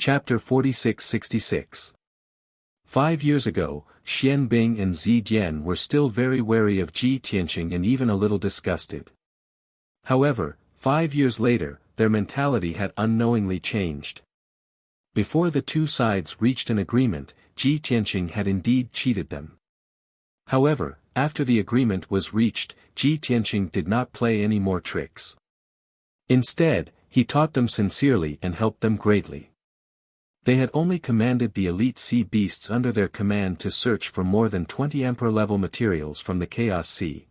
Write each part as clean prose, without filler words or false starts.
Chapter 46-66. 5 years ago, Xian Bing and Zi Dian were still very wary of Ji Tianqing and even a little disgusted. However, 5 years later, their mentality had unknowingly changed. Before the two sides reached an agreement, Ji Tianqing had indeed cheated them. However, after the agreement was reached, Ji Tianqing did not play any more tricks. Instead, he taught them sincerely and helped them greatly. They had only commanded the elite sea beasts under their command to search for more than 20 emperor-level materials from the Chaos Sea.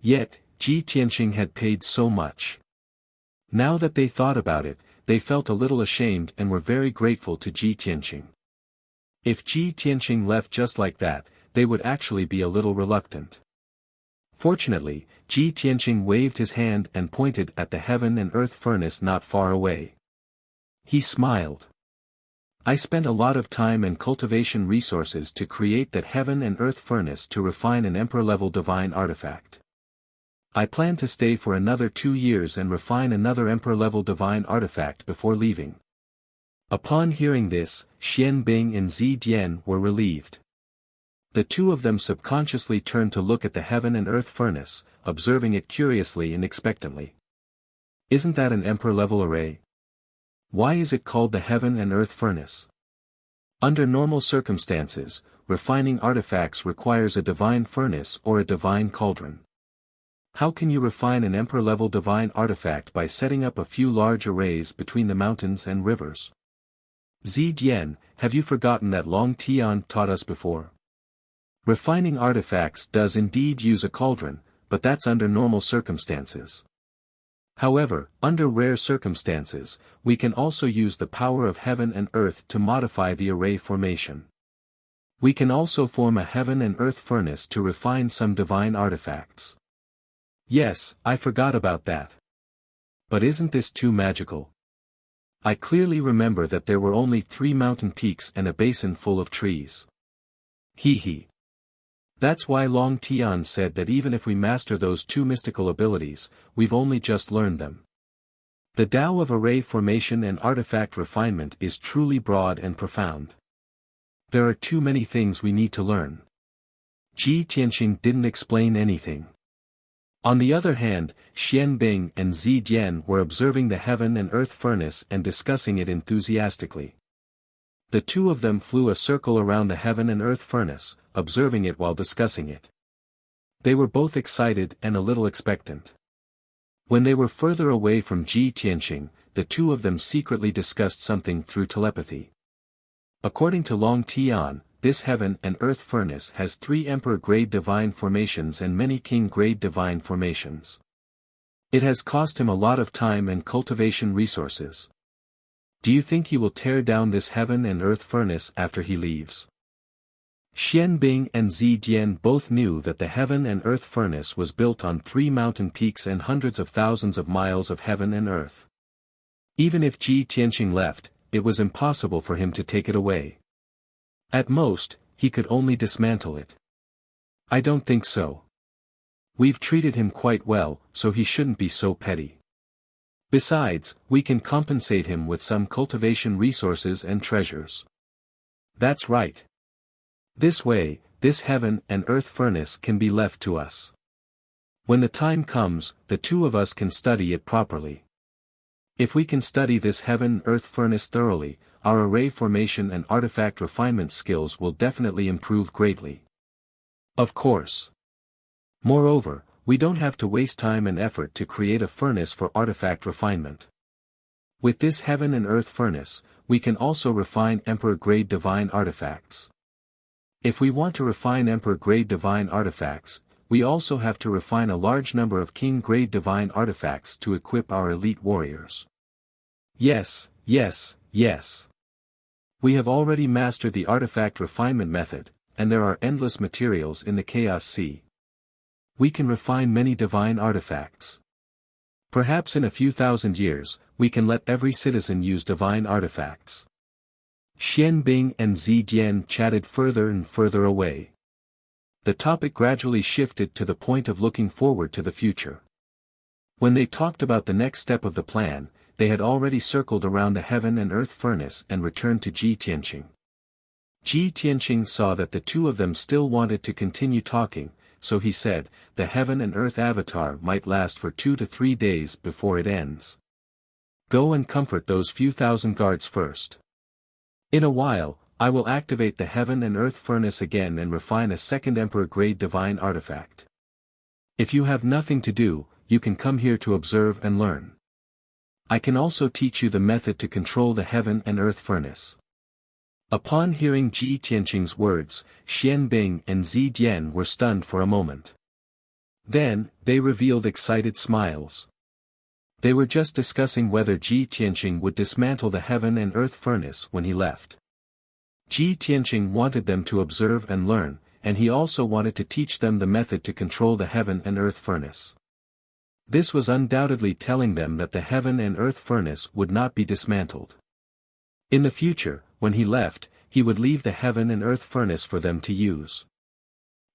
Yet, Ji Tianqing had paid so much. Now that they thought about it, they felt a little ashamed and were very grateful to Ji Tianqing. If Ji Tianqing left just like that, they would actually be a little reluctant. Fortunately, Ji Tianqing waved his hand and pointed at the heaven and earth furnace not far away. He smiled. I spent a lot of time and cultivation resources to create that heaven and earth furnace to refine an emperor-level divine artifact. I plan to stay for another 2 years and refine another emperor-level divine artifact before leaving. Upon hearing this, Xian Bing and Zi Dian were relieved. The two of them subconsciously turned to look at the heaven and earth furnace, observing it curiously and expectantly. Isn't that an emperor-level array? Why is it called the heaven and earth furnace? Under normal circumstances, refining artifacts requires a divine furnace or a divine cauldron. How can you refine an emperor-level divine artifact by setting up a few large arrays between the mountains and rivers? Zi Dian, have you forgotten that Long Tian taught us before? Refining artifacts does indeed use a cauldron, but that's under normal circumstances. However, under rare circumstances, we can also use the power of heaven and earth to modify the array formation. We can also form a heaven and earth furnace to refine some divine artifacts. Yes, I forgot about that. But isn't this too magical? I clearly remember that there were only 3 mountain peaks and a basin full of trees. Hee. That's why Long Tian said that even if we master those 2 mystical abilities, we've only just learned them. The Tao of array formation and artifact refinement is truly broad and profound. There are too many things we need to learn. Ji Tianqing didn't explain anything. On the other hand, Xian Bing and Zi Dian were observing the heaven and earth furnace and discussing it enthusiastically. The two of them flew a circle around the heaven and earth furnace, observing it while discussing it. They were both excited and a little expectant. When they were further away from Ji Tianqing, the two of them secretly discussed something through telepathy. According to Long Tian, this heaven and earth furnace has 3 emperor-grade divine formations and many king-grade divine formations. It has cost him a lot of time and cultivation resources. Do you think he will tear down this heaven and earth furnace after he leaves? Xian Bing and Zi Dian both knew that the heaven and earth furnace was built on 3 mountain peaks and hundreds of thousands of miles of heaven and earth. Even if Ji Tianqing left, it was impossible for him to take it away. At most, he could only dismantle it. I don't think so. We've treated him quite well, so he shouldn't be so petty. Besides, we can compensate him with some cultivation resources and treasures. That's right. This way, this heaven and earth furnace can be left to us. When the time comes, the two of us can study it properly. If we can study this heaven-earth furnace thoroughly, our array formation and artifact refinement skills will definitely improve greatly. Of course. Moreover, we don't have to waste time and effort to create a furnace for artifact refinement. With this heaven and earth furnace, we can also refine emperor-grade divine artifacts. If we want to refine emperor-grade divine artifacts, we also have to refine a large number of king-grade divine artifacts to equip our elite warriors. Yes. We have already mastered the artifact refinement method, and there are endless materials in the Chaos Sea. We can refine many divine artifacts. Perhaps in a few thousand years, we can let every citizen use divine artifacts. Xian Bing and Zi Dian chatted further and further away. The topic gradually shifted to the point of looking forward to the future. When they talked about the next step of the plan, they had already circled around the heaven and earth furnace and returned to Ji Tianqing. Ji Tianqing saw that the two of them still wanted to continue talking, so he said, "The heaven and earth avatar might last for 2 to 3 days before it ends. Go and comfort those few thousand guards first. In a while, I will activate the heaven and earth furnace again and refine a second emperor-grade divine artifact. If you have nothing to do, you can come here to observe and learn. I can also teach you the method to control the heaven and earth furnace." Upon hearing Ji Tianqing's words, Xian Bing and Zi Dian were stunned for a moment. Then, they revealed excited smiles. They were just discussing whether Ji Tianqing would dismantle the heaven and earth furnace when he left. Ji Tianqing wanted them to observe and learn, and he also wanted to teach them the method to control the heaven and earth furnace. This was undoubtedly telling them that the heaven and earth furnace would not be dismantled. In the future, when he left, he would leave the heaven and earth furnace for them to use.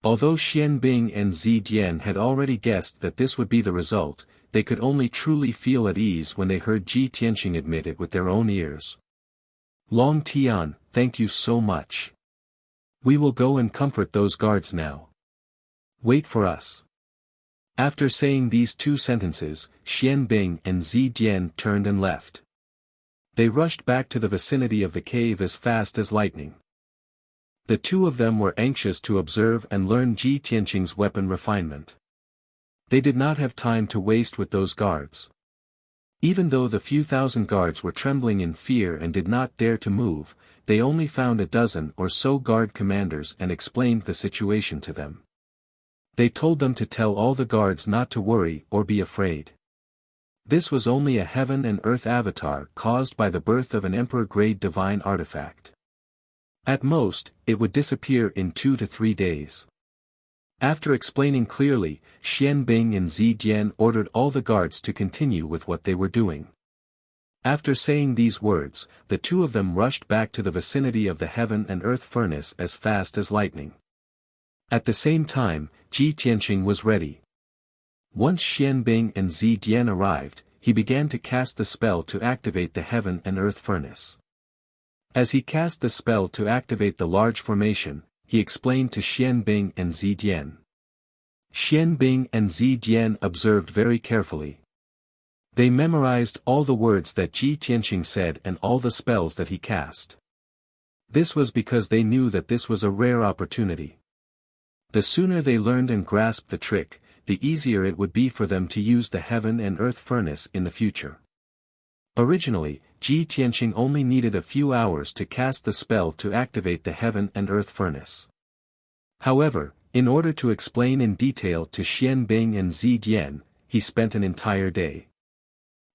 Although Xian Bing and Zi Dian had already guessed that this would be the result, they could only truly feel at ease when they heard Ji Tianqing admit it with their own ears. "Long Tian, thank you so much. We will go and comfort those guards now. Wait for us." After saying these 2 sentences, Xian Bing and Zi Dian turned and left. They rushed back to the vicinity of the cave as fast as lightning. The 2 of them were anxious to observe and learn Ji Tianqing's weapon refinement. They did not have time to waste with those guards. Even though the few thousand guards were trembling in fear and did not dare to move, they only found a dozen or so guard commanders and explained the situation to them. They told them to tell all the guards not to worry or be afraid. This was only a heaven and earth avatar caused by the birth of an emperor-grade divine artifact. At most, it would disappear in 2 to 3 days. After explaining clearly, Xian Bing and Zi Dian ordered all the guards to continue with what they were doing. After saying these words, the 2 of them rushed back to the vicinity of the heaven and earth furnace as fast as lightning. At the same time, Ji Tianqing was ready. Once Xian Bing and Zi Dian arrived, he began to cast the spell to activate the heaven and earth furnace. As he cast the spell to activate the large formation, he explained to Xian Bing and Zi Dian. Xian Bing and Zi Dian observed very carefully. They memorized all the words that Ji Tianqing said and all the spells that he cast. This was because they knew that this was a rare opportunity. The sooner they learned and grasped the trick, the easier it would be for them to use the heaven and earth furnace in the future. Originally, Ji Tianqing only needed a few hours to cast the spell to activate the heaven and earth furnace. However, in order to explain in detail to Xian Bing and Zi Dian, he spent an entire day.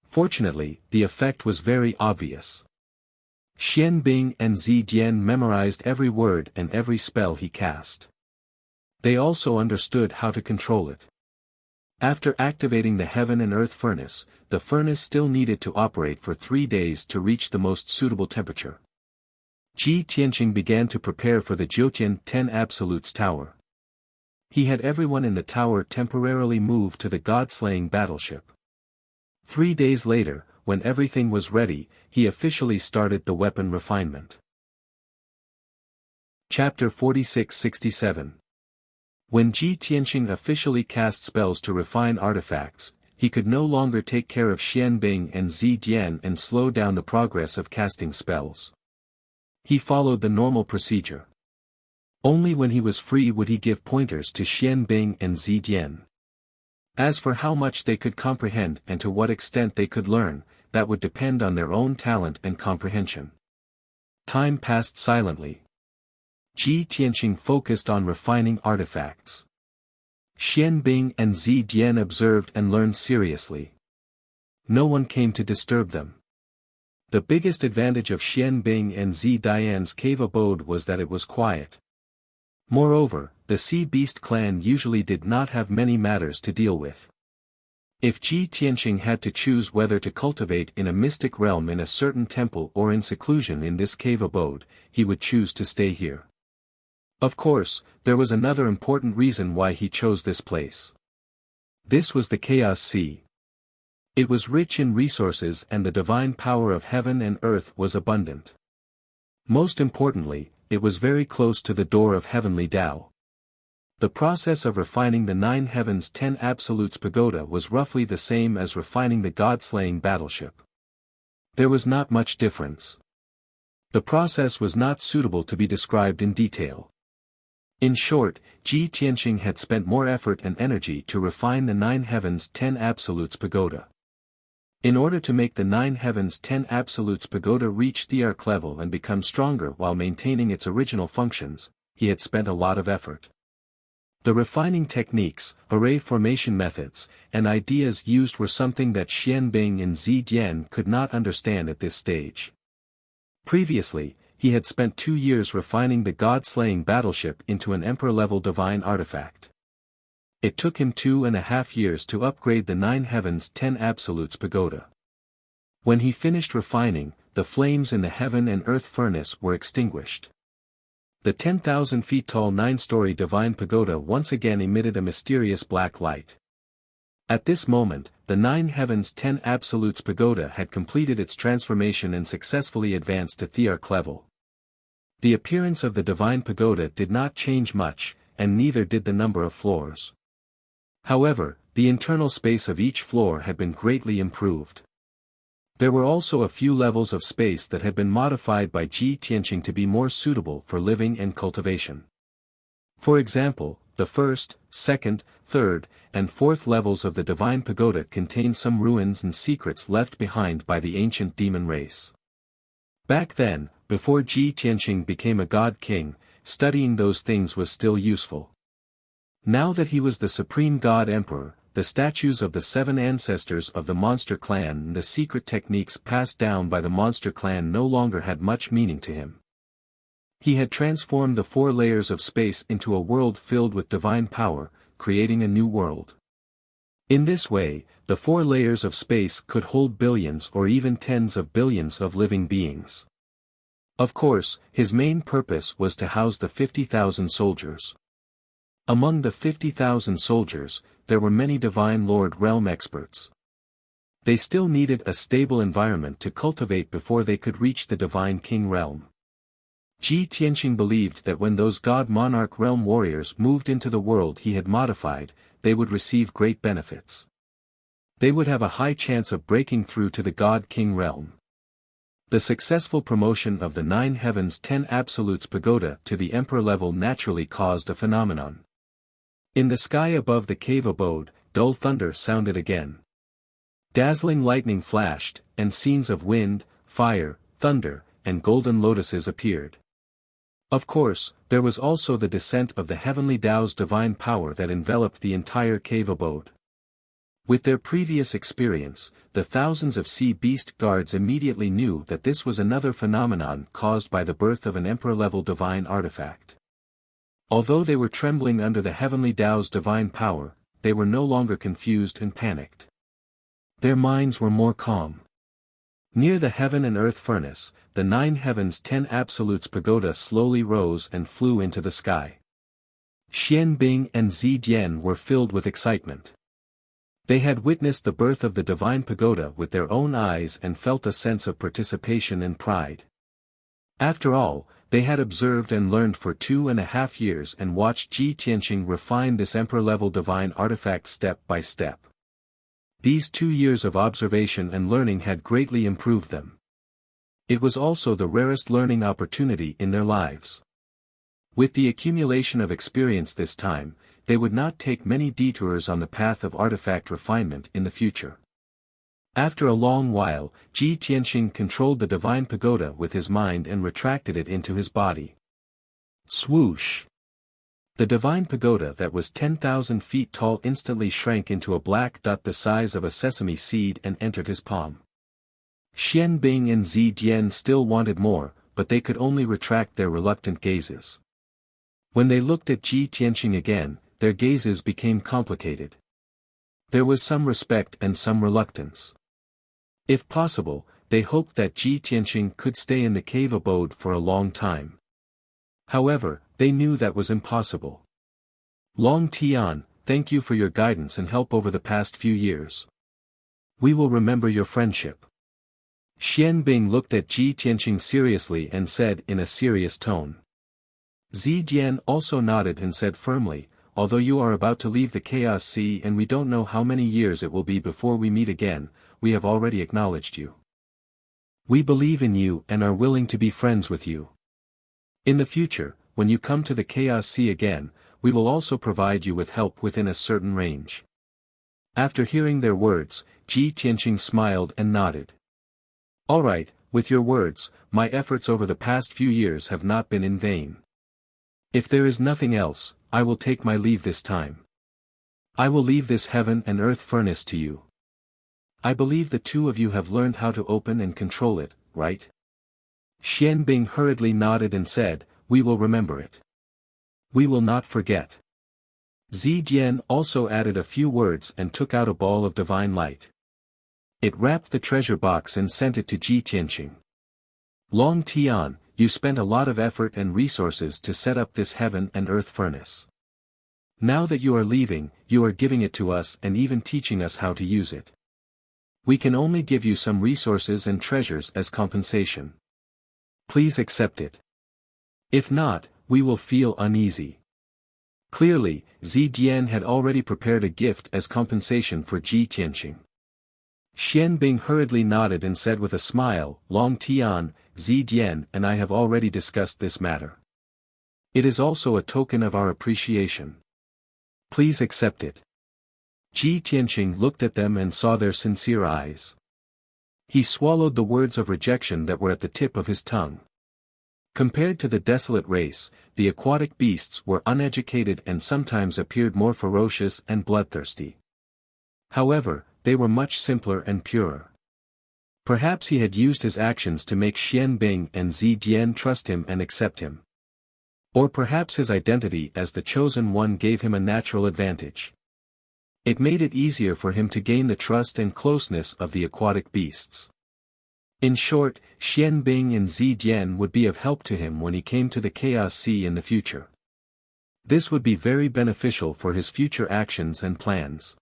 Fortunately, the effect was very obvious. Xian Bing and Zi Dian memorized every word and every spell he cast. They also understood how to control it. After activating the heaven and earth furnace, the furnace still needed to operate for 3 days to reach the most suitable temperature. Ji Tianqing began to prepare for the Jiutian 10 Absolutes Tower. He had everyone in the tower temporarily moved to the god-slaying battleship. 3 days later, when everything was ready, he officially started the weapon refinement. Chapter 46-67. When Ji Tianqing officially cast spells to refine artifacts, he could no longer take care of Xian Bing and Zi Dian and slow down the progress of casting spells. He followed the normal procedure. Only when he was free would he give pointers to Xian Bing and Zi Dian. As for how much they could comprehend and to what extent they could learn, that would depend on their own talent and comprehension. Time passed silently. Ji Tianqing focused on refining artifacts. Xian Bing and Zi Dian observed and learned seriously. No one came to disturb them. The biggest advantage of Xian Bing and Zi Dian's cave abode was that it was quiet. Moreover, the Sea Beast clan usually did not have many matters to deal with. If Ji Tianqing had to choose whether to cultivate in a mystic realm in a certain temple or in seclusion in this cave abode, he would choose to stay here. Of course, there was another important reason why he chose this place. This was the Chaos Sea. It was rich in resources and the divine power of heaven and earth was abundant. Most importantly, it was very close to the door of heavenly Tao. The process of refining the 9 Heavens 10 Absolutes Pagoda was roughly the same as refining the god-slaying battleship. There was not much difference. The process was not suitable to be described in detail. In short, Ji Tianqing had spent more effort and energy to refine the 9 Heavens 10 Absolutes Pagoda. In order to make the 9 Heavens 10 Absolutes Pagoda reach the arc level and become stronger while maintaining its original functions, he had spent a lot of effort. The refining techniques, array formation methods, and ideas used were something that Xianbing and Zidian could not understand at this stage. Previously, he had spent 2 years refining the god-slaying battleship into an emperor-level divine artifact. It took him 2.5 years to upgrade the 9 Heavens 10 Absolutes Pagoda. When he finished refining, the flames in the heaven and earth furnace were extinguished. The 10,000 feet tall 9-story divine pagoda once again emitted a mysterious black light. At this moment, the 9 Heavens 10 Absolutes Pagoda had completed its transformation and successfully advanced to Thearch level. The appearance of the divine pagoda did not change much, and neither did the number of floors. However, the internal space of each floor had been greatly improved. There were also a few levels of space that had been modified by Ji Tianqing to be more suitable for living and cultivation. For example, the first, second, third, and fourth levels of the divine pagoda contained some ruins and secrets left behind by the ancient demon race. Back then, before Ji Tianqing became a god king, studying those things was still useful. Now that he was the supreme god emperor, the statues of the 7 ancestors of the monster clan and the secret techniques passed down by the monster clan no longer had much meaning to him. He had transformed the 4 layers of space into a world filled with divine power, creating a new world. In this way, the 4 layers of space could hold billions or even tens of billions of living beings. Of course, his main purpose was to house the 50,000 soldiers. Among the 50,000 soldiers, there were many Divine Lord realm experts. They still needed a stable environment to cultivate before they could reach the Divine King realm. Ji Tianqing believed that when those God Monarch realm warriors moved into the world he had modified, they would receive great benefits. They would have a high chance of breaking through to the God King realm. The successful promotion of the 9 Heavens 10 Absolutes Pagoda to the Emperor level naturally caused a phenomenon. In the sky above the cave abode, dull thunder sounded again. Dazzling lightning flashed, and scenes of wind, fire, thunder, and golden lotuses appeared. Of course, there was also the descent of the heavenly Tao's divine power that enveloped the entire cave abode. With their previous experience, the thousands of sea beast guards immediately knew that this was another phenomenon caused by the birth of an emperor-level divine artifact. Although they were trembling under the heavenly Tao's divine power, they were no longer confused and panicked. Their minds were more calm. Near the heaven and earth furnace, the 9 Heavens 10 Absolutes Pagoda slowly rose and flew into the sky. Xianbing and Zidian were filled with excitement. They had witnessed the birth of the divine pagoda with their own eyes and felt a sense of participation and pride. After all, they had observed and learned for 2.5 years and watched Ji Tianqing refine this emperor-level divine artifact step by step. These 2 years of observation and learning had greatly improved them. It was also the rarest learning opportunity in their lives. With the accumulation of experience this time, they would not take many detours on the path of artifact refinement in the future. After a long while, Ji Tianqing controlled the divine pagoda with his mind and retracted it into his body. Swoosh! The divine pagoda that was 10,000 feet tall instantly shrank into a black dot the size of a sesame seed and entered his palm. Xianbing and Zidian still wanted more, but they could only retract their reluctant gazes. When they looked at Ji Tianqing again, their gazes became complicated. There was some respect and some reluctance. If possible, they hoped that Ji Tianqing could stay in the cave abode for a long time. However, they knew that was impossible. Long Tian, thank you for your guidance and help over the past few years. We will remember your friendship. Xian Bing looked at Ji Tianqing seriously and said in a serious tone. Zijian also nodded and said firmly, although you are about to leave the Chaos Sea and we don't know how many years it will be before we meet again, we have already acknowledged you. We believe in you and are willing to be friends with you. In the future, when you come to the Chaos Sea again, we will also provide you with help within a certain range. After hearing their words, Ji Tianqing smiled and nodded. All right, with your words, my efforts over the past few years have not been in vain. If there is nothing else, I will take my leave this time. I will leave this heaven and earth furnace to you. I believe the two of you have learned how to open and control it, right? Xian Bing hurriedly nodded and said, we will remember it. We will not forget. Zijian also added a few words and took out a ball of divine light. It wrapped the treasure box and sent it to Ji Tianqing. Long Tian, you spent a lot of effort and resources to set up this heaven and earth furnace. Now that you are leaving, you are giving it to us and even teaching us how to use it. We can only give you some resources and treasures as compensation. Please accept it. If not, we will feel uneasy. Clearly, Zijian had already prepared a gift as compensation for Ji Tianqing. Xian Bing hurriedly nodded and said with a smile, Long Tian, Zijian and I have already discussed this matter. It is also a token of our appreciation. Please accept it. Ji Tianqing looked at them and saw their sincere eyes. He swallowed the words of rejection that were at the tip of his tongue. Compared to the desolate race, the aquatic beasts were uneducated and sometimes appeared more ferocious and bloodthirsty. However, they were much simpler and purer. Perhaps he had used his actions to make Xian Bing and Zijian trust him and accept him. Or perhaps his identity as the chosen one gave him a natural advantage. It made it easier for him to gain the trust and closeness of the aquatic beasts. In short, Xian Bing and Zijian would be of help to him when he came to the Chaos Sea in the future. This would be very beneficial for his future actions and plans.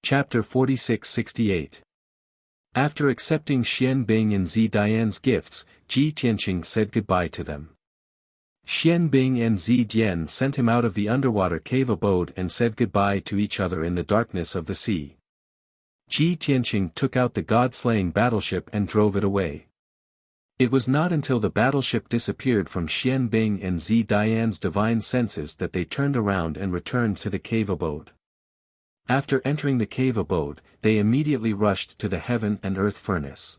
Chapter 46-68. After accepting Xian Bing and Zijian's gifts, Ji Tianqing said goodbye to them. Xian Bing and Zijian sent him out of the underwater cave abode and said goodbye to each other in the darkness of the sea. Ji Tianqing took out the god-slaying battleship and drove it away. It was not until the battleship disappeared from Xian Bing and Zijian's divine senses that they turned around and returned to the cave abode. After entering the cave abode, they immediately rushed to the heaven and earth furnace.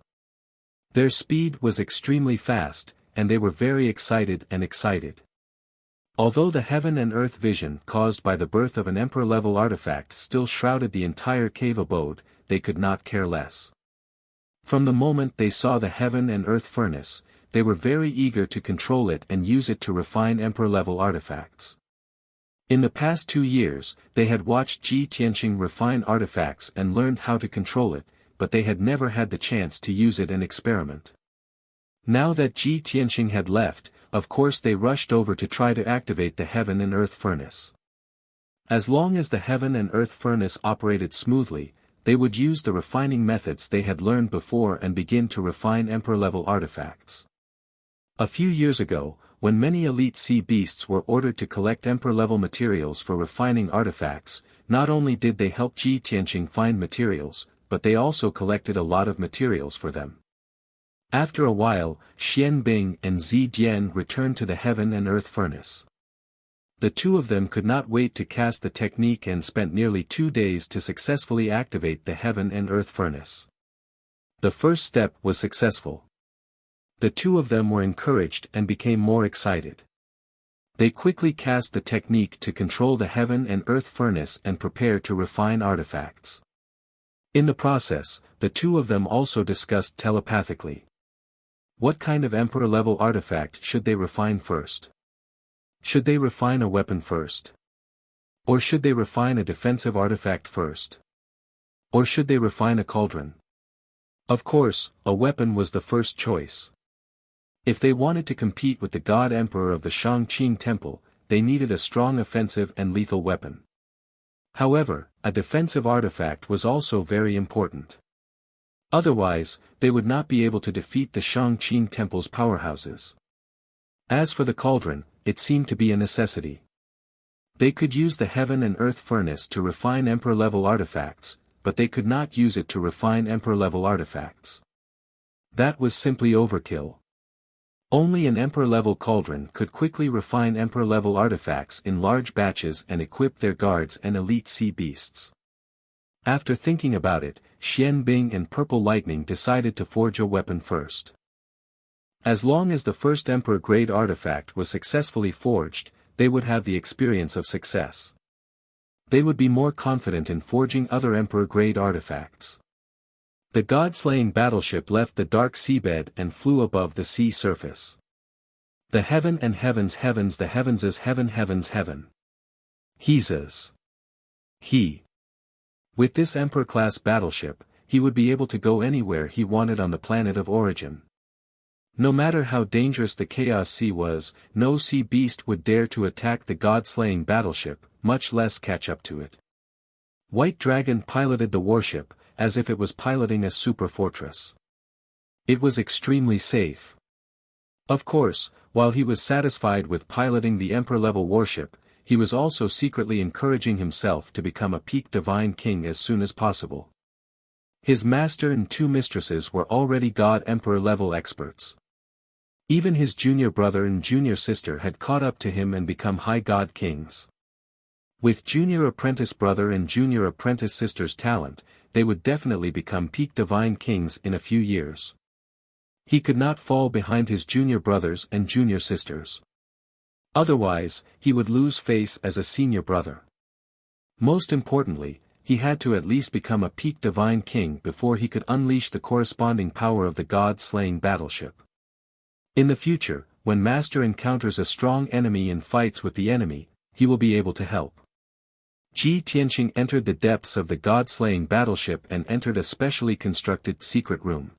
Their speed was extremely fast, and they were very excited. Although the heaven and earth vision caused by the birth of an emperor-level artifact still shrouded the entire cave abode, they could not care less. From the moment they saw the heaven and earth furnace, they were very eager to control it and use it to refine emperor-level artifacts. In the past 2 years, they had watched Ji Tianqing refine artifacts and learned how to control it, but they had never had the chance to use it and experiment. Now that Ji Tianqing had left, of course they rushed over to try to activate the heaven and earth furnace. As long as the heaven and earth furnace operated smoothly, they would use the refining methods they had learned before and begin to refine emperor-level artifacts. A few years ago, when many elite sea beasts were ordered to collect emperor-level materials for refining artifacts, not only did they help Ji Tianqing find materials, but they also collected a lot of materials for them. After a while, Xian Bing and Zijian returned to the heaven and earth furnace. The two of them could not wait to cast the technique and spent nearly 2 days to successfully activate the heaven and earth furnace. The first step was successful. The two of them were encouraged and became more excited. They quickly cast the technique to control the heaven and earth furnace and prepare to refine artifacts. In the process, the two of them also discussed telepathically. What kind of emperor-level artifact should they refine first? Should they refine a weapon first? Or should they refine a defensive artifact first? Or should they refine a cauldron? Of course, a weapon was the first choice. If they wanted to compete with the God Emperor of the Shangqing Temple, they needed a strong offensive and lethal weapon. However, a defensive artifact was also very important. Otherwise, they would not be able to defeat the Shangqing Temple's powerhouses. As for the cauldron, it seemed to be a necessity. They could use the heaven and earth furnace to refine emperor-level artifacts, but they could not use it to refine emperor-level artifacts. That was simply overkill. Only an emperor-level cauldron could quickly refine emperor-level artifacts in large batches and equip their guards and elite sea beasts. After thinking about it, Xian Bing and Purple Lightning decided to forge a weapon first. As long as the first emperor-grade artifact was successfully forged, they would have the experience of success. They would be more confident in forging other emperor-grade artifacts. The god-slaying battleship left the dark seabed and flew above the sea surface. The heaven and heavens heavens the heavens is heaven heavens heaven. He's. He. With this Emperor-class battleship, he would be able to go anywhere he wanted on the planet of origin. No matter how dangerous the Chaos Sea was, no sea beast would dare to attack the god-slaying battleship, much less catch up to it. White Dragon piloted the warship, as if it was piloting a super fortress. It was extremely safe. Of course, while he was satisfied with piloting the Emperor-level warship, he was also secretly encouraging himself to become a peak divine king as soon as possible. His master and two mistresses were already God Emperor-level experts. Even his junior brother and junior sister had caught up to him and become high god kings. With junior apprentice brother and junior apprentice sister's talent, they would definitely become peak divine kings in a few years. He could not fall behind his junior brothers and junior sisters. Otherwise, he would lose face as a senior brother. Most importantly, he had to at least become a peak divine king before he could unleash the corresponding power of the god-slaying battleship. In the future, when Master encounters a strong enemy and fights with the enemy, he will be able to help. Ji Tianqing entered the depths of the god-slaying battleship and entered a specially constructed secret room.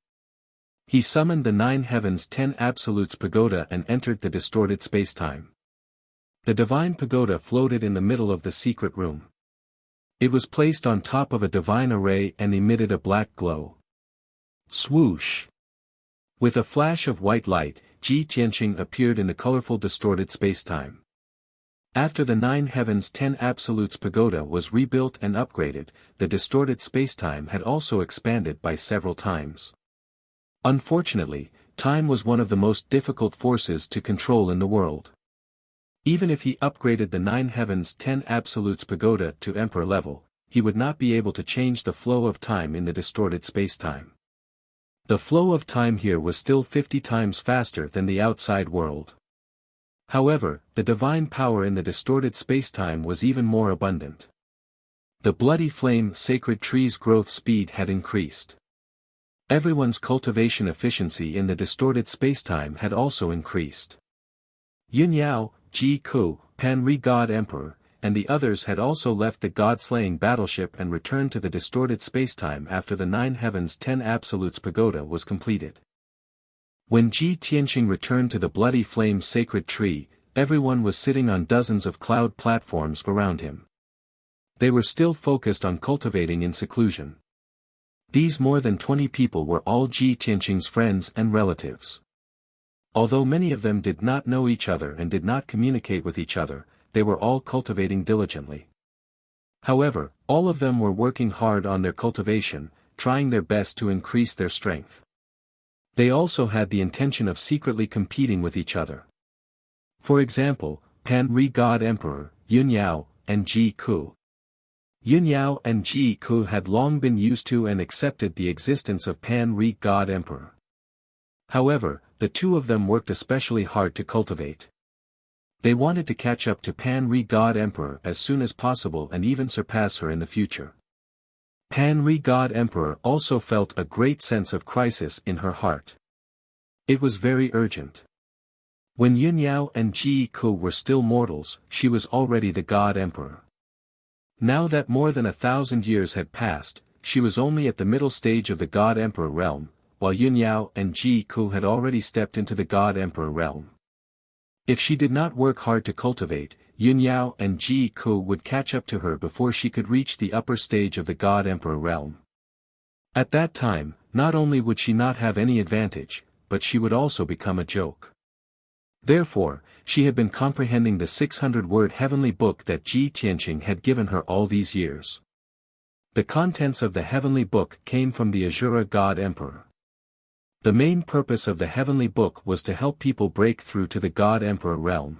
He summoned the 9 Heavens 10 Absolutes Pagoda and entered the distorted spacetime. The divine pagoda floated in the middle of the secret room. It was placed on top of a divine array and emitted a black glow. Swoosh! With a flash of white light, Ji Tianqing appeared in the colorful distorted spacetime. After the 9 Heavens 10 Absolutes Pagoda was rebuilt and upgraded, the distorted spacetime had also expanded by several times. Unfortunately, time was one of the most difficult forces to control in the world. Even if he upgraded the 9 Heavens 10 Absolutes Pagoda to Emperor level, he would not be able to change the flow of time in the distorted spacetime. The flow of time here was still 50 times faster than the outside world. However, the divine power in the distorted spacetime was even more abundant. The bloody flame sacred tree's growth speed had increased. Everyone's cultivation efficiency in the distorted spacetime had also increased. Yun Yao, Ji Ku, Pan Ri God Emperor, and the others had also left the god-slaying battleship and returned to the distorted spacetime after the 9 Heavens 10 Absolutes Pagoda was completed. When Ji Tianqing returned to the bloody flame sacred tree, everyone was sitting on dozens of cloud platforms around him. They were still focused on cultivating in seclusion. These more than 20 people were all Ji Tianqing's friends and relatives. Although many of them did not know each other and did not communicate with each other, they were all cultivating diligently. However, all of them were working hard on their cultivation, trying their best to increase their strength. They also had the intention of secretly competing with each other. For example, Pan Ri God Emperor, Yun Yao, and Ji Ku. Yun Yao and Ji Ku had long been used to and accepted the existence of Pan Ri God Emperor. However, the two of them worked especially hard to cultivate. They wanted to catch up to Pan Ri God Emperor as soon as possible and even surpass her in the future. Pan Ri God Emperor also felt a great sense of crisis in her heart. It was very urgent. When Yun Yao and Ji Ku were still mortals, she was already the God Emperor. Now that more than 1,000 years had passed, she was only at the middle stage of the God Emperor realm, while Yun Yao and Ji Ku had already stepped into the God Emperor realm. If she did not work hard to cultivate, Yunyao and Ji Ku would catch up to her before she could reach the upper stage of the God Emperor realm. At that time, not only would she not have any advantage, but she would also become a joke. Therefore, she had been comprehending the 600-word heavenly book that Ji Tianqing had given her all these years. The contents of the heavenly book came from the Azura God Emperor. The main purpose of the heavenly book was to help people break through to the God Emperor realm.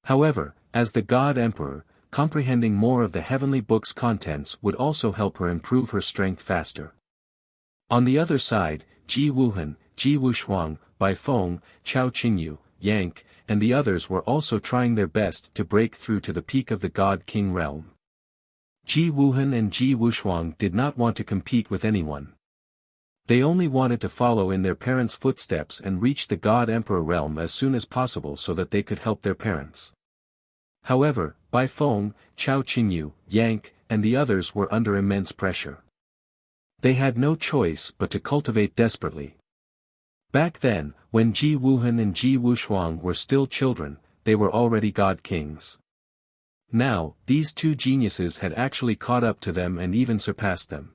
However, as the God Emperor, comprehending more of the heavenly book's contents would also help her improve her strength faster. On the other side, Ji Wuhan, Ji Wushuang, Bai Feng, Chao Qingyu, Yank, and the others were also trying their best to break through to the peak of the God King realm. Ji Wuhan and Ji Wushuang did not want to compete with anyone. They only wanted to follow in their parents' footsteps and reach the God Emperor realm as soon as possible so that they could help their parents. However, Bai Feng, Chao Qingyu, Yank, and the others were under immense pressure. They had no choice but to cultivate desperately. Back then, when Ji Wuhan and Ji Wushuang were still children, they were already God Kings. Now, these two geniuses had actually caught up to them and even surpassed them.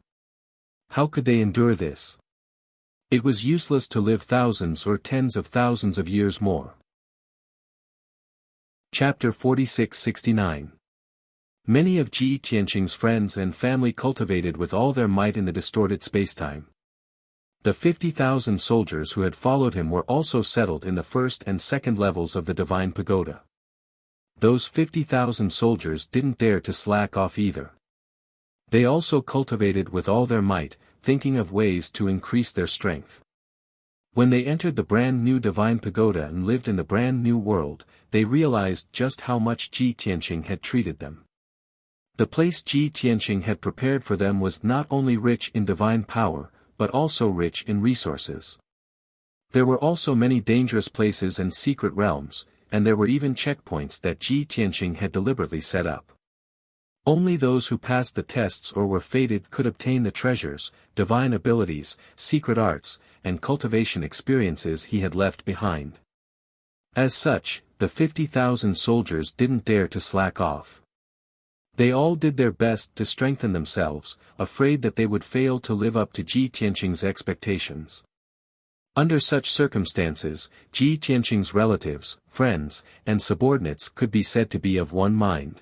How could they endure this? It was useless to live thousands or tens of thousands of years more. Chapter 46-69. Many of Ji Tianqing's friends and family cultivated with all their might in the distorted spacetime. The 50,000 soldiers who had followed him were also settled in the first and second levels of the Divine Pagoda. Those 50,000 soldiers didn't dare to slack off either. They also cultivated with all their might, thinking of ways to increase their strength. When they entered the brand new Divine Pagoda and lived in the brand new world, they realized just how much Ji Tianqing had treated them. The place Ji Tianqing had prepared for them was not only rich in divine power, but also rich in resources. There were also many dangerous places and secret realms, and there were even checkpoints that Ji Tianqing had deliberately set up. Only those who passed the tests or were fated could obtain the treasures, divine abilities, secret arts, and cultivation experiences he had left behind. As such, the 50,000 soldiers didn't dare to slack off. They all did their best to strengthen themselves, afraid that they would fail to live up to Ji Tianqing's expectations. Under such circumstances, Ji Tianqing's relatives, friends, and subordinates could be said to be of one mind.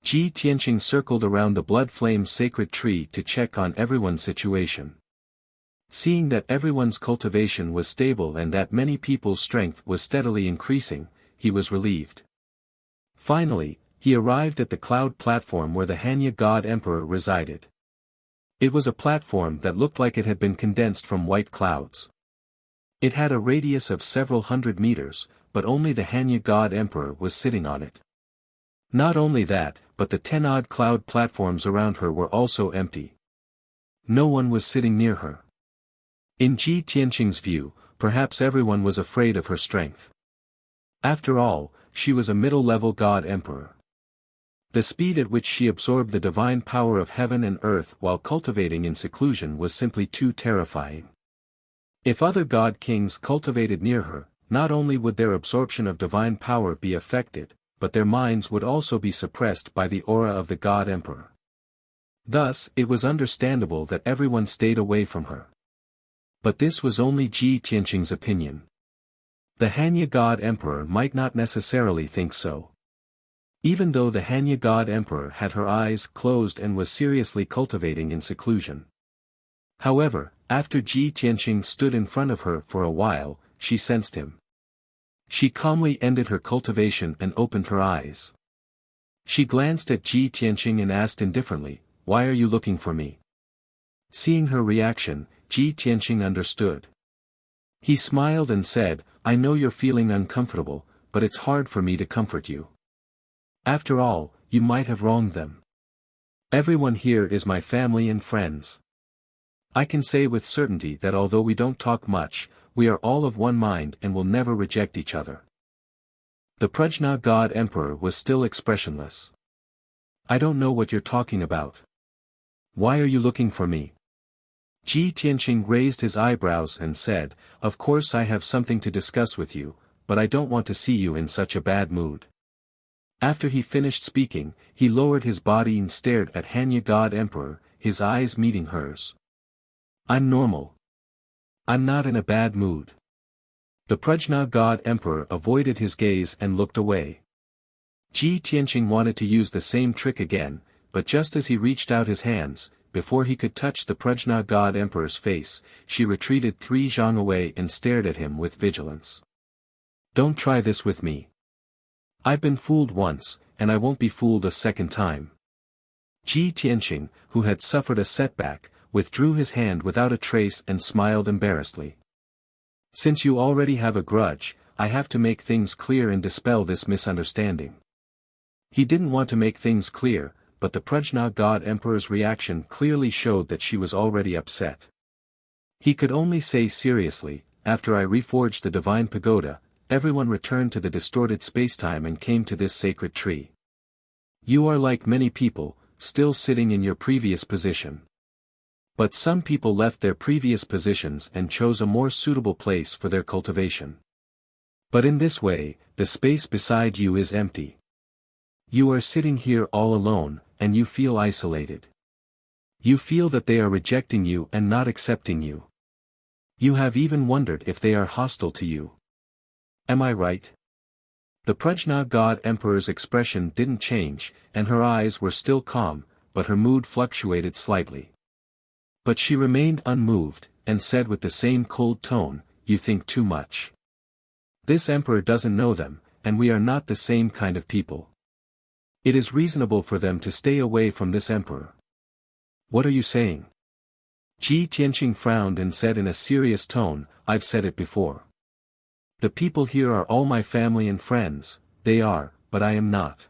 Ji Tianqing circled around the blood flame sacred tree to check on everyone's situation. Seeing that everyone's cultivation was stable and that many people's strength was steadily increasing, he was relieved. Finally, he arrived at the cloud platform where the Hanya God Emperor resided. It was a platform that looked like it had been condensed from white clouds. It had a radius of several hundred meters, but only the Hanya God Emperor was sitting on it. Not only that, but the 10-odd cloud platforms around her were also empty. No one was sitting near her. In Ji Tianqing's view, perhaps everyone was afraid of her strength. After all, she was a middle-level God Emperor. The speed at which she absorbed the divine power of heaven and earth while cultivating in seclusion was simply too terrifying. If other God Kings cultivated near her, not only would their absorption of divine power be affected, but their minds would also be suppressed by the aura of the God Emperor. Thus, it was understandable that everyone stayed away from her. But this was only Ji Tianqing's opinion. The Hanya God Emperor might not necessarily think so. Even though the Hanya God Emperor had her eyes closed and was seriously cultivating in seclusion. However, after Ji Tianqing stood in front of her for a while, she sensed him. She calmly ended her cultivation and opened her eyes. She glanced at Ji Tianqing and asked indifferently, "Why are you looking for me?" Seeing her reaction, Ji Tianqing understood. He smiled and said, "I know you're feeling uncomfortable, but it's hard for me to comfort you. After all, you might have wronged them. Everyone here is my family and friends. I can say with certainty that although we don't talk much, we are all of one mind and will never reject each other." The Prajna God Emperor was still expressionless. "I don't know what you're talking about. Why are you looking for me?" Ji Tianqing raised his eyebrows and said, "Of course I have something to discuss with you, but I don't want to see you in such a bad mood. After he finished speaking, he lowered his body and stared at Hanya God Emperor, his eyes meeting hers. I'm normal. I'm not in a bad mood. The Prajna God Emperor avoided his gaze and looked away. Ji Tianqing wanted to use the same trick again, but just as he reached out his hands, before he could touch the Prajna God Emperor's face, she retreated 3 zhang away and stared at him with vigilance. Don't try this with me. I've been fooled once, and I won't be fooled a second time. Ji Tianqing, who had suffered a setback, withdrew his hand without a trace and smiled embarrassedly. Since you already have a grudge, I have to make things clear and dispel this misunderstanding. He didn't want to make things clear, but the Prajna God Emperor's reaction clearly showed that she was already upset. He could only say seriously, after I reforged the divine pagoda, everyone returned to the distorted spacetime and came to this sacred tree. You are like many people, still sitting in your previous position. But some people left their previous positions and chose a more suitable place for their cultivation. But in this way, the space beside you is empty. You are sitting here all alone, and you feel isolated. You feel that they are rejecting you and not accepting you. You have even wondered if they are hostile to you. Am I right? The Prajna God Emperor's expression didn't change, and her eyes were still calm, but her mood fluctuated slightly. But she remained unmoved, and said with the same cold tone, "You think too much. This emperor doesn't know them, and we are not the same kind of people. It is reasonable for them to stay away from this emperor." What are you saying? Ji Tianqing frowned and said in a serious tone, "I've said it before. The people here are all my family and friends, they are, but I am not."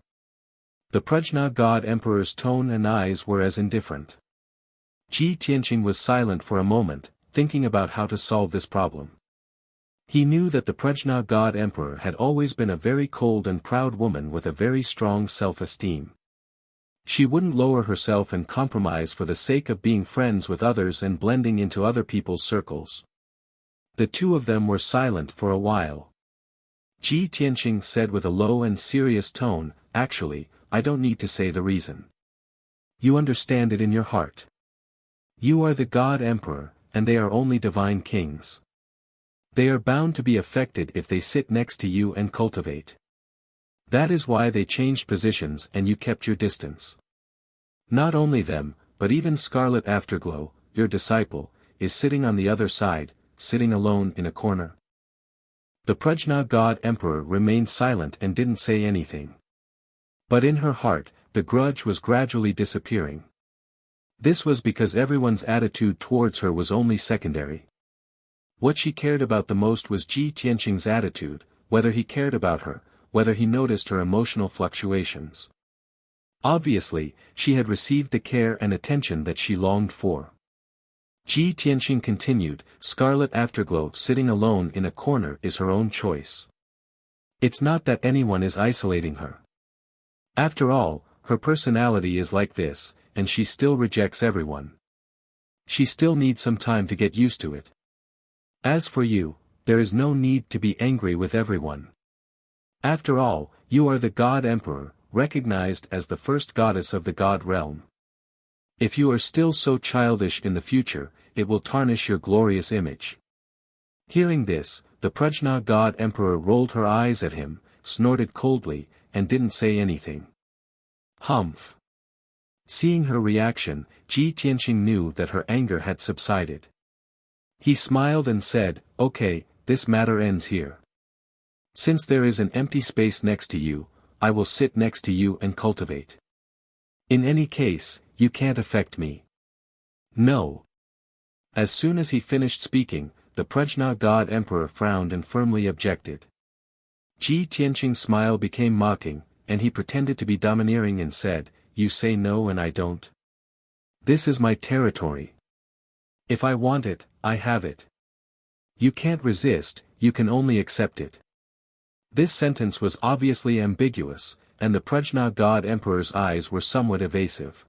The Prajna God Emperor's tone and eyes were as indifferent. Ji Tianqing was silent for a moment, thinking about how to solve this problem. He knew that the Prajna God Emperor had always been a very cold and proud woman with a very strong self-esteem. She wouldn't lower herself and compromise for the sake of being friends with others and blending into other people's circles. The two of them were silent for a while. Ji Tianqing said with a low and serious tone, "Actually, I don't need to say the reason. You understand it in your heart. You are the God Emperor, and they are only divine kings. They are bound to be affected if they sit next to you and cultivate. That is why they changed positions and you kept your distance. Not only them, but even Scarlet Afterglow, your disciple, is sitting on the other side, sitting alone in a corner." The Prajna God Emperor remained silent and didn't say anything. But in her heart, the grudge was gradually disappearing. This was because everyone's attitude towards her was only secondary. What she cared about the most was Ji Tianqing's attitude, whether he cared about her, whether he noticed her emotional fluctuations. Obviously, she had received the care and attention that she longed for. Ji Tianqing continued, "Scarlet Afterglow sitting alone in a corner is her own choice. It's not that anyone is isolating her. After all, her personality is like this, and she still rejects everyone. She still needs some time to get used to it. As for you, there is no need to be angry with everyone. After all, you are the God Emperor, recognized as the first goddess of the God realm. If you are still so childish in the future, it will tarnish your glorious image." Hearing this, the Prajna God Emperor rolled her eyes at him, snorted coldly, and didn't say anything. Humph. Seeing her reaction, Ji Tianqing knew that her anger had subsided. He smiled and said, "Okay, this matter ends here. Since there is an empty space next to you, I will sit next to you and cultivate. In any case, you can't affect me." "No." As soon as he finished speaking, the Prajna God Emperor frowned and firmly objected. Ji Tianqing's smile became mocking, and he pretended to be domineering and said, "You say no and I don't. This is my territory. If I want it, I have it. You can't resist, you can only accept it." This sentence was obviously ambiguous, and the Prajna God Emperor's eyes were somewhat evasive.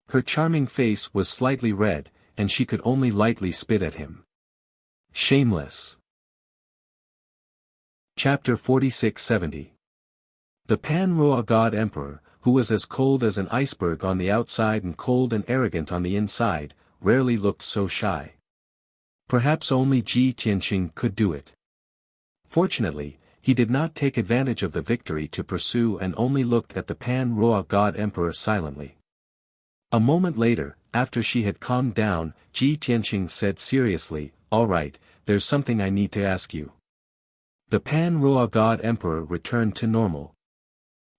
Her charming face was slightly red, and she could only lightly spit at him. Shameless. Chapter 46-70. The Pan-Roa God Emperor, who was as cold as an iceberg on the outside and cold and arrogant on the inside, rarely looked so shy. Perhaps only Ji Tianqing could do it. Fortunately, he did not take advantage of the victory to pursue and only looked at the Pan-Roa God Emperor silently. A moment later, after she had calmed down, Ji Tianqing said seriously, "All right, there's something I need to ask you." The Pan-Roa God Emperor returned to normal.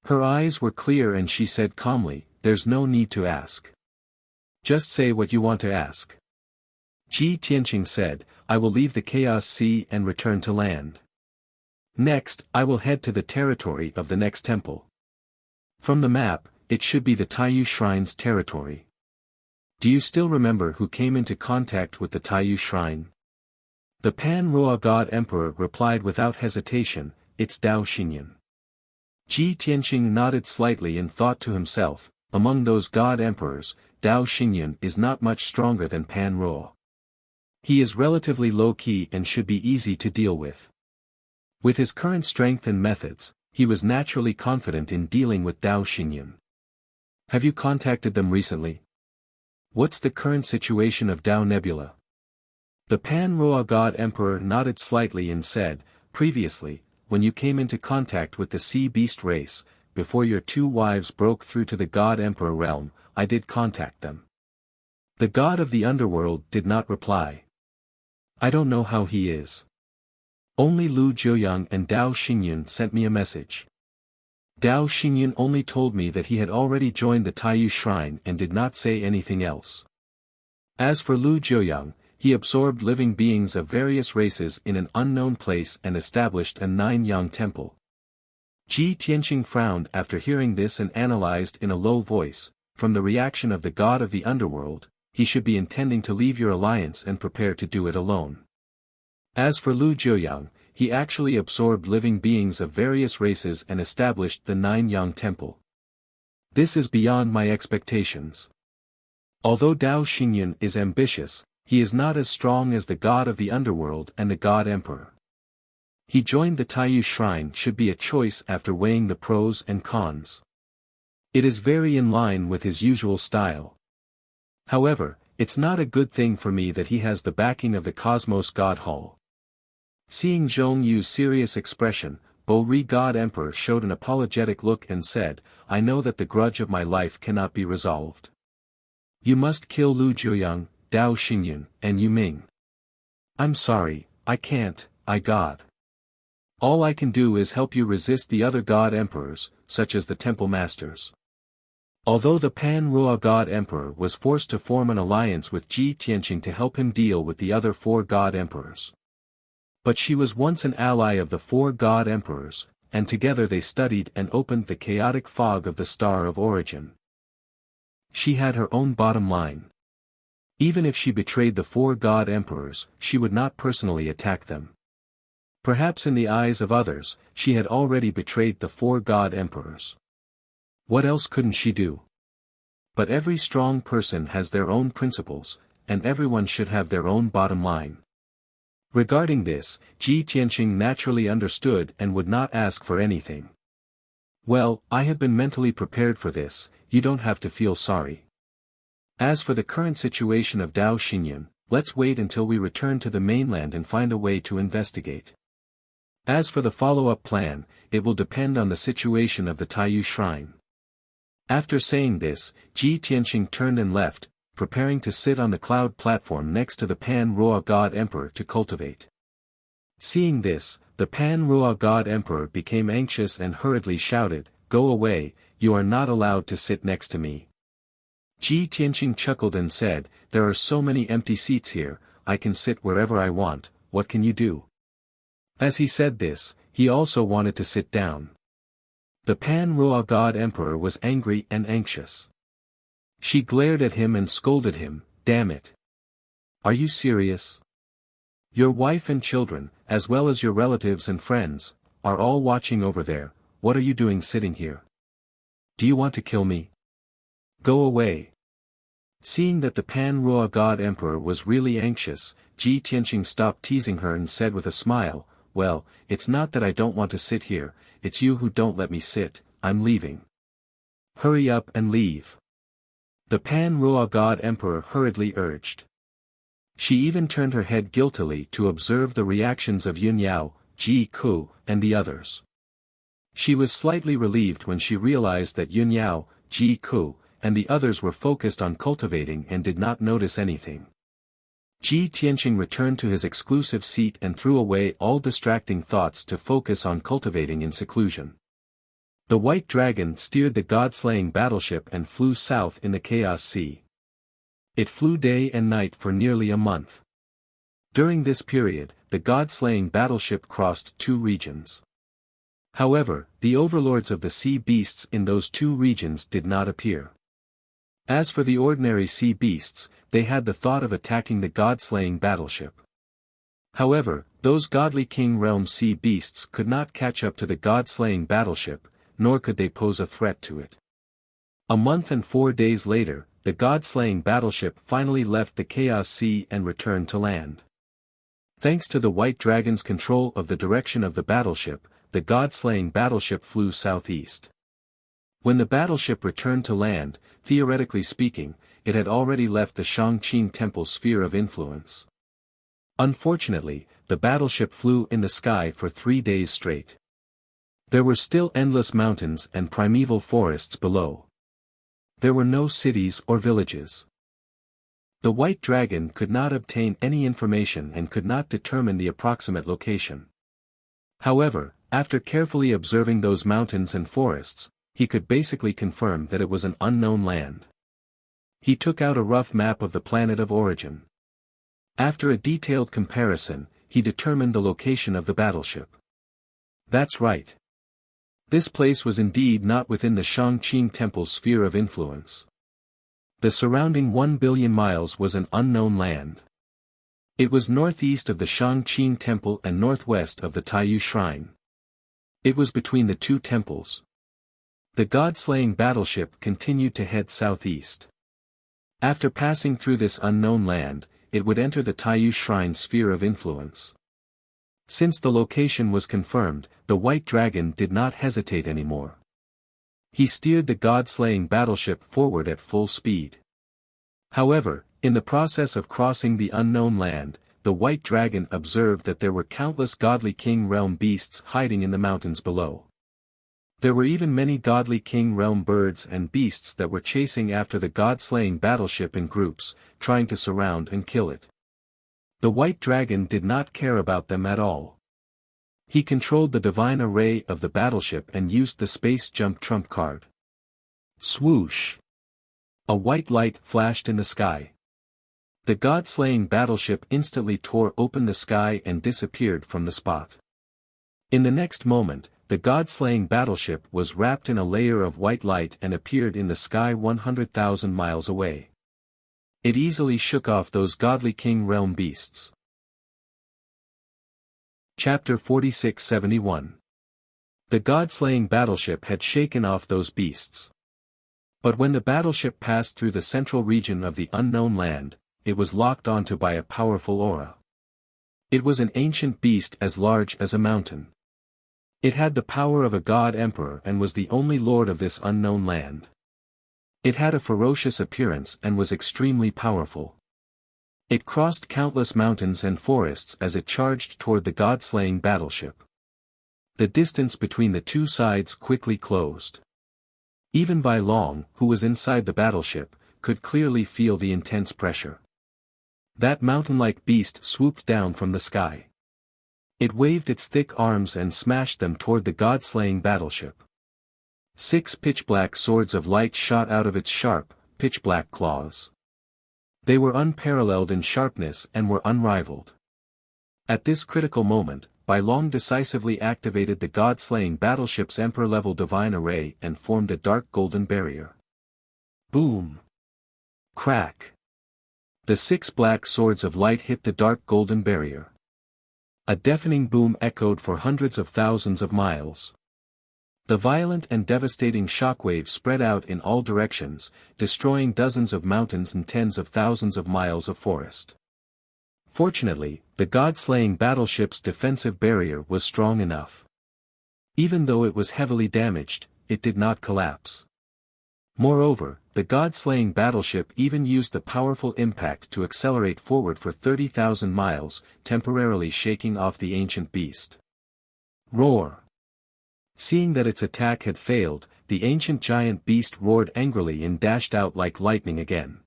Her eyes were clear and she said calmly, "There's no need to ask. Just say what you want to ask." Ji Tianqing said, "I will leave the Chaos Sea and return to land. Next, I will head to the territory of the next temple. From the map, it should be the Taiyu Shrine's territory. Do you still remember who came into contact with the Taiyu Shrine?" The Pan-Roa God Emperor replied without hesitation, "It's Dao Xinyan." Ji Tianqing nodded slightly and thought to himself, among those God Emperors, Dao Xinyan is not much stronger than Pan-Roa. He is relatively low-key and should be easy to deal with. With his current strength and methods, he was naturally confident in dealing with Dao Xinyan. "Have you contacted them recently? What's the current situation of Dao Nebula?" The Pan-Roa God Emperor nodded slightly and said, "Previously, when you came into contact with the Sea Beast race, before your two wives broke through to the God Emperor realm, I did contact them." The God of the Underworld did not reply. "I don't know how he is. Only Lu Jiuyang and Dao Xinyan sent me a message. Dao Xinyan only told me that he had already joined the Taiyu Shrine and did not say anything else. As for Lu Jiuyang, he absorbed living beings of various races in an unknown place and established a Nine-Yang temple." Ji Tianqing frowned after hearing this and analyzed in a low voice, "From the reaction of the God of the Underworld, he should be intending to leave your alliance and prepare to do it alone. As for Lu Jiuyang, he actually absorbed living beings of various races and established the Nine-Yang temple. This is beyond my expectations. Although Dao Xinyan is ambitious, he is not as strong as the God of the Underworld and the God Emperor. He joined the Taiyu Shrine should be a choice after weighing the pros and cons. It is very in line with his usual style. However, it's not a good thing for me that he has the backing of the Cosmos God Hall." Seeing Zhong Yu's serious expression, Bo-Ri God Emperor showed an apologetic look and said, "I know that the grudge of my life cannot be resolved. You must kill Lu Jiuyang, Dao Xinyan, and Yu Ming. I'm sorry, I can't, God. All I can do is help you resist the other God Emperors, such as the Temple Masters." Although the Pan-Roa God Emperor was forced to form an alliance with Ji Tianqing to help him deal with the other four God Emperors. But she was once an ally of the four God Emperors, and together they studied and opened the chaotic fog of the Star of Origin. She had her own bottom line. Even if she betrayed the four God Emperors, she would not personally attack them. Perhaps in the eyes of others, she had already betrayed the four God Emperors. What else couldn't she do? But every strong person has their own principles, and everyone should have their own bottom line. Regarding this, Ji Tianqing naturally understood and would not ask for anything. "Well, I have been mentally prepared for this, you don't have to feel sorry. As for the current situation of Dao Xinyan, let's wait until we return to the mainland and find a way to investigate. As for the follow-up plan, it will depend on the situation of the Taiyu Shrine." After saying this, Ji Tianqing turned and left, preparing to sit on the cloud platform next to the Pan-Roa God Emperor to cultivate. Seeing this, the Pan-Roa God Emperor became anxious and hurriedly shouted, "Go away, you are not allowed to sit next to me." Ji Tianqing chuckled and said, "There are so many empty seats here, I can sit wherever I want, what can you do?" As he said this, he also wanted to sit down. The Pan-Roa God Emperor was angry and anxious. She glared at him and scolded him, "Damn it! Are you serious? Your wife and children, as well as your relatives and friends, are all watching over there, what are you doing sitting here? Do you want to kill me? Go away." Seeing that the Pan-Roa God Emperor was really anxious, Ji Tianqing stopped teasing her and said with a smile, well, it's not that I don't want to sit here, it's you who don't let me sit, I'm leaving. Hurry up and leave. The Pan-Rua God Emperor hurriedly urged. She even turned her head guiltily to observe the reactions of Yun Yao, Ji Ku, and the others. She was slightly relieved when she realized that Yun Yao, Ji Ku, and the others were focused on cultivating and did not notice anything. Ji Tianqing returned to his exclusive seat and threw away all distracting thoughts to focus on cultivating in seclusion. The White Dragon steered the god-slaying battleship and flew south in the Chaos Sea. It flew day and night for nearly a month. During this period, the god-slaying battleship crossed 2 regions. However, the overlords of the sea beasts in those 2 regions did not appear. As for the ordinary sea beasts, they had the thought of attacking the god-slaying battleship. However, those godly king realm sea beasts could not catch up to the god-slaying battleship, nor could they pose a threat to it. A month and 4 days later, the god-slaying battleship finally left the Chaos Sea and returned to land. Thanks to the White Dragon's control of the direction of the battleship, the god-slaying battleship flew southeast. When the battleship returned to land, theoretically speaking, it had already left the Shangqing Temple's sphere of influence. Unfortunately, the battleship flew in the sky for 3 days straight. There were still endless mountains and primeval forests below. There were no cities or villages. The White Dragon could not obtain any information and could not determine the approximate location. However, after carefully observing those mountains and forests, he could basically confirm that it was an unknown land. He took out a rough map of the planet of origin. After a detailed comparison, he determined the location of the battleship. That's right. This place was indeed not within the Shangqing Temple's sphere of influence. The surrounding 1 billion miles was an unknown land. It was northeast of the Shangqing Temple and northwest of the Taiyu Shrine. It was between the 2 temples. The god-slaying battleship continued to head southeast. After passing through this unknown land, it would enter the Taiyu Shrine sphere of influence. Since the location was confirmed, the White Dragon did not hesitate anymore. He steered the god-slaying battleship forward at full speed. However, in the process of crossing the unknown land, the White Dragon observed that there were countless godly king realm beasts hiding in the mountains below. There were even many godly king realm birds and beasts that were chasing after the god-slaying battleship in groups, trying to surround and kill it. The White Dragon did not care about them at all. He controlled the divine array of the battleship and used the space jump trump card. Swoosh! A white light flashed in the sky. The god-slaying battleship instantly tore open the sky and disappeared from the spot. In the next moment, the god-slaying battleship was wrapped in a layer of white light and appeared in the sky 100,000 miles away. It easily shook off those godly king realm beasts. Chapter 46-71. The god-slaying battleship had shaken off those beasts. But when the battleship passed through the central region of the unknown land, it was locked onto by a powerful aura. It was an ancient beast as large as a mountain. It had the power of a god emperor and was the only lord of this unknown land. It had a ferocious appearance and was extremely powerful. It crossed countless mountains and forests as it charged toward the god-slaying battleship. The distance between the 2 sides quickly closed. Even Bai Long, who was inside the battleship, could clearly feel the intense pressure. That mountain-like beast swooped down from the sky. It waved its thick arms and smashed them toward the god-slaying battleship. 6 pitch-black swords of light shot out of its sharp, pitch-black claws. They were unparalleled in sharpness and were unrivaled. At this critical moment, Bai Long decisively activated the god-slaying battleship's emperor-level divine array and formed a dark golden barrier. Boom! Crack! The 6 black swords of light hit the dark golden barrier. A deafening boom echoed for hundreds of thousands of miles. The violent and devastating shockwave spread out in all directions, destroying dozens of mountains and tens of thousands of miles of forest. Fortunately, the god-slaying battleship's defensive barrier was strong enough. Even though it was heavily damaged, it did not collapse. Moreover, the god-slaying battleship even used the powerful impact to accelerate forward for 30,000 miles, temporarily shaking off the ancient beast. Roar! Seeing that its attack had failed, the ancient giant beast roared angrily and dashed out like lightning again.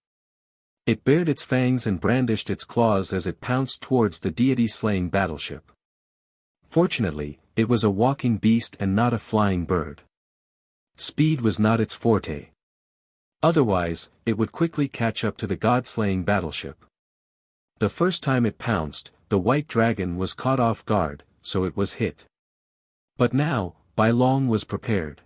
It bared its fangs and brandished its claws as it pounced towards the deity-slaying battleship. Fortunately, it was a walking beast and not a flying bird. Speed was not its forte. Otherwise, it would quickly catch up to the god-slaying battleship. The first time it pounced, the white dragon was caught off guard, so it was hit. But now, Bai Long was prepared.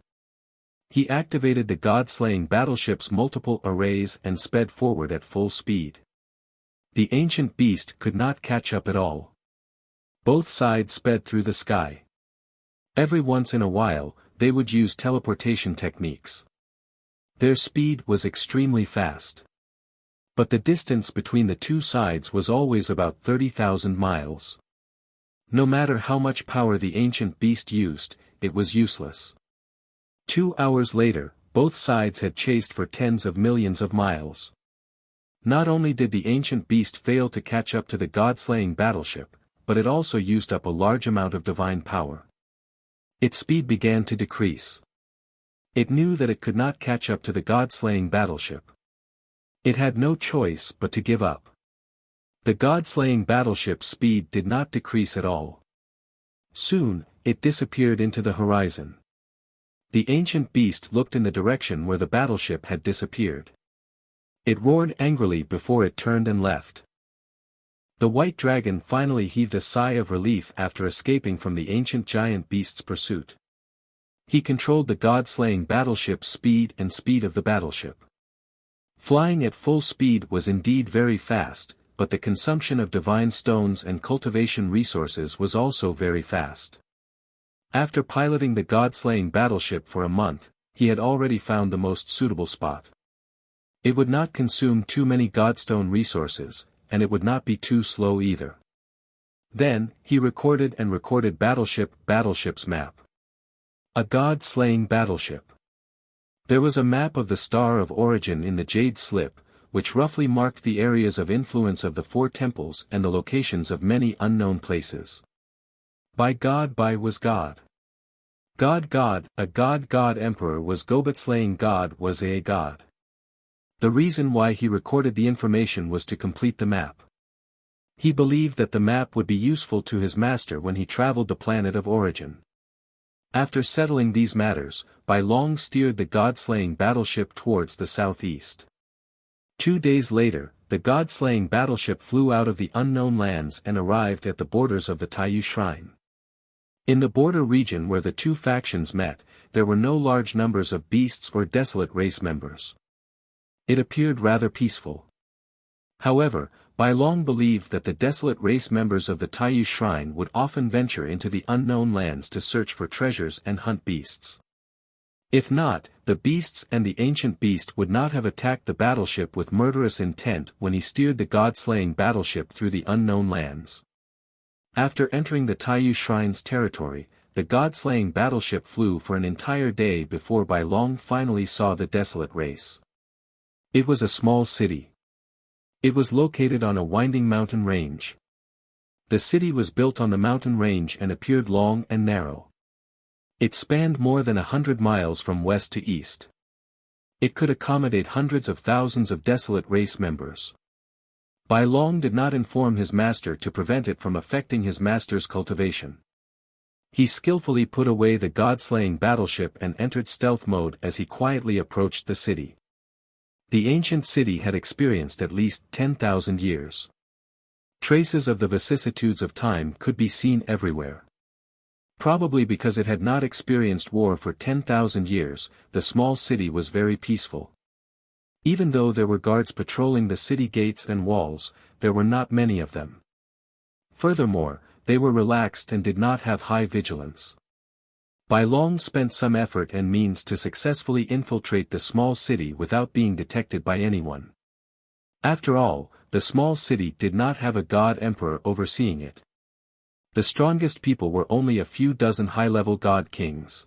He activated the god-slaying battleship's multiple arrays and sped forward at full speed. The ancient beast could not catch up at all. Both sides sped through the sky. Every once in a while, they would use teleportation techniques. Their speed was extremely fast. But the distance between the two sides was always about 30,000 miles. No matter how much power the ancient beast used, it was useless. 2 hours later, both sides had chased for tens of millions of miles. Not only did the ancient beast fail to catch up to the god-slaying battleship, but it also used up a large amount of divine power. Its speed began to decrease. It knew that it could not catch up to the god-slaying battleship. It had no choice but to give up. The god-slaying battleship's speed did not decrease at all. Soon, it disappeared into the horizon. The ancient beast looked in the direction where the battleship had disappeared. It roared angrily before it turned and left. The white dragon finally heaved a sigh of relief after escaping from the ancient giant beast's pursuit. He controlled the god-slaying battleship's speed and speed of the battleship. Flying at full speed was indeed very fast, but the consumption of divine stones and cultivation resources was also very fast. After piloting the god-slaying battleship for a month, he had already found the most suitable spot. It would not consume too many godstone resources, and it would not be too slow either. Then, he recorded battleship's map. A god-slaying battleship. There was a map of the Star of Origin in the Jade Slip, which roughly marked the areas of influence of the 4 temples and the locations of many unknown places. Bai was God. A god emperor was go, but slaying God was a god. The reason why he recorded the information was to complete the map. He believed that the map would be useful to his master when he traveled the planet of origin. After settling these matters, Bai Long steered the god-slaying battleship towards the southeast. 2 days later, the god-slaying battleship flew out of the unknown lands and arrived at the borders of the Taiyu Shrine. In the border region where the two factions met, there were no large numbers of beasts or desolate race members. It appeared rather peaceful. However, Bai Long believed that the desolate race members of the Taiyu Shrine would often venture into the unknown lands to search for treasures and hunt beasts. If not, the beasts and the ancient beast would not have attacked the battleship with murderous intent when he steered the god-slaying battleship through the unknown lands. After entering the Taiyu Shrine's territory, the god-slaying battleship flew for an entire day before Bai Long finally saw the desolate race. It was a small city. It was located on a winding mountain range. The city was built on the mountain range and appeared long and narrow. It spanned more than 100 miles from west to east. It could accommodate hundreds of thousands of desolate race members. Bai Long did not inform his master to prevent it from affecting his master's cultivation. He skillfully put away the god-slaying battleship and entered stealth mode as he quietly approached the city. The ancient city had experienced at least 10,000 years. Traces of the vicissitudes of time could be seen everywhere. Probably because it had not experienced war for 10,000 years, the small city was very peaceful. Even though there were guards patrolling the city gates and walls, there were not many of them. Furthermore, they were relaxed and did not have high vigilance. Bai Long spent some effort and means to successfully infiltrate the small city without being detected by anyone. After all, the small city did not have a god emperor overseeing it. The strongest people were only a few dozen high-level god kings.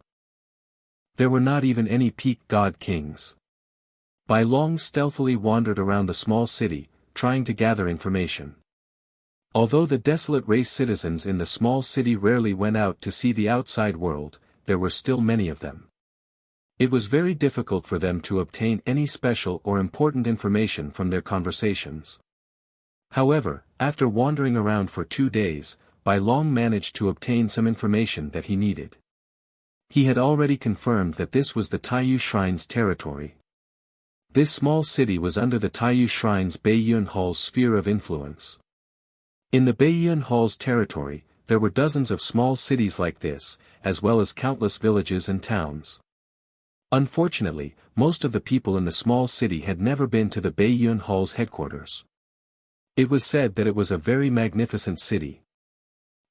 There were not even any peak god kings. Bai Long stealthily wandered around the small city, trying to gather information. Although the desolate race citizens in the small city rarely went out to see the outside world, there were still many of them. It was very difficult for them to obtain any special or important information from their conversations. However, after wandering around for 2 days, Bai Long managed to obtain some information that he needed. He had already confirmed that this was the Taiyu Shrine's territory. This small city was under the Taiyu Shrine's Beiyun Hall's sphere of influence. In the Beiyun Hall's territory, there were dozens of small cities like this, as well as countless villages and towns. Unfortunately, most of the people in the small city had never been to the Beiyun Hall's headquarters. It was said that it was a very magnificent city.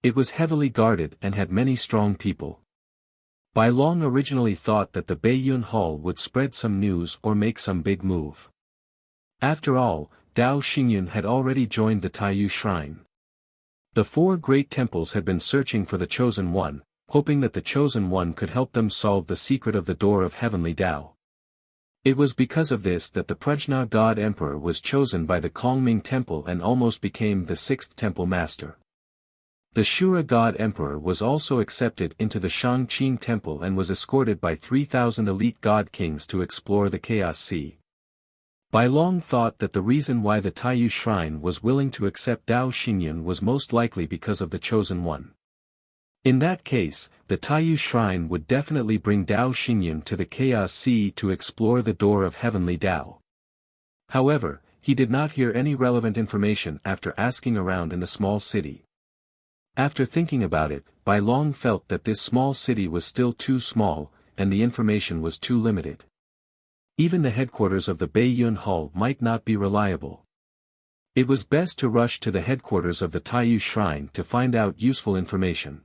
It was heavily guarded and had many strong people. Bai Long originally thought that the Beiyun Hall would spread some news or make some big move. After all, Dao Xingyun had already joined the Taiyu Shrine. The 4 great temples had been searching for the Chosen One, hoping that the Chosen One could help them solve the secret of the door of heavenly Tao. It was because of this that the Prajna God Emperor was chosen by the Kongming Temple and almost became the 6th Temple Master. The Shura God Emperor was also accepted into the Shangqing Temple and was escorted by 3,000 elite God Kings to explore the Chaos Sea. Bai Long thought that the reason why the Taiyu Shrine was willing to accept Dao Xingyun was most likely because of the Chosen One. In that case, the Taiyu Shrine would definitely bring Dao Xingyun to the Chaos Sea to explore the door of heavenly Tao. However, he did not hear any relevant information after asking around in the small city. After thinking about it, Bai Long felt that this small city was still too small, and the information was too limited. Even the headquarters of the Beiyun Hall might not be reliable. It was best to rush to the headquarters of the Taiyu Shrine to find out useful information.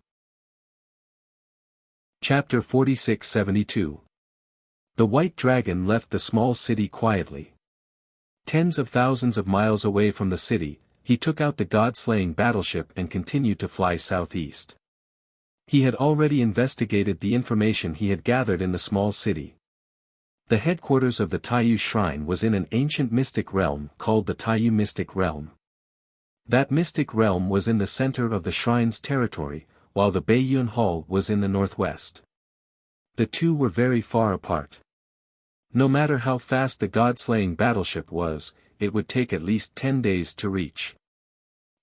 Chapter 46-72. The White Dragon left the small city quietly. Tens of thousands of miles away from the city, he took out the god-slaying battleship and continued to fly southeast. He had already investigated the information he had gathered in the small city. The headquarters of the Taiyu Shrine was in an ancient mystic realm called the Taiyu Mystic Realm. That mystic realm was in the center of the shrine's territory, while the Beiyun Hall was in the northwest. The two were very far apart. No matter how fast the god-slaying battleship was, it would take at least 10 days to reach.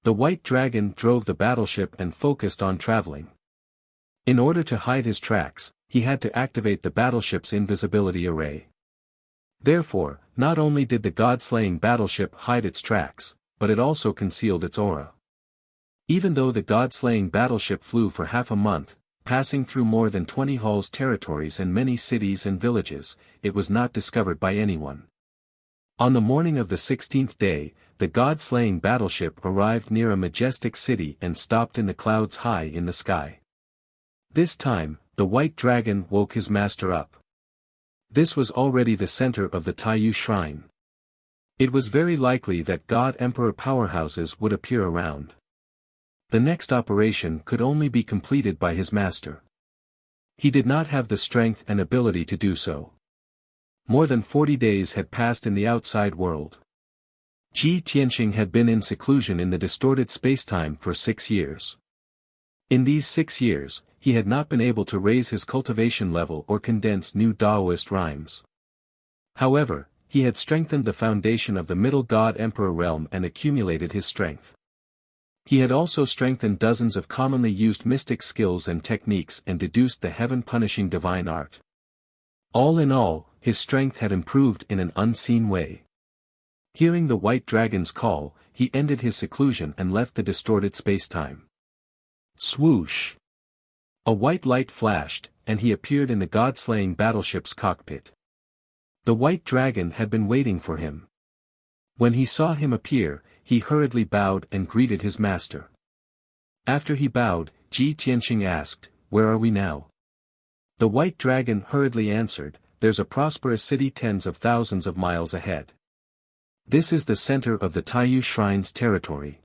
The White Dragon drove the battleship and focused on traveling. In order to hide his tracks, he had to activate the battleship's invisibility array. Therefore, not only did the god-slaying battleship hide its tracks, but it also concealed its aura. Even though the god-slaying battleship flew for half a month, passing through more than 20 halls territories and many cities and villages, it was not discovered by anyone. On the morning of the 16th day, the god-slaying battleship arrived near a majestic city and stopped in the clouds high in the sky. This time, the White Dragon woke his master up. This was already the center of the Taiyu Shrine. It was very likely that God Emperor powerhouses would appear around. The next operation could only be completed by his master. He did not have the strength and ability to do so. More than 40 days had passed in the outside world. Ji Tianxing had been in seclusion in the distorted spacetime for 6 years. In these 6 years, he had not been able to raise his cultivation level or condense new Daoist rhymes. However, he had strengthened the foundation of the Middle God Emperor realm and accumulated his strength. He had also strengthened dozens of commonly used mystic skills and techniques and deduced the heaven-punishing divine art. All in all, his strength had improved in an unseen way. Hearing the White Dragon's call, he ended his seclusion and left the distorted spacetime. Swoosh! A white light flashed, and he appeared in the god-slaying battleship's cockpit. The White Dragon had been waiting for him. When he saw him appear, he hurriedly bowed and greeted his master. After he bowed, Ji Tianxing asked, "Where are we now?" The White Dragon hurriedly answered, "There's a prosperous city tens of thousands of miles ahead." This is the center of the Taiyu Shrine's territory.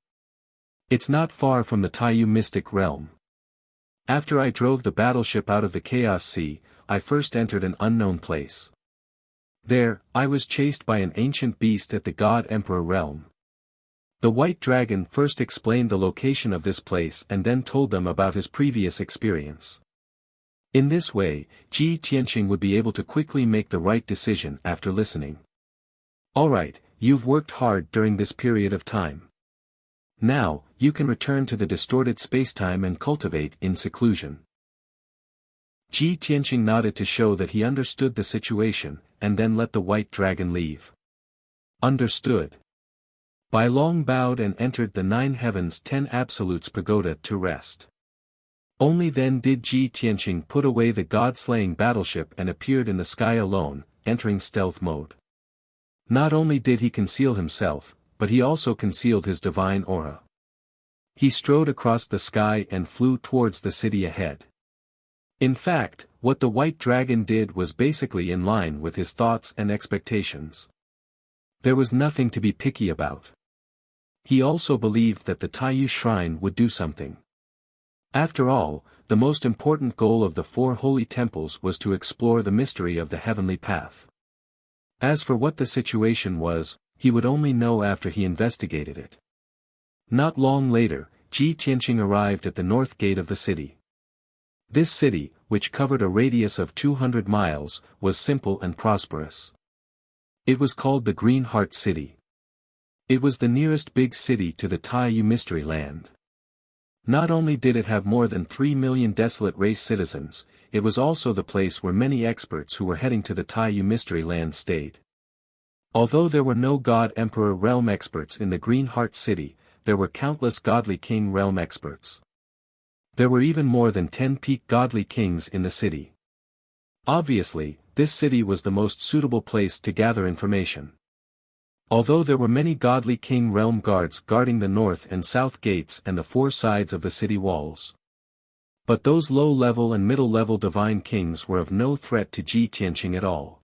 It's not far from the Taiyu mystic realm. After I drove the battleship out of the Chaos Sea, I first entered an unknown place. There, I was chased by an ancient beast at the God Emperor realm. The White Dragon first explained the location of this place and then told them about his previous experience. In this way, Ji Tianqing would be able to quickly make the right decision after listening. Alright, you've worked hard during this period of time. Now, you can return to the distorted spacetime and cultivate in seclusion. Ji Tianqing nodded to show that he understood the situation, and then let the White Dragon leave. Understood. Bai Long bowed and entered the Nine Heavens 10 Absolutes Pagoda to rest. Only then did Ji Tianqing put away the god-slaying battleship and appeared in the sky alone, entering stealth mode. Not only did he conceal himself, but he also concealed his divine aura. He strode across the sky and flew towards the city ahead. In fact, what the White Dragon did was basically in line with his thoughts and expectations. There was nothing to be picky about. He also believed that the Taiyu Shrine would do something. After all, the most important goal of the 4 holy temples was to explore the mystery of the heavenly path. As for what the situation was, he would only know after he investigated it. Not long later, Ji Tianqing arrived at the north gate of the city. This city, which covered a radius of 200 miles, was simple and prosperous. It was called the Green Heart City. It was the nearest big city to the Taiyu Mystery Land. Not only did it have more than 3 million desolate race citizens, it was also the place where many experts who were heading to the Taiyu Mystery Land stayed. Although there were no God Emperor realm experts in the Green Heart City, there were countless Godly King realm experts. There were even more than 10 peak Godly Kings in the city. Obviously, this city was the most suitable place to gather information. Although there were many Godly King realm guards guarding the north and south gates and the 4 sides of the city walls. But those low-level and middle-level divine kings were of no threat to Ji Tianqing at all.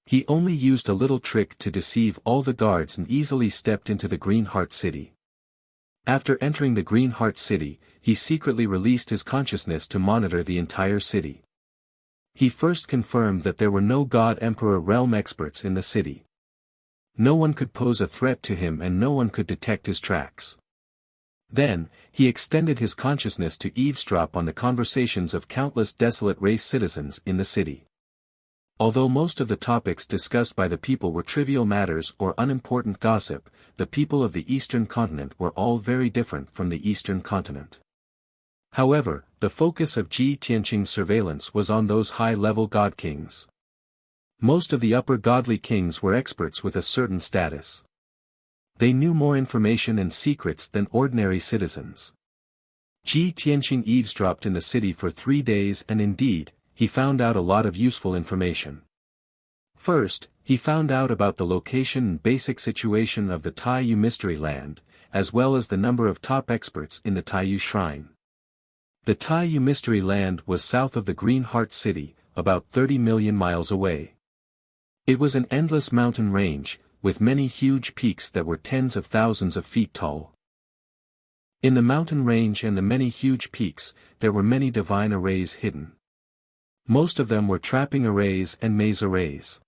He only used a little trick to deceive all the guards and easily stepped into the Green Heart City. After entering the Green Heart City, he secretly released his consciousness to monitor the entire city. He first confirmed that there were no God Emperor realm experts in the city. No one could pose a threat to him and no one could detect his tracks. Then, he extended his consciousness to eavesdrop on the conversations of countless desolate race citizens in the city. Although most of the topics discussed by the people were trivial matters or unimportant gossip, the people of the Eastern Continent were all very different from the Eastern Continent. However, the focus of Ji Tianqing's surveillance was on those high-level god kings. Most of the upper godly kings were experts with a certain status. They knew more information and secrets than ordinary citizens. Ji Tianqing eavesdropped in the city for 3 days and indeed, he found out a lot of useful information. First, he found out about the location and basic situation of the Taiyu Mystery Land, as well as the number of top experts in the Taiyu Shrine. The Taiyu Mystery Land was south of the Green Heart City, about 30 million miles away. It was an endless mountain range, with many huge peaks that were tens of thousands of feet tall. In the mountain range and the many huge peaks, there were many divine arrays hidden. Most of them were trapping arrays and maze arrays.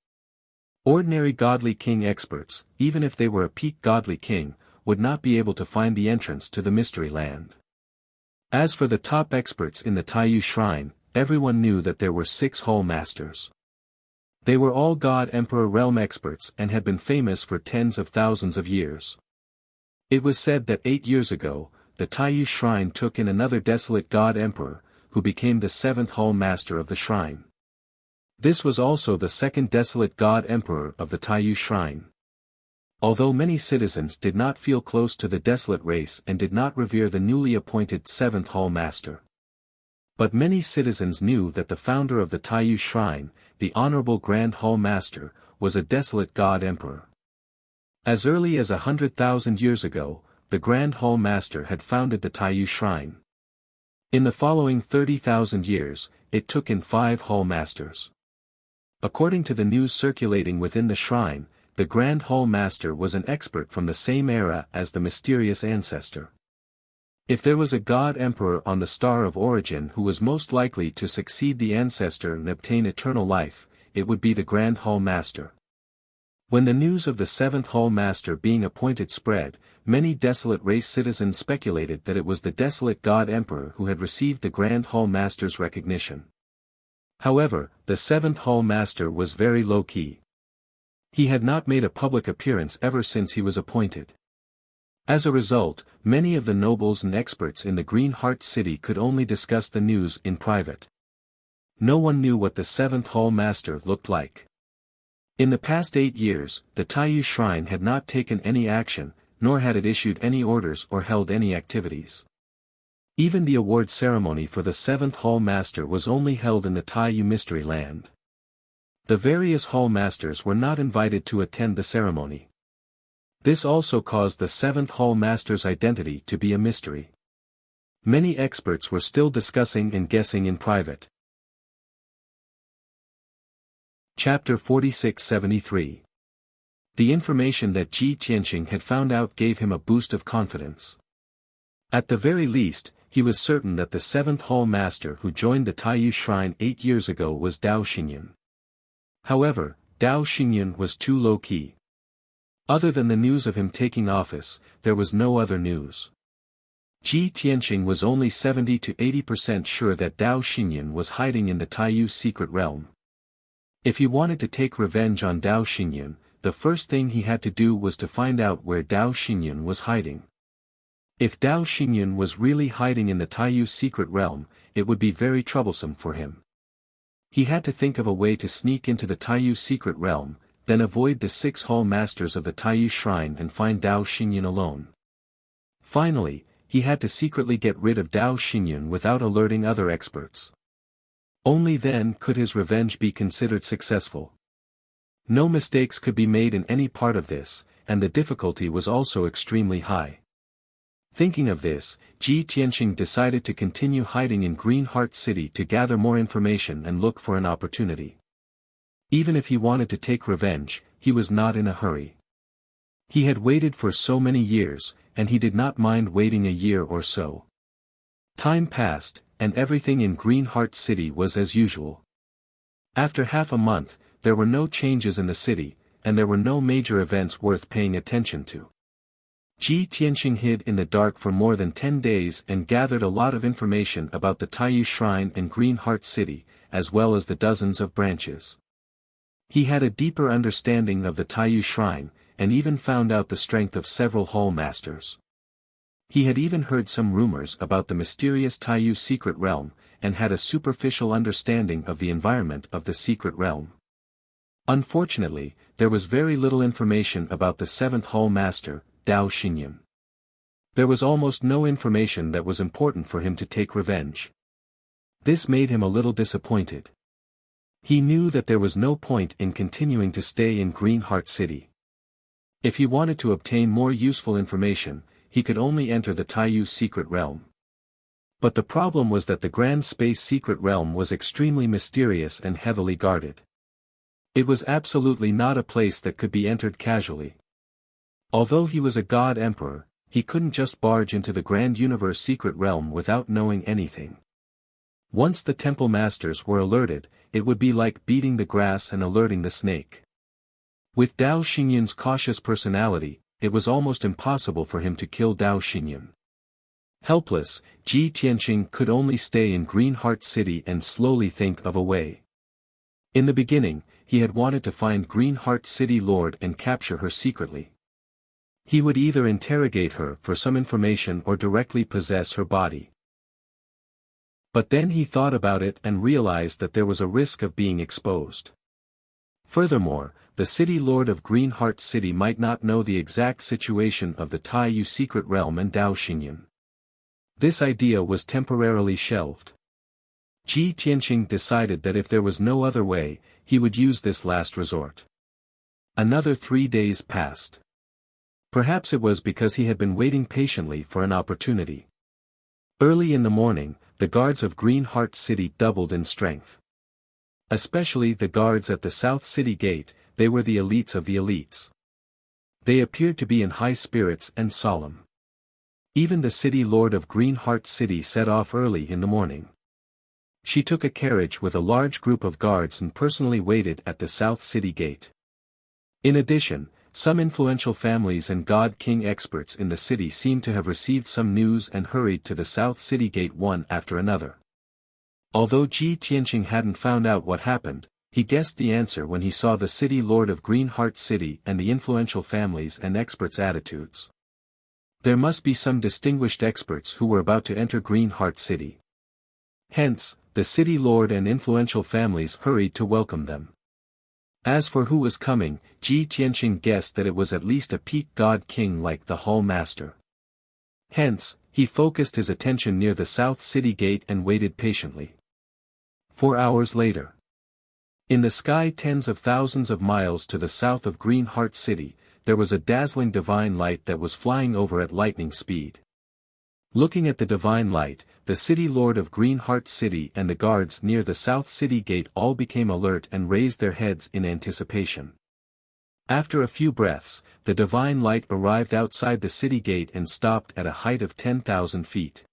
Ordinary godly king experts, even if they were a peak godly king, would not be able to find the entrance to the Mystery Land. As for the top experts in the Taiyu Shrine, everyone knew that there were 6 Hall Masters. They were all God Emperor realm experts and had been famous for tens of thousands of years. It was said that 8 years ago, the Taiyu Shrine took in another desolate God Emperor, who became the 7th Hall Master of the Shrine. This was also the 2nd desolate God Emperor of the Taiyu Shrine. Although many citizens did not feel close to the desolate race and did not revere the newly appointed 7th Hall Master. But many citizens knew that the founder of the Taiyu Shrine, the Honorable Grand Hall Master, was a desolate God Emperor. As early as 100,000 years ago, the Grand Hall Master had founded the Taiyu Shrine. In the following 30,000 years, it took in 5 Hall Masters. According to the news circulating within the shrine, the Grand Hall Master was an expert from the same era as the mysterious ancestor. If there was a god emperor on the Star of Origin who was most likely to succeed the ancestor and obtain eternal life, it would be the Grand Hall Master. When the news of the 7th Hall Master being appointed spread, many desolate race citizens speculated that it was the desolate god emperor who had received the Grand Hall Master's recognition. However, the 7th Hall Master was very low-key. He had not made a public appearance ever since he was appointed. As a result, many of the nobles and experts in the Green Heart City could only discuss the news in private. No one knew what the 7th Hall Master looked like. In the past 8 years, the Taiyu Shrine had not taken any action, nor had it issued any orders or held any activities. Even the award ceremony for the 7th Hall Master was only held in the Taiyu Mystery Land. The various Hall Masters were not invited to attend the ceremony. This also caused the 7th Hall Master's identity to be a mystery. Many experts were still discussing and guessing in private. Chapter 4673. The information that Ji Tianqing had found out gave him a boost of confidence. At the very least, he was certain that the 7th Hall Master who joined the Taiyu Shrine 8 years ago was Dao Xingyun. However, Dao Xingyun was too low-key. Other than the news of him taking office, there was no other news. Ji Tianqing was only 70 to 80% sure that Dao Xingyun was hiding in the Taiyu secret realm. If he wanted to take revenge on Dao Xingyun, the first thing he had to do was to find out where Dao Xingyun was hiding. If Dao Xingyun was really hiding in the Taiyu secret realm, it would be very troublesome for him. He had to think of a way to sneak into the Taiyu secret realm, then avoid the 6 Hall Masters of the Taiyu Shrine and find Dao Xingyun alone. Finally, he had to secretly get rid of Dao Xingyun without alerting other experts. Only then could his revenge be considered successful. No mistakes could be made in any part of this, and the difficulty was also extremely high. Thinking of this, Ji Tianqing decided to continue hiding in Green Heart City to gather more information and look for an opportunity. Even if he wanted to take revenge, he was not in a hurry. He had waited for so many years, and he did not mind waiting a year or so. Time passed, and everything in Green Heart City was as usual. After half a month, there were no changes in the city, and there were no major events worth paying attention to. Ji Tianqing hid in the dark for more than 10 days and gathered a lot of information about the Taiyu Shrine and Green Heart City, as well as the dozens of branches. He had a deeper understanding of the Taiyu Shrine, and even found out the strength of several Hall Masters. He had even heard some rumors about the mysterious Taiyu secret realm, and had a superficial understanding of the environment of the secret realm. Unfortunately, there was very little information about the 7th Hall Master, Dao Xingyun. There was almost no information that was important for him to take revenge. This made him a little disappointed. He knew that there was no point in continuing to stay in Green Heart City. If he wanted to obtain more useful information, he could only enter the Taiyu secret realm. But the problem was that the Grand Space secret realm was extremely mysterious and heavily guarded. It was absolutely not a place that could be entered casually. Although he was a god emperor, he couldn't just barge into the Grand Universe secret realm without knowing anything. Once the temple masters were alerted, it would be like beating the grass and alerting the snake. With Dao Xingyun's cautious personality, it was almost impossible for him to kill Dao Xingyun. Helpless, Ji Tianqing could only stay in Green Heart City and slowly think of a way. In the beginning, he had wanted to find Green Heart City Lord and capture her secretly. He would either interrogate her for some information or directly possess her body. But then he thought about it and realized that there was a risk of being exposed. Furthermore, the city lord of Green Heart City might not know the exact situation of the Taiyu secret realm and Dao Xingyun. This idea was temporarily shelved. Ji Tianqing decided that if there was no other way, he would use this last resort. Another 3 days passed. Perhaps it was because he had been waiting patiently for an opportunity. Early in the morning, the guards of Green Heart City doubled in strength. Especially the guards at the South City Gate, they were the elites of the elites. They appeared to be in high spirits and solemn. Even the city lord of Greenheart City set off early in the morning. She took a carriage with a large group of guards and personally waited at the South City Gate. In addition, some influential families and God King experts in the city seemed to have received some news and hurried to the South City Gate one after another. Although Ji Tianqing hadn't found out what happened, he guessed the answer when he saw the city lord of Greenheart City and the influential families and experts' attitudes. There must be some distinguished experts who were about to enter Greenheart City. Hence, the city lord and influential families hurried to welcome them. As for who was coming, Ji Tianqing guessed that it was at least a peak god king like the Hall Master. Hence, he focused his attention near the South City Gate and waited patiently. 4 hours later. In the sky tens of thousands of miles to the south of Greenheart City, there was a dazzling divine light that was flying over at lightning speed. Looking at the divine light, the city lord of Greenheart City and the guards near the South City Gate all became alert and raised their heads in anticipation. After a few breaths, the divine light arrived outside the city gate and stopped at a height of 10,000 feet.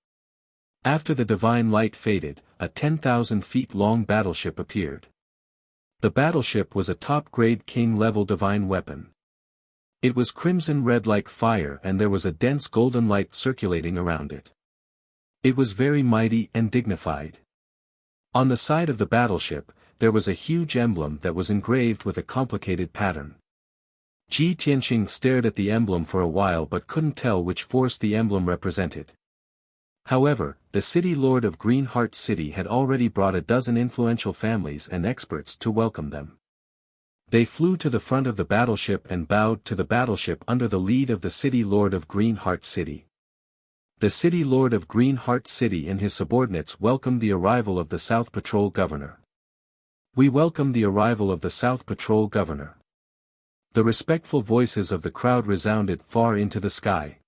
After the divine light faded, a 10,000 feet long battleship appeared. The battleship was a top-grade king-level divine weapon. It was crimson-red like fire and there was a dense golden light circulating around it. It was very mighty and dignified. On the side of the battleship, there was a huge emblem that was engraved with a complicated pattern. Ji Tianqing stared at the emblem for a while but couldn't tell which force the emblem represented. However, the city lord of Greenheart City had already brought a dozen influential families and experts to welcome them. They flew to the front of the battleship and bowed to the battleship under the lead of the city lord of Greenheart City. The city lord of Greenheart City and his subordinates welcomed the arrival of the South Patrol Governor. We welcome the arrival of the South Patrol Governor. The respectful voices of the crowd resounded far into the sky.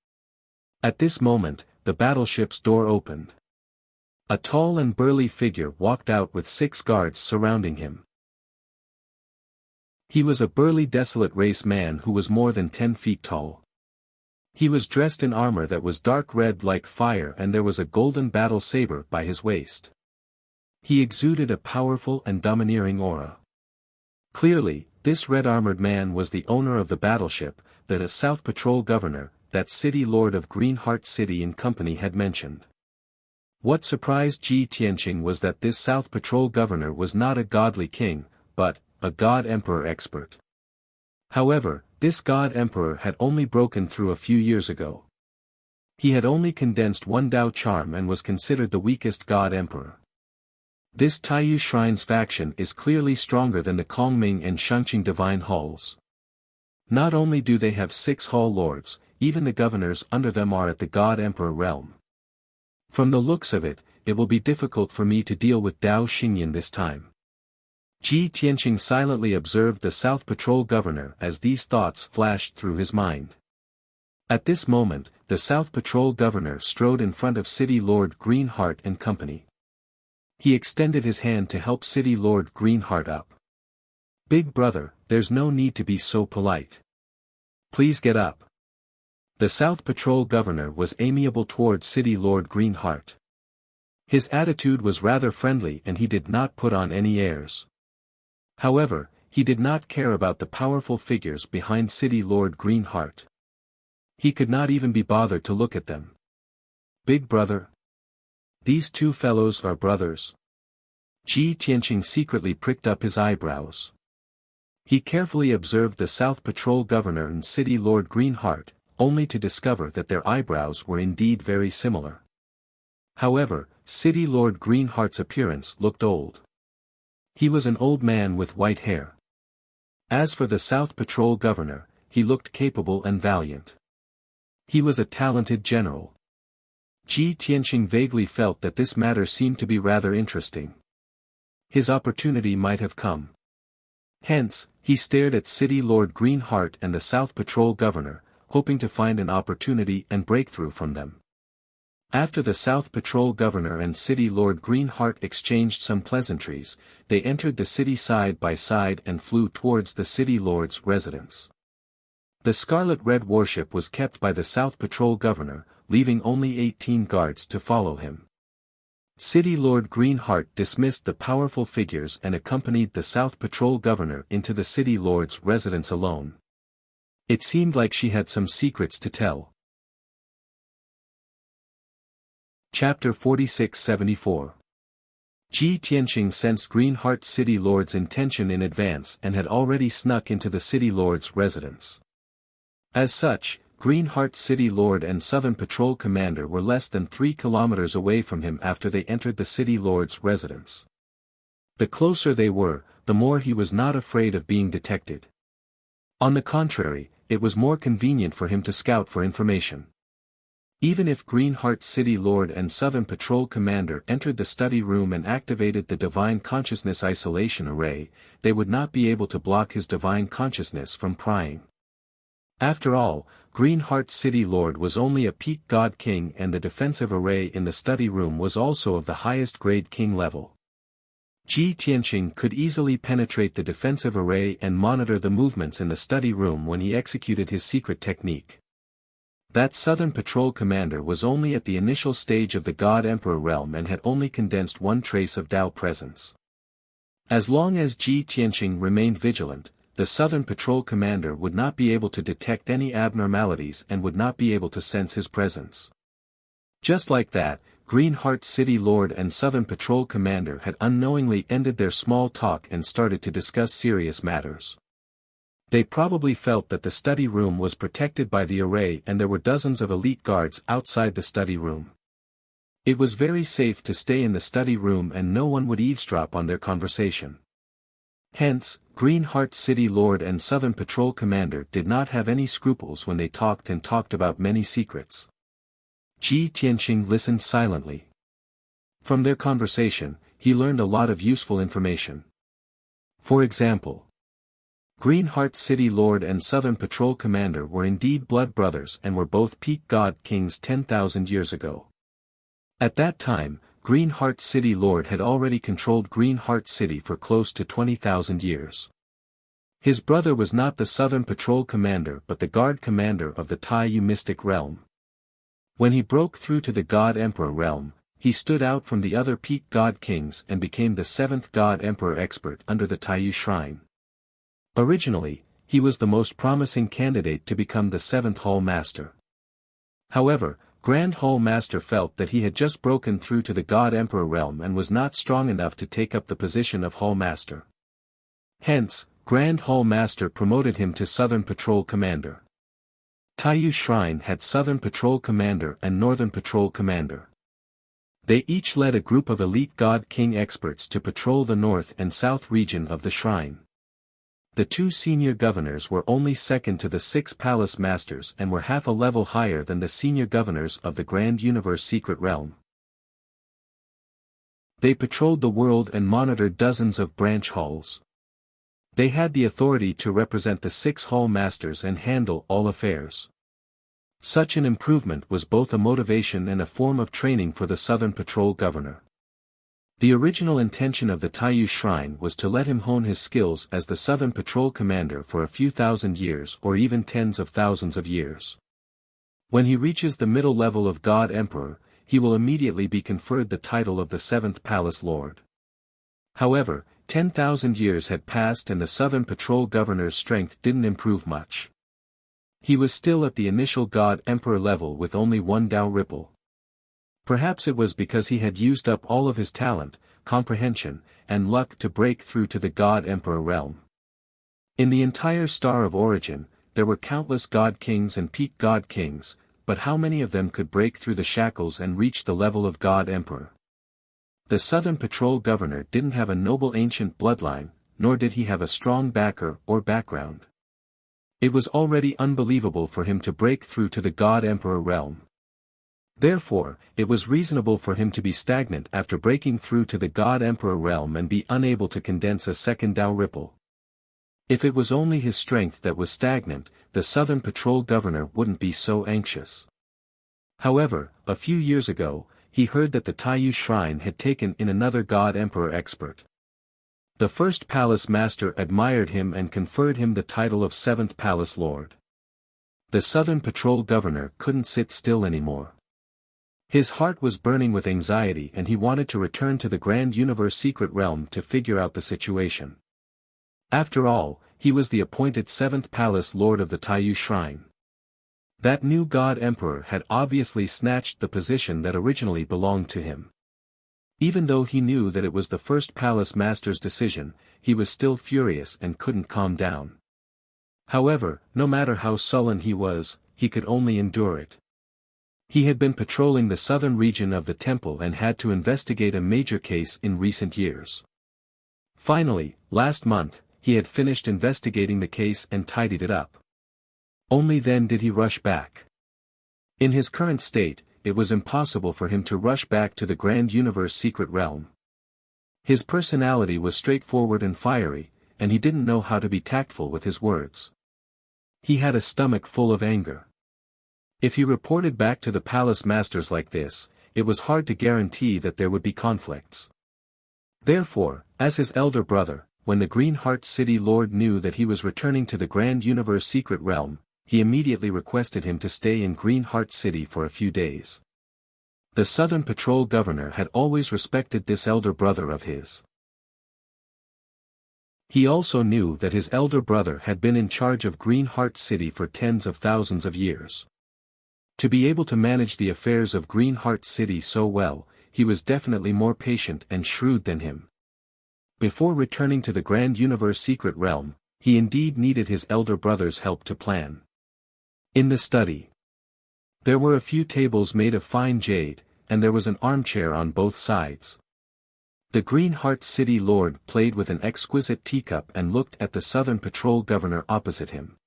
At this moment, the battleship's door opened. A tall and burly figure walked out with 6 guards surrounding him. He was a burly desolate race man who was more than 10 feet tall. He was dressed in armor that was dark red like fire and there was a golden battle saber by his waist. He exuded a powerful and domineering aura. Clearly, this red-armored man was the owner of the battleship, that a South Patrol Governor, that city lord of Greenheart City and company had mentioned. What surprised Ji Tianqing was that this South Patrol Governor was not a godly king, but a God Emperor expert. However, this God Emperor had only broken through a few years ago. He had only condensed 1 Dao charm and was considered the weakest God Emperor. This Taiyu Shrine's faction is clearly stronger than the Kongming and Shangqing Divine Halls. Not only do they have 6 Hall Lords, even the governors under them are at the God Emperor realm. From the looks of it, it will be difficult for me to deal with Dao Xingyan this time. Ji Tianqing silently observed the South Patrol Governor as these thoughts flashed through his mind. At this moment, the South Patrol Governor strode in front of City Lord Greenheart and company. He extended his hand to help City Lord Greenheart up. "Big brother, there's no need to be so polite. Please get up." The South Patrol Governor was amiable toward City Lord Greenheart. His attitude was rather friendly and he did not put on any airs. However, he did not care about the powerful figures behind City Lord Greenheart. He could not even be bothered to look at them. "Big brother? These 2 fellows are brothers?" Ji Tianqing secretly pricked up his eyebrows. He carefully observed the South Patrol Governor and City Lord Greenheart, only to discover that their eyebrows were indeed very similar. However, City Lord Greenheart's appearance looked old. He was an old man with white hair. As for the South Patrol Governor, he looked capable and valiant. He was a talented general. Ji Tianqing vaguely felt that this matter seemed to be rather interesting. His opportunity might have come. Hence, he stared at City Lord Greenheart and the South Patrol Governor, hoping to find an opportunity and breakthrough from them. After the South Patrol Governor and City Lord Greenheart exchanged some pleasantries, they entered the city side by side and flew towards the City Lord's residence. The Scarlet Red warship was kept by the South Patrol Governor, leaving only 18 guards to follow him. City Lord Greenheart dismissed the powerful figures and accompanied the South Patrol Governor into the City Lord's residence alone. It seemed like she had some secrets to tell. Chapter 46-74. Ji Tianqing sensed Greenheart's City Lord's intention in advance and had already snuck into the City Lord's residence. As such, Greenheart's City Lord and Southern Patrol Commander were less than 3 kilometers away from him after they entered the City Lord's residence. The closer they were, the more he was not afraid of being detected. On the contrary, it was more convenient for him to scout for information. Even if Greenheart's City Lord and Southern Patrol Commander entered the study room and activated the Divine Consciousness Isolation Array, they would not be able to block his Divine Consciousness from prying. After all, Greenheart's City Lord was only a peak God King and the defensive array in the study room was also of the highest grade King level. Ji Tianqing could easily penetrate the defensive array and monitor the movements in the study room when he executed his secret technique. That Southern Patrol Commander was only at the initial stage of the God Emperor realm and had only condensed one trace of Tao presence. As long as Ji Tianqing remained vigilant, the Southern Patrol Commander would not be able to detect any abnormalities and would not be able to sense his presence. Just like that, Greenheart's City Lord and Southern Patrol Commander had unknowingly ended their small talk and started to discuss serious matters. They probably felt that the study room was protected by the array and there were dozens of elite guards outside the study room. It was very safe to stay in the study room and no one would eavesdrop on their conversation. Hence, Greenheart's City Lord and Southern Patrol Commander did not have any scruples when they talked about many secrets. Ji Tianqing listened silently. From their conversation, he learned a lot of useful information. For example, Greenheart's City Lord and Southern Patrol Commander were indeed blood brothers and were both peak God Kings 10,000 years ago. At that time, Greenheart's City Lord had already controlled Greenheart City for close to 20,000 years. His brother was not the Southern Patrol Commander but the Guard Commander of the Taiyu Mystic Realm. When he broke through to the God Emperor realm, he stood out from the other peak God Kings and became the 7th God Emperor expert under the Taiyu Shrine. Originally, he was the most promising candidate to become the 7th Hall Master. However, Grand Hall Master felt that he had just broken through to the God Emperor realm and was not strong enough to take up the position of Hall Master. Hence, Grand Hall Master promoted him to Southern Patrol Commander. Taiyu Shrine had Southern Patrol Commander and Northern Patrol Commander. They each led a group of elite God King experts to patrol the north and south region of the shrine. The 2 senior governors were only second to the 6 palace masters and were half a level higher than the senior governors of the Grand Universe Secret Realm. They patrolled the world and monitored dozens of branch halls. They had the authority to represent the 6 hall masters and handle all affairs. Such an improvement was both a motivation and a form of training for the Southern Patrol Governor. The original intention of the Taiyu Shrine was to let him hone his skills as the Southern Patrol Commander for a few thousand years or even tens of thousands of years. When he reaches the middle level of God Emperor, he will immediately be conferred the title of the 7th Palace Lord. However, 10,000 years had passed and the Southern Patrol Governor's strength didn't improve much. He was still at the initial God Emperor level with only 1 Tao ripple. Perhaps it was because he had used up all of his talent, comprehension, and luck to break through to the God Emperor realm. In the entire Star of Origin, there were countless God Kings and peak God Kings, but how many of them could break through the shackles and reach the level of God Emperor? The Southern Patrol Governor didn't have a noble ancient bloodline, nor did he have a strong backer or background. It was already unbelievable for him to break through to the God Emperor realm. Therefore, it was reasonable for him to be stagnant after breaking through to the God Emperor realm and be unable to condense a second Tao ripple. If it was only his strength that was stagnant, the Southern Patrol Governor wouldn't be so anxious. However, a few years ago, he heard that the Taiyu Shrine had taken in another God Emperor expert. The first Palace Master admired him and conferred him the title of 7th Palace Lord. The Southern Patrol Governor couldn't sit still anymore. His heart was burning with anxiety and he wanted to return to the Grand Universe Secret Realm to figure out the situation. After all, he was the appointed 7th Palace Lord of the Taiyu Shrine. That new God Emperor had obviously snatched the position that originally belonged to him. Even though he knew that it was the first Palace Master's decision, he was still furious and couldn't calm down. However, no matter how sullen he was, he could only endure it. He had been patrolling the southern region of the temple and had to investigate a major case in recent years. Finally, last month, he had finished investigating the case and tidied it up. Only then did he rush back. In his current state, it was impossible for him to rush back to the Grand Universe Secret Realm. His personality was straightforward and fiery, and he didn't know how to be tactful with his words. He had a stomach full of anger. If he reported back to the Palace Masters like this, it was hard to guarantee that there would be conflicts. Therefore, as his elder brother, when the Green Heart City Lord knew that he was returning to the Grand Universe Secret Realm, he immediately requested him to stay in Green Heart City for a few days. The Southern Patrol Governor had always respected this elder brother of his. He also knew that his elder brother had been in charge of Green Heart City for tens of thousands of years. To be able to manage the affairs of Green Heart City so well, he was definitely more patient and shrewd than him. Before returning to the Grand Universe Secret Realm, he indeed needed his elder brother's help to plan. In the study, there were a few tables made of fine jade, and there was an armchair on both sides. The Green Heart City Lord played with an exquisite teacup and looked at the Southern Patrol Governor opposite him.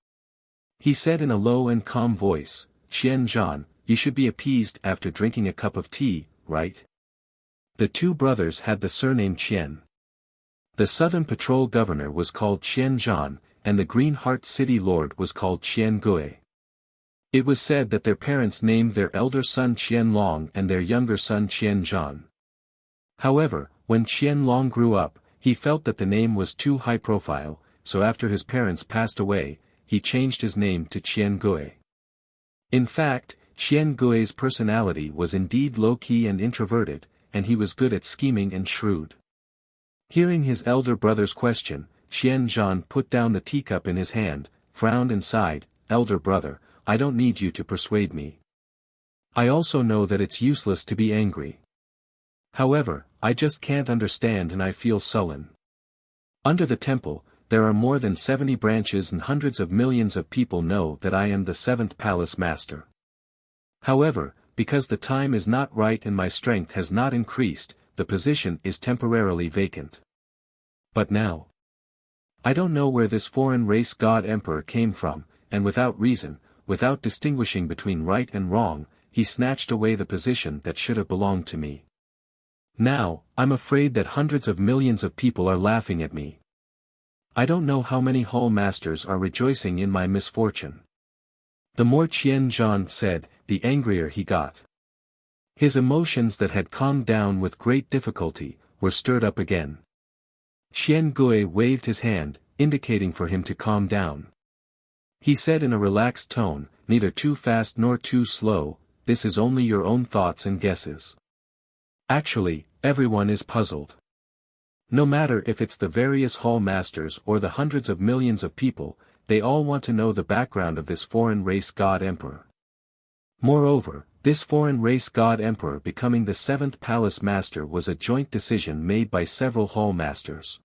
He said in a low and calm voice, "Qian Zhan, you should be appeased after drinking a cup of tea, right?" The two brothers had the surname Qian. The Southern Patrol Governor was called Qian Zhan, and the Green Heart City Lord was called Qian Gui. It was said that their parents named their elder son Qian Long and their younger son Qian Zhan. However, when Qian Long grew up, he felt that the name was too high profile, so after his parents passed away, he changed his name to Qian Gui. In fact, Qian Gui's personality was indeed low-key and introverted, and he was good at scheming and shrewd. Hearing his elder brother's question, Qian Zhan put down the teacup in his hand, frowned and sighed, "Elder brother, I don't need you to persuade me. I also know that it's useless to be angry. However, I just can't understand and I feel sullen. Under the temple, there are more than 70 branches and hundreds of millions of people know that I am the 7th Palace Master. However, because the time is not right and my strength has not increased, the position is temporarily vacant. But now, I don't know where this foreign race God Emperor came from, and without reason, without distinguishing between right and wrong, he snatched away the position that should have belonged to me. Now, I'm afraid that hundreds of millions of people are laughing at me. I don't know how many Hall Masters are rejoicing in my misfortune." The more Qian Zhan said, the angrier he got. His emotions that had calmed down with great difficulty, were stirred up again. Qian Gui waved his hand, indicating for him to calm down. He said in a relaxed tone, "Neither too fast nor too slow, this is only your own thoughts and guesses. Actually, everyone is puzzled. No matter if it's the various Hall Masters or the hundreds of millions of people, they all want to know the background of this foreign race God Emperor. Moreover, this foreign race God Emperor becoming the 7th Palace Master was a joint decision made by several Hall Masters.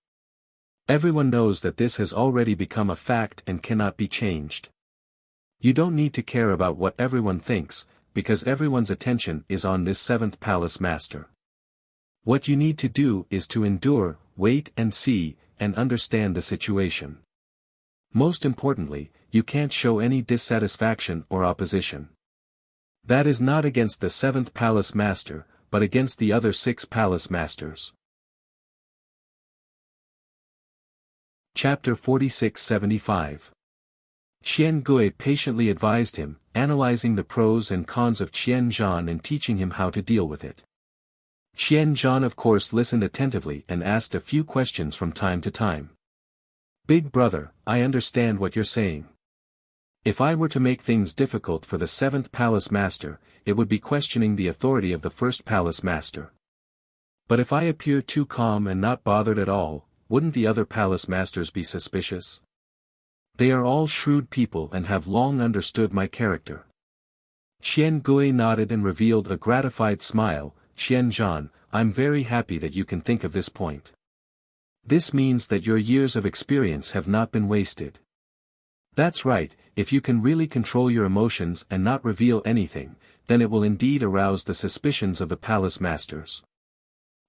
Everyone knows that this has already become a fact and cannot be changed. You don't need to care about what everyone thinks, because everyone's attention is on this 7th Palace Master. What you need to do is to endure, wait and see, and understand the situation. Most importantly, you can't show any dissatisfaction or opposition. That is not against the 7th Palace Master, but against the other 6 Palace Masters." Chapter 4675. Qian Gui patiently advised him, analyzing the pros and cons of Qian Zhan and teaching him how to deal with it. Qian Zhan of course listened attentively and asked a few questions from time to time. Big brother, I understand what you're saying. If I were to make things difficult for the 7th Palace Master, it would be questioning the authority of the 1st Palace Master. But if I appear too calm and not bothered at all, wouldn't the other Palace Masters be suspicious? They are all shrewd people and have long understood my character. Qian Gui nodded and revealed a gratified smile. Qian Zhan, I'm very happy that you can think of this point. This means that your years of experience have not been wasted. That's right, if you can really control your emotions and not reveal anything, then it will indeed arouse the suspicions of the Palace Masters.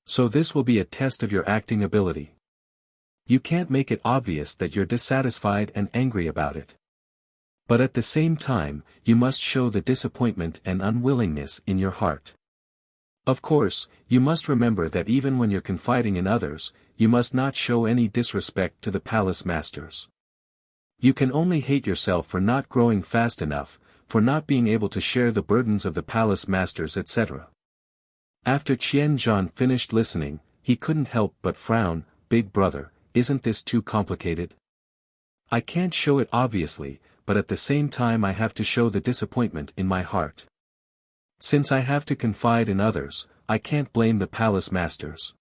So this will be a test of your acting ability. You can't make it obvious that you're dissatisfied and angry about it. But at the same time, you must show the disappointment and unwillingness in your heart. Of course, you must remember that even when you're confiding in others, you must not show any disrespect to the Palace Masters. You can only hate yourself for not growing fast enough, for not being able to share the burdens of the Palace Masters, etc. After Qian Zhan finished listening, he couldn't help but frown. Big brother, isn't this too complicated? I can't show it obviously, but at the same time I have to show the disappointment in my heart. Since I have to confide in others, I can't blame the Palace Masters.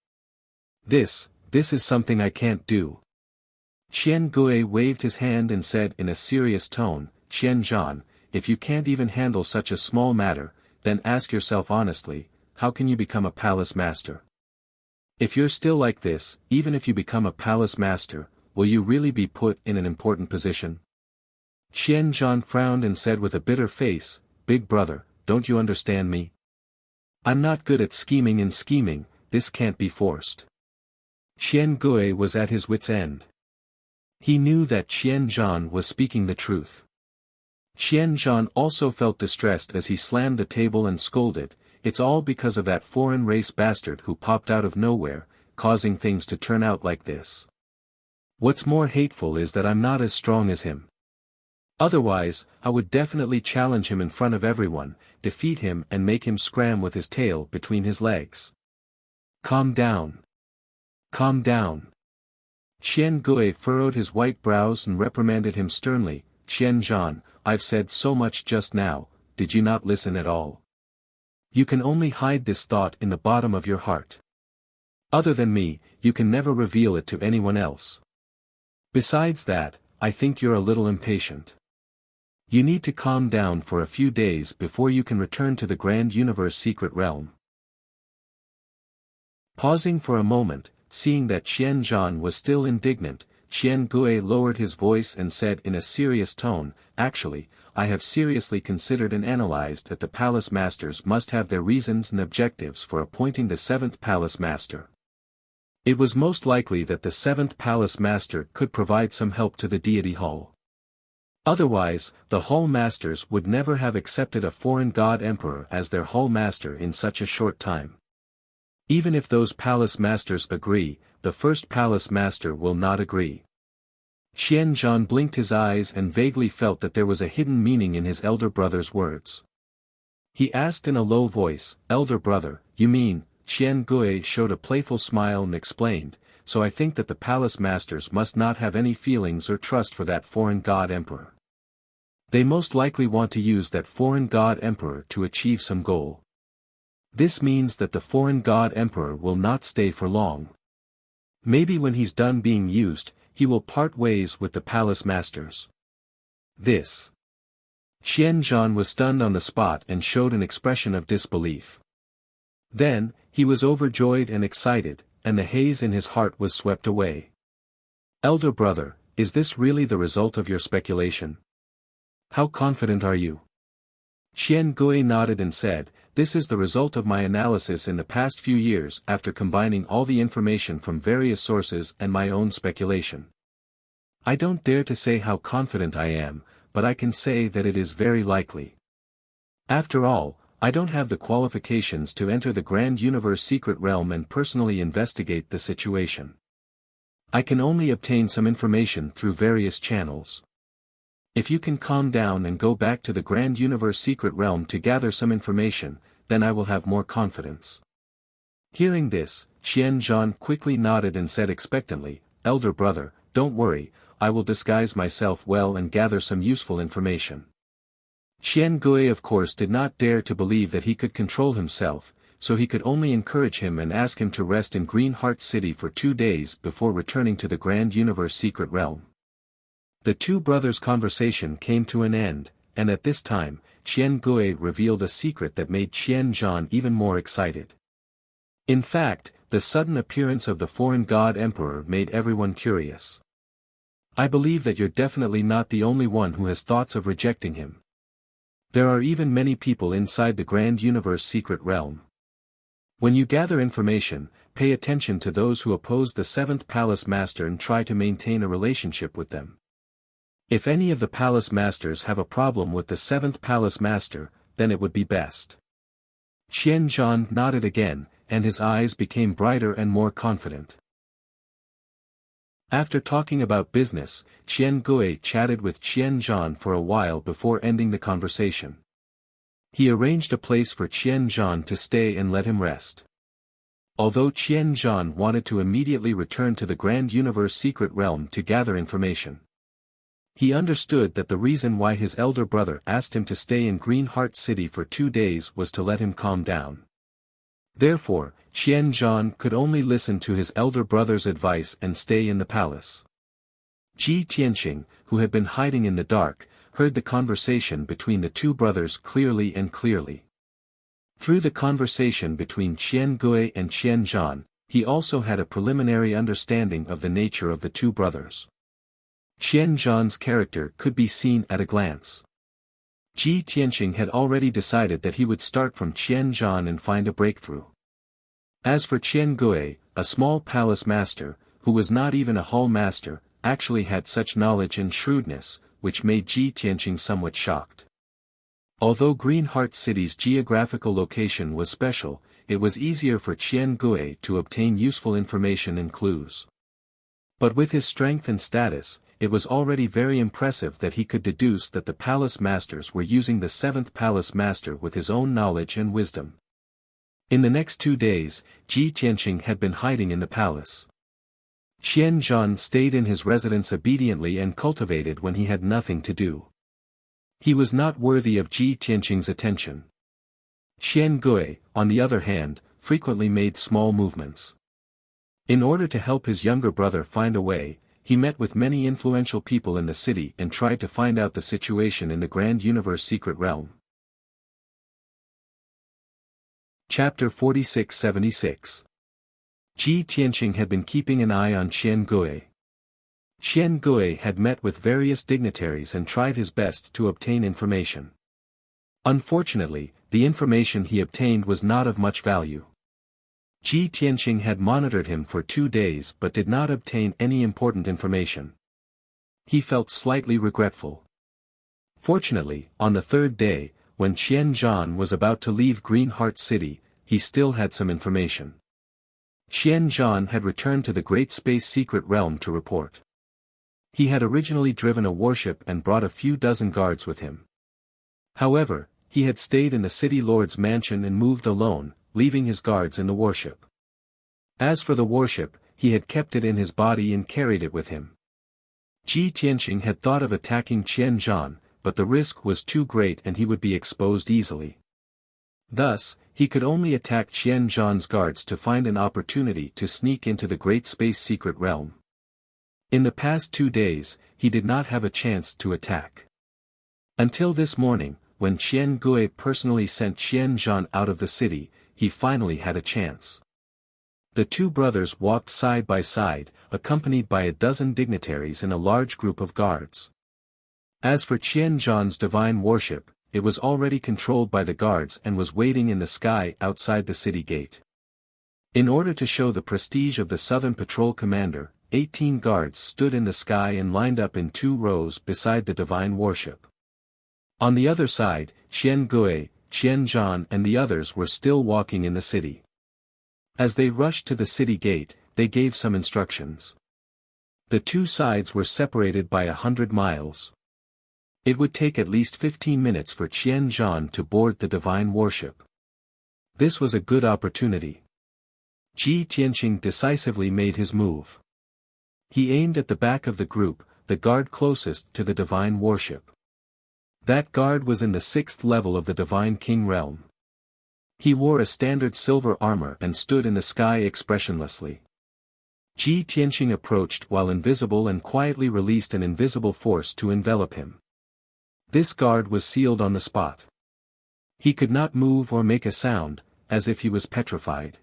This is something I can't do. Qian Gui waved his hand and said in a serious tone, Qian Zhan, if you can't even handle such a small matter, then ask yourself honestly, how can you become a Palace Master? If you're still like this, even if you become a Palace Master, will you really be put in an important position? Qian Zhan frowned and said with a bitter face, Big brother, don't you understand me? I'm not good at scheming and scheming, this can't be forced. Qian Gui was at his wit's end. He knew that Qian Zhan was speaking the truth. Qian Zhan also felt distressed as he slammed the table and scolded, it's all because of that foreign race bastard who popped out of nowhere, causing things to turn out like this. What's more hateful is that I'm not as strong as him. Otherwise, I would definitely challenge him in front of everyone, defeat him and make him scram with his tail between his legs. Calm down. Calm down. Qian Gui furrowed his white brows and reprimanded him sternly, Qian Zhan, I've said so much just now, did you not listen at all? You can only hide this thought in the bottom of your heart. Other than me, you can never reveal it to anyone else. Besides that, I think you're a little impatient. You need to calm down for a few days before you can return to the Grand Universe Secret Realm. Pausing for a moment, seeing that Qian Zhan was still indignant, Qian Gui lowered his voice and said in a serious tone, actually, I have seriously considered and analyzed that the Palace Masters must have their reasons and objectives for appointing the 7th Palace Master. It was most likely that the 7th Palace Master could provide some help to the Deity Hall. Otherwise, the Hall Masters would never have accepted a foreign god emperor as their Hall Master in such a short time. Even if those Palace Masters agree, the 1st Palace Master will not agree. Qian Zhan blinked his eyes and vaguely felt that there was a hidden meaning in his elder brother's words. He asked in a low voice, Elder brother, you mean? Qian Gui showed a playful smile and explained, so I think that the Palace Masters must not have any feelings or trust for that foreign god emperor. They most likely want to use that foreign god emperor to achieve some goal. This means that the foreign god emperor will not stay for long. Maybe when he's done being used, he will part ways with the Palace Masters. This. Qian Zhan was stunned on the spot and showed an expression of disbelief. Then, he was overjoyed and excited, and the haze in his heart was swept away. Elder brother, is this really the result of your speculation? How confident are you? Qian Gui nodded and said, this is the result of my analysis in the past few years after combining all the information from various sources and my own speculation. I don't dare to say how confident I am, but I can say that it is very likely. After all, I don't have the qualifications to enter the Grand Universe Secret Realm and personally investigate the situation. I can only obtain some information through various channels. If you can calm down and go back to the Grand Universe Secret Realm to gather some information, then I will have more confidence. Hearing this, Qian quickly nodded and said expectantly, Elder brother, don't worry, I will disguise myself well and gather some useful information. Qian of course did not dare to believe that he could control himself, so he could only encourage him and ask him to rest in Green Heart City for 2 days before returning to the Grand Universe Secret Realm. The two brothers' conversation came to an end, and at this time, Qian revealed a secret that made Qian even more excited. In fact, the sudden appearance of the foreign god emperor made everyone curious. I believe that you're definitely not the only one who has thoughts of rejecting him. There are even many people inside the Grand Universe Secret Realm. When you gather information, pay attention to those who oppose the 7th Palace Master and try to maintain a relationship with them. If any of the Palace Masters have a problem with the 7th Palace Master, then it would be best. Qian nodded again, and his eyes became brighter and more confident. After talking about business, Qian chatted with Qian for a while before ending the conversation. He arranged a place for Qian to stay and let him rest. Although Qian wanted to immediately return to the Grand Universe Secret Realm to gather information. He understood that the reason why his elder brother asked him to stay in Green Heart City for 2 days was to let him calm down. Therefore, Qian could only listen to his elder brother's advice and stay in the palace. Ji Tianqing, who had been hiding in the dark, heard the conversation between the two brothers clearly. Through the conversation between Qian and Qian, he also had a preliminary understanding of the nature of the two brothers. Qian's character could be seen at a glance. Ji Tianqing had already decided that he would start from Qian and find a breakthrough. As for Qian a small palace master, who was not even a hall master, actually had such knowledge and shrewdness, which made Ji Tianqing somewhat shocked. Although Green Heart City's geographical location was special, it was easier for Qian to obtain useful information and clues. But with his strength and status, it was already very impressive that he could deduce that the palace masters were using the 7th palace master with his own knowledge and wisdom. In the next 2 days, Ji Tianqing had been hiding in the palace. Qian stayed in his residence obediently and cultivated when he had nothing to do. He was not worthy of Ji Tianqing's attention. Qian on the other hand, frequently made small movements. In order to help his younger brother find a way, he met with many influential people in the city and tried to find out the situation in the Grand Universe Secret Realm. Chapter 46-76. Ji Tianqing had been keeping an eye on Qian Qian had met with various dignitaries and tried his best to obtain information. Unfortunately, the information he obtained was not of much value. Ji Tianqing had monitored him for 2 days but did not obtain any important information. He felt slightly regretful. Fortunately, on the 3rd day, when Qian was about to leave Green Heart City, he still had some information. Qian had returned to the Great Space Secret Realm to report. He had originally driven a warship and brought a few dozen guards with him. However, he had stayed in the city lord's mansion and moved alone, leaving his guards in the warship. As for the warship, he had kept it in his body and carried it with him. Ji Tianqing had thought of attacking Qian, but the risk was too great and he would be exposed easily. Thus, he could only attack Qian's guards to find an opportunity to sneak into the Great Space Secret Realm. In the past 2 days, he did not have a chance to attack. Until this morning, when Qian personally sent Qian out of the city, he finally had a chance. The two brothers walked side by side, accompanied by a dozen dignitaries and a large group of guards. As for Qian's divine warship, it was already controlled by the guards and was waiting in the sky outside the city gate. In order to show the prestige of the Southern Patrol Commander, 18 guards stood in the sky and lined up in 2 rows beside the divine warship. On the other side, Qian and the others were still walking in the city. As they rushed to the city gate, they gave some instructions. The 2 sides were separated by 100 miles. It would take at least 15 minutes for Qian Zhan to board the divine warship. This was a good opportunity. Ji Tianqing decisively made his move. He aimed at the back of the group, the guard closest to the divine warship. That guard was in the 6th level of the Divine King realm. He wore a standard silver armor and stood in the sky expressionlessly. Ji Tianqing approached while invisible and quietly released an invisible force to envelop him. This guard was sealed on the spot. He could not move or make a sound, as if he was petrified.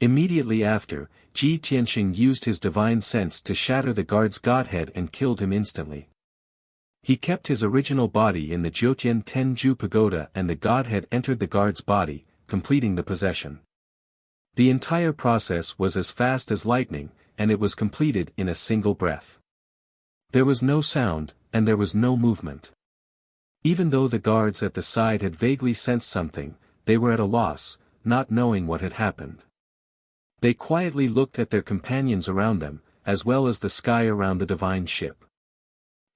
Immediately after, Ji Tianqing used his divine sense to shatter the guard's godhead and killed him instantly. He kept his original body in the Jiutian Tenju pagoda and the godhead entered the guard's body, completing the possession. The entire process was as fast as lightning, and it was completed in a single breath. There was no sound, and there was no movement. Even though the guards at the side had vaguely sensed something, they were at a loss, not knowing what had happened. They quietly looked at their companions around them, as well as the sky around the divine ship.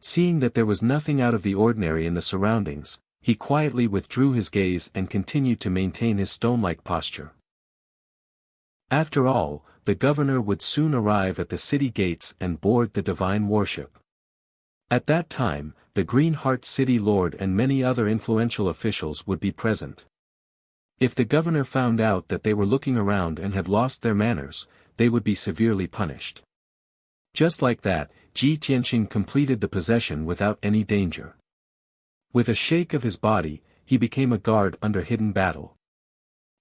Seeing that there was nothing out of the ordinary in the surroundings, he quietly withdrew his gaze and continued to maintain his stone-like posture. After all, the governor would soon arrive at the city gates and board the divine warship. At that time, the Green Heart City Lord and many other influential officials would be present. If the governor found out that they were looking around and had lost their manners, they would be severely punished. Just like that, Ji Tianqing completed the possession without any danger. With a shake of his body, he became a guard under hidden battle.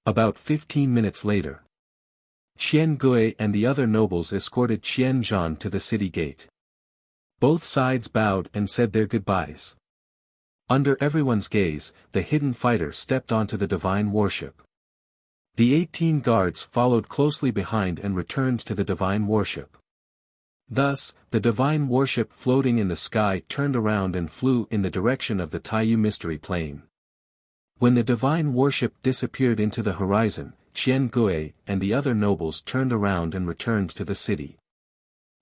About 15 minutes later, Qian Gui and the other nobles escorted Qian Zhan to the city gate. Both sides bowed and said their goodbyes. Under everyone's gaze, the hidden fighter stepped onto the divine warship. The 18 guards followed closely behind and returned to the divine warship. Thus, the divine warship floating in the sky turned around and flew in the direction of the Taiyu Mystery Plane. When the divine warship disappeared into the horizon, Qian Gui and the other nobles turned around and returned to the city.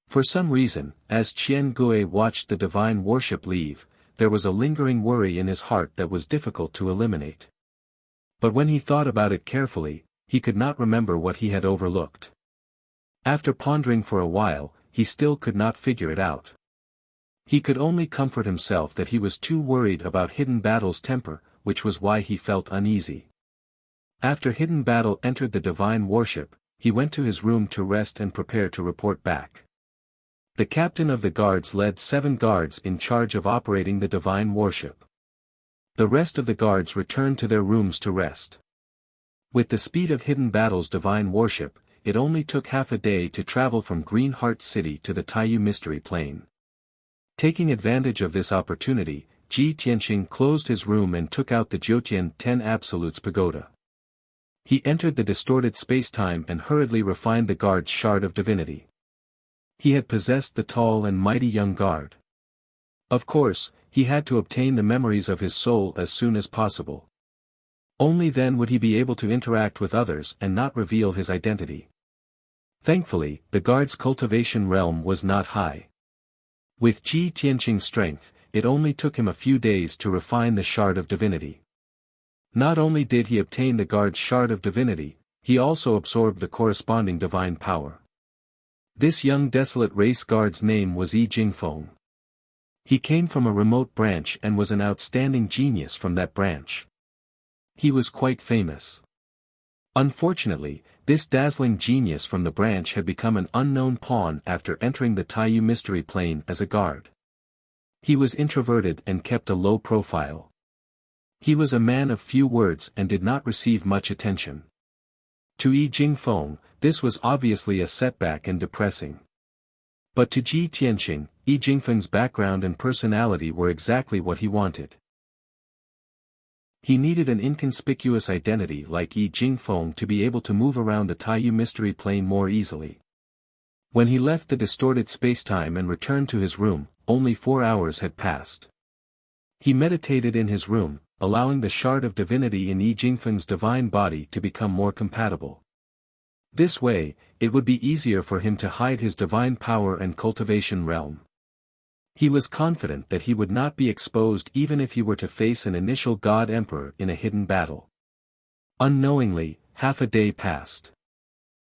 For some reason, as Qian Gui watched the divine warship leave, there was a lingering worry in his heart that was difficult to eliminate. But when he thought about it carefully, he could not remember what he had overlooked. After pondering for a while, he still could not figure it out. He could only comfort himself that he was too worried about Hidden Battle's temper, which was why he felt uneasy. After Hidden Battle entered the divine warship, he went to his room to rest and prepare to report back. The captain of the guards led 7 guards in charge of operating the divine warship. The rest of the guards returned to their rooms to rest. With the speed of Hidden Battle's divine warship, it only took half a day to travel from Green Heart City to the Taiyu Mystery Plane. Taking advantage of this opportunity, Ji Tianqing closed his room and took out the Jiutian 10 Absolutes Pagoda. He entered the distorted spacetime and hurriedly refined the guard's shard of divinity. He had possessed the tall and mighty young guard. Of course, he had to obtain the memories of his soul as soon as possible. Only then would he be able to interact with others and not reveal his identity. Thankfully, the guard's cultivation realm was not high. With Ji Tianqing's strength, it only took him a few days to refine the shard of divinity. Not only did he obtain the guard's shard of divinity, he also absorbed the corresponding divine power. This young desolate race guard's name was Yi Jingfeng. He came from a remote branch and was an outstanding genius from that branch. He was quite famous. Unfortunately, this dazzling genius from the branch had become an unknown pawn after entering the Taiyu Mystery Plane as a guard. He was introverted and kept a low profile. He was a man of few words and did not receive much attention. To Yi Jingfeng, this was obviously a setback and depressing. But to Ji Tianqing, Yi Jingfeng's background and personality were exactly what he wanted. He needed an inconspicuous identity like Yi Jingfeng to be able to move around the Taiyu Mystery Plane more easily. When he left the distorted spacetime and returned to his room, only 4 hours had passed. He meditated in his room, allowing the shard of divinity in Yi Jingfeng's divine body to become more compatible. This way, it would be easier for him to hide his divine power and cultivation realm. He was confident that he would not be exposed even if he were to face an initial God Emperor in a hidden battle. Unknowingly, half a day passed.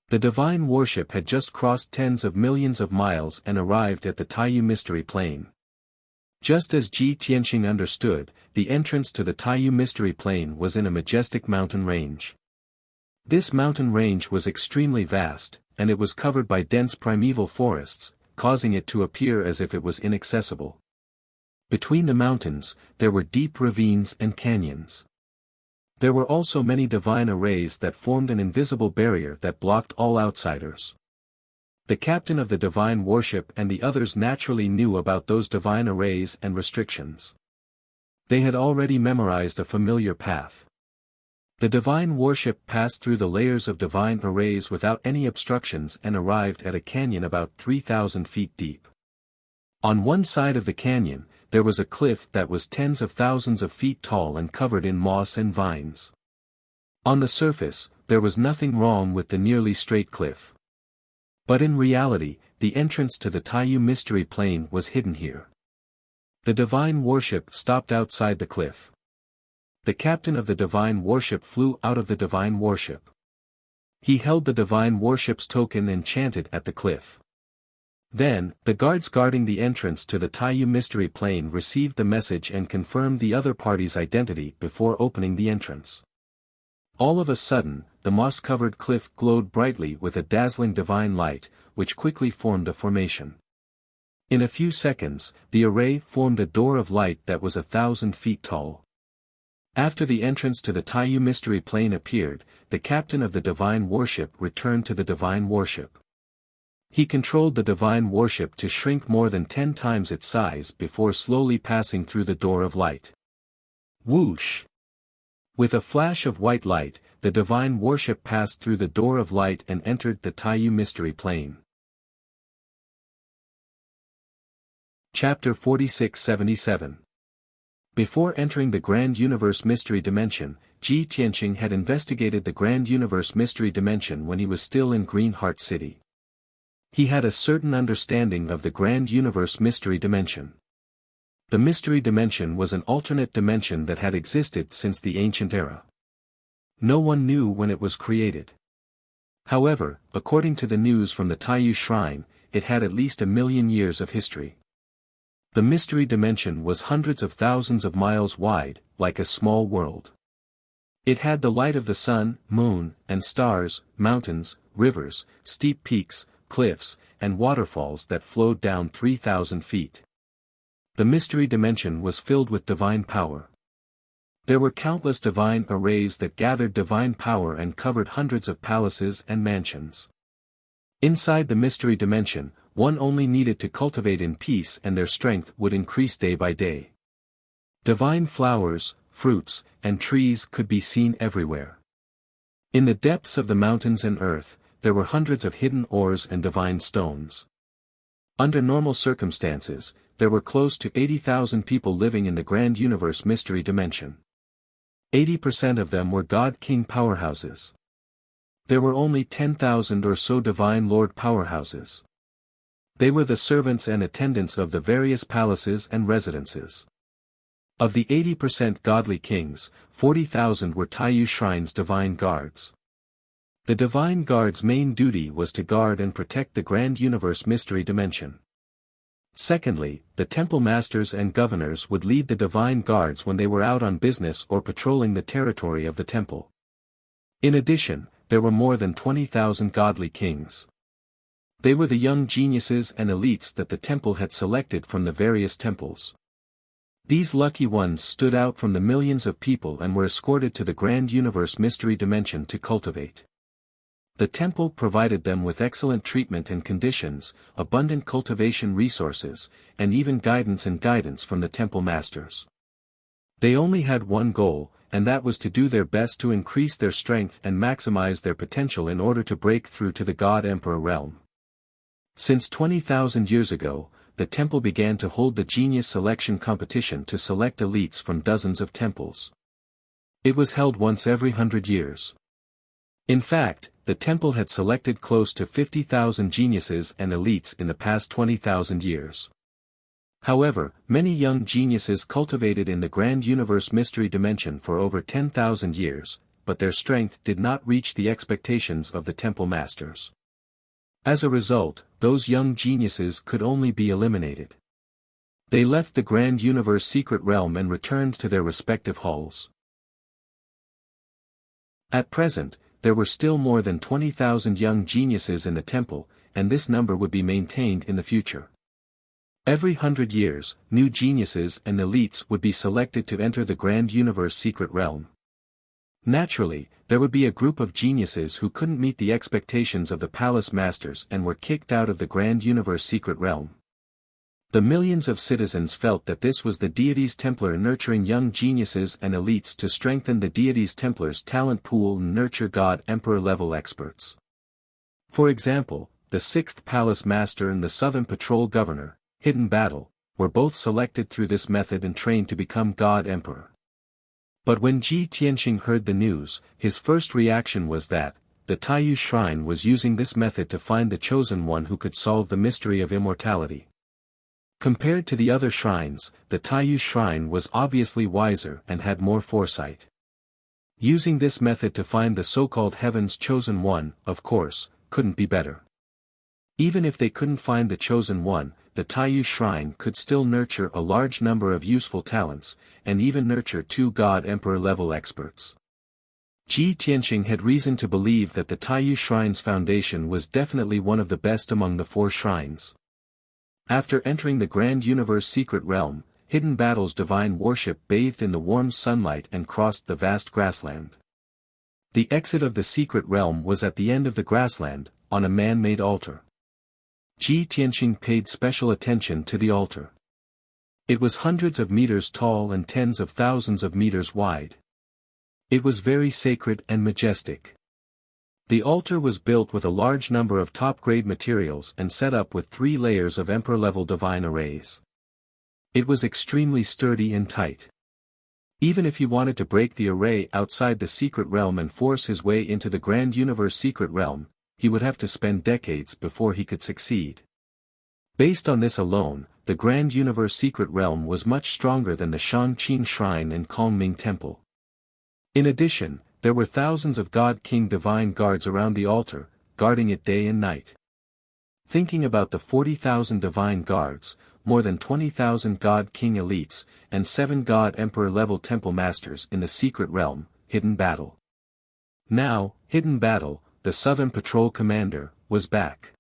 The divine warship had just crossed tens of millions of miles and arrived at the Taiyu Mystery Plane. Just as Ji Tianxing understood, the entrance to the Taiyu Mystery Plane was in a majestic mountain range. This mountain range was extremely vast, and it was covered by dense primeval forests, causing it to appear as if it was inaccessible. Between the mountains, there were deep ravines and canyons. There were also many divine arrays that formed an invisible barrier that blocked all outsiders. The captain of the divine warship and the others naturally knew about those divine arrays and restrictions. They had already memorized a familiar path. The divine warship passed through the layers of divine arrays without any obstructions and arrived at a canyon about 3,000 feet deep. On one side of the canyon, there was a cliff that was tens of thousands of feet tall and covered in moss and vines. On the surface, there was nothing wrong with the nearly straight cliff. But in reality, the entrance to the Taiyu Mystery Plane was hidden here. The divine warship stopped outside the cliff. The captain of the divine warship flew out of the divine warship. He held the divine warship's token and chanted at the cliff. Then, the guards guarding the entrance to the Taiyu Mystery Plane received the message and confirmed the other party's identity before opening the entrance. All of a sudden, the moss-covered cliff glowed brightly with a dazzling divine light, which quickly formed a formation. In a few seconds, the array formed a door of light that was 1,000 feet tall. After the entrance to the Taiyu Mystery Plane appeared, the captain of the divine warship returned to the divine warship. He controlled the divine warship to shrink more than 10 times its size before slowly passing through the door of light. Whoosh! With a flash of white light, the divine warship passed through the door of light and entered the Taiyu Mystery Plane. Chapter 4677. Before entering the Grand Universe Mystery Dimension, Ji Tianxing had investigated the Grand Universe Mystery Dimension when he was still in Green Heart City. He had a certain understanding of the Grand Universe Mystery Dimension. The Mystery Dimension was an alternate dimension that had existed since the ancient era. No one knew when it was created. However, according to the news from the Taiyu Shrine, it had at least 1,000,000 years of history. The Mystery Dimension was hundreds of thousands of miles wide, like a small world. It had the light of the sun, moon, and stars, mountains, rivers, steep peaks, cliffs, and waterfalls that flowed down 3,000 feet. The Mystery Dimension was filled with divine power. There were countless divine arrays that gathered divine power and covered hundreds of palaces and mansions. Inside the Mystery Dimension, one only needed to cultivate in peace and their strength would increase day by day. Divine flowers, fruits, and trees could be seen everywhere. In the depths of the mountains and earth, there were hundreds of hidden ores and divine stones. Under normal circumstances, there were close to 80,000 people living in the Grand Universe Mystery Dimension. 80% of them were God-King powerhouses. There were only 10,000 or so Divine Lord powerhouses. They were the servants and attendants of the various palaces and residences. Of the 80% godly kings, 40,000 were Taiyu Shrine's divine guards. The divine guards' main duty was to guard and protect the Grand Universe Mystery Dimension. Secondly, the temple masters and governors would lead the divine guards when they were out on business or patrolling the territory of the temple. In addition, there were more than 20,000 godly kings. They were the young geniuses and elites that the temple had selected from the various temples. These lucky ones stood out from the millions of people and were escorted to the Grand Universe Mystery Dimension to cultivate. The temple provided them with excellent treatment and conditions, abundant cultivation resources, and even guidance from the temple masters. They only had one goal, and that was to do their best to increase their strength and maximize their potential in order to break through to the God Emperor realm. Since 20,000 years ago, the temple began to hold the genius selection competition to select elites from dozens of temples. It was held once every 100 years. In fact, the temple had selected close to 50,000 geniuses and elites in the past 20,000 years. However, many young geniuses cultivated in the grand universe mystery dimension for over 10,000 years, but their strength did not reach the expectations of the temple masters. As a result, those young geniuses could only be eliminated. They left the grand universe secret realm and returned to their respective halls. At present, there were still more than 20,000 young geniuses in the temple, and this number would be maintained in the future. Every 100 years, new geniuses and elites would be selected to enter the grand universe secret realm. Naturally, there would be a group of geniuses who couldn't meet the expectations of the palace masters and were kicked out of the grand universe secret realm. The millions of citizens felt that this was the deity's Templar nurturing young geniuses and elites to strengthen the deity's Templar's talent pool and nurture God-Emperor level experts. For example, the 6th Palace Master and the Southern Patrol Governor, Hidden Battle, were both selected through this method and trained to become God-Emperor. But when Ji Tianqing heard the news, his first reaction was that the Taiyu Shrine was using this method to find the chosen one who could solve the mystery of immortality. Compared to the other shrines, the Taiyu Shrine was obviously wiser and had more foresight. Using this method to find the so-called Heaven's Chosen One, of course, couldn't be better. Even if they couldn't find the Chosen One, the Taiyu Shrine could still nurture a large number of useful talents, and even nurture 2 God-Emperor level experts. Ji Tianqing had reason to believe that the Taiyu Shrine's foundation was definitely one of the best among the 4 shrines. After entering the Grand Universe Secret Realm, Hidden Battle's divine worship bathed in the warm sunlight and crossed the vast grassland. The exit of the Secret Realm was at the end of the grassland, on a man-made altar. Ji Tianqing paid special attention to the altar. It was hundreds of meters tall and tens of thousands of meters wide. It was very sacred and majestic. The altar was built with a large number of top-grade materials and set up with 3 layers of Emperor-level divine arrays. It was extremely sturdy and tight. Even if he wanted to break the array outside the secret realm and force his way into the Grand Universe secret realm, he would have to spend decades before he could succeed. Based on this alone, the Grand Universe secret realm was much stronger than the Shangqing Shrine and Kongming Temple. In addition, there were thousands of God King divine guards around the altar, guarding it day and night. Thinking about the 40,000 divine guards, more than 20,000 God King elites, and 7 God Emperor level temple masters in the secret realm, Hidden Battle. Now, Hidden Battle, the Southern Patrol Commander, was back.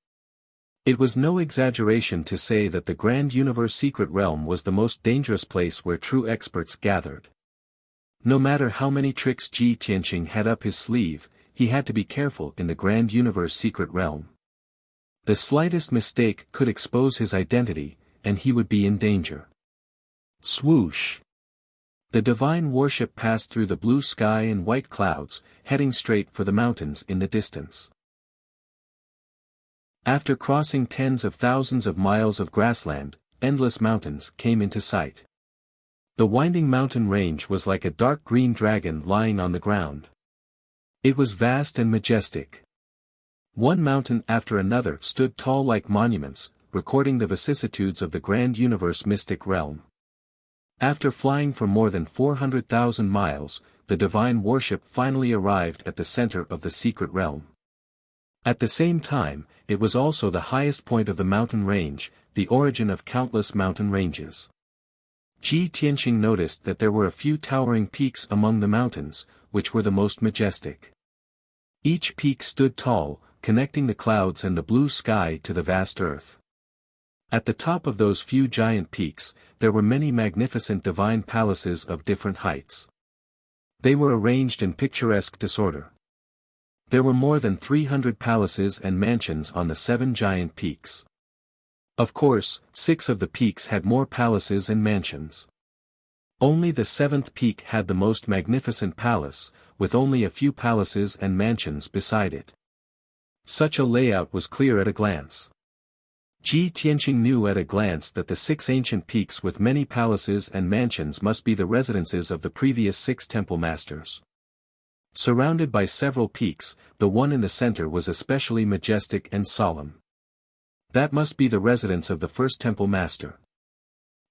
It was no exaggeration to say that the Grand Universe secret realm was the most dangerous place where true experts gathered. No matter how many tricks Ji Tianqing had up his sleeve, he had to be careful in the Grand Universe secret realm. The slightest mistake could expose his identity, and he would be in danger. Swoosh! The divine worship passed through the blue sky and white clouds, heading straight for the mountains in the distance. After crossing tens of thousands of miles of grassland, endless mountains came into sight. The winding mountain range was like a dark green dragon lying on the ground. It was vast and majestic. One mountain after another stood tall like monuments, recording the vicissitudes of the Grand Universe mystic realm. After flying for more than 400,000 miles, the divine worship finally arrived at the center of the secret realm. At the same time, it was also the highest point of the mountain range, the origin of countless mountain ranges. Ji Tianqing noticed that there were a few towering peaks among the mountains, which were the most majestic. Each peak stood tall, connecting the clouds and the blue sky to the vast earth. At the top of those few giant peaks, there were many magnificent divine palaces of different heights. They were arranged in picturesque disorder. There were more than 300 palaces and mansions on the 7 giant peaks. Of course, 6 of the peaks had more palaces and mansions. Only the 7th peak had the most magnificent palace, with only a few palaces and mansions beside it. Such a layout was clear at a glance. Ji Tianqing knew at a glance that the 6 ancient peaks with many palaces and mansions must be the residences of the previous 6 temple masters. Surrounded by several peaks, the one in the center was especially majestic and solemn. That must be the residence of the first temple master.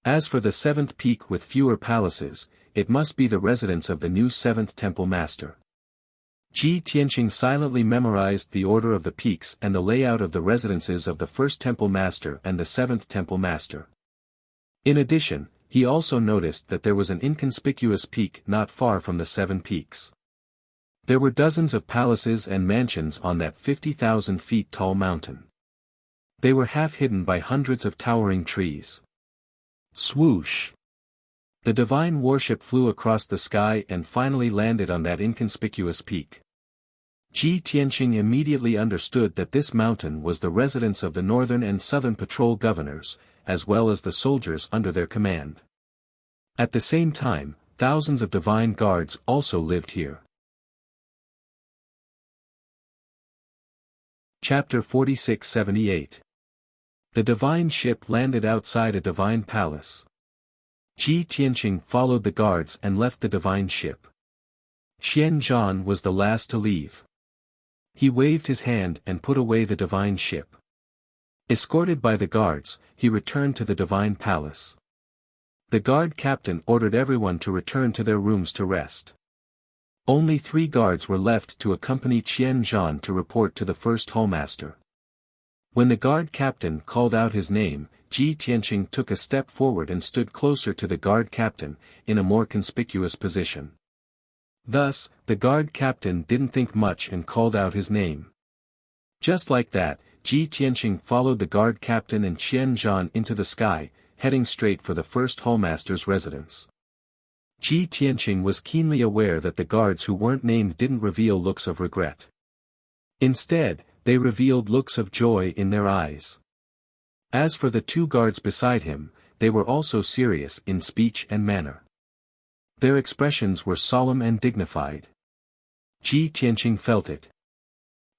As for the seventh peak with fewer palaces, it must be the residence of the new seventh temple master. Ji Tianqing silently memorized the order of the peaks and the layout of the residences of the first temple master and the seventh temple master. In addition, he also noticed that there was an inconspicuous peak not far from the seven peaks. There were dozens of palaces and mansions on that 50,000 feet tall mountain. They were half hidden by hundreds of towering trees. Swoosh! The divine warship flew across the sky and finally landed on that inconspicuous peak. Ji Tianqing immediately understood that this mountain was the residence of the northern and southern patrol governors, as well as the soldiers under their command. At the same time, thousands of divine guards also lived here. Chapter 46-78. The divine ship landed outside a divine palace. Ji Tianqing followed the guards and left the divine ship. Xian Zhan was the last to leave. He waved his hand and put away the divine ship. Escorted by the guards, he returned to the divine palace. The guard captain ordered everyone to return to their rooms to rest. Only 3 guards were left to accompany Xian Zhan to report to the first hallmaster. When the guard captain called out his name, Ji Tianqing took a step forward and stood closer to the guard captain, in a more conspicuous position. Thus, the guard captain didn't think much and called out his name. Just like that, Ji Tianqing followed the guard captain and Xian Zhan into the sky, heading straight for the first hallmaster's residence. Ji Tianqing was keenly aware that the guards who weren't named didn't reveal looks of regret. Instead, they revealed looks of joy in their eyes. As for the 2 guards beside him, they were also serious in speech and manner. Their expressions were solemn and dignified. Ji Tianqing felt it.